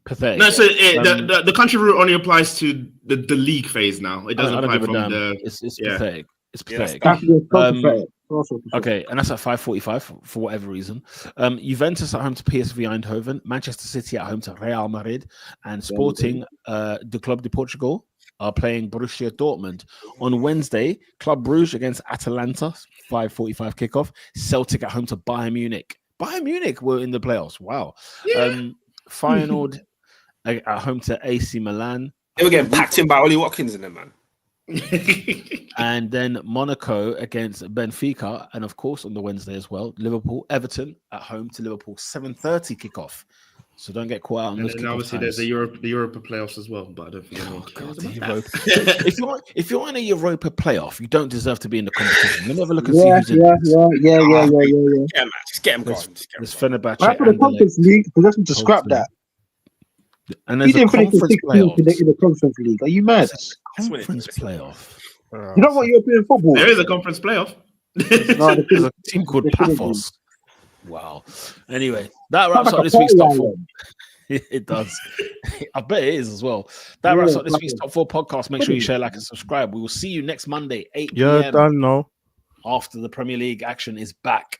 Pathetic. No, so the country rule only applies to the league phase now. It doesn't apply from the. It's pathetic. It's pathetic. Okay, and that's at 5:45 for whatever reason. Juventus at home to PSV Eindhoven, Manchester City at home to Real Madrid, and Sporting, the Club de Portugal, are playing Borussia Dortmund. On Wednesday, Club Brugge against Atalanta, 5:45 kickoff. Celtic at home to Bayern Munich. Bayern Munich were in the playoffs. Wow. Yeah. Feyenoord at home to AC Milan. They were getting packed in by Ollie Watkins in them, man. And then Monaco against Benfica, and of course on the Wednesday as well, Everton at home to Liverpool, 7:30 kickoff. So don't get caught out on and this. then obviously there's the Europa playoffs as well, but I don't think anyone cares about that. If you're in a Europa playoff, you don't deserve to be in the competition. Let me have a look and see Yeah. who's in it. Yeah. Yeah, man, just get him going. There's Fenerbahce. What happened to the Conference League? Because that's to scrap that. And He there's a didn't finish the conference 16th in playoff. the Conference League. Are you mad? Conference playoff. You know what European football? There is a conference playoff. No, There's a team called Paphos. Wow. Anyway, that wraps up this week's top four. It does. I bet it is as well. That wraps up this week's top four podcast. Make sure you share, like, and subscribe. We will see you next Monday, 8 p.m. Done, no. After the Premier League action is back.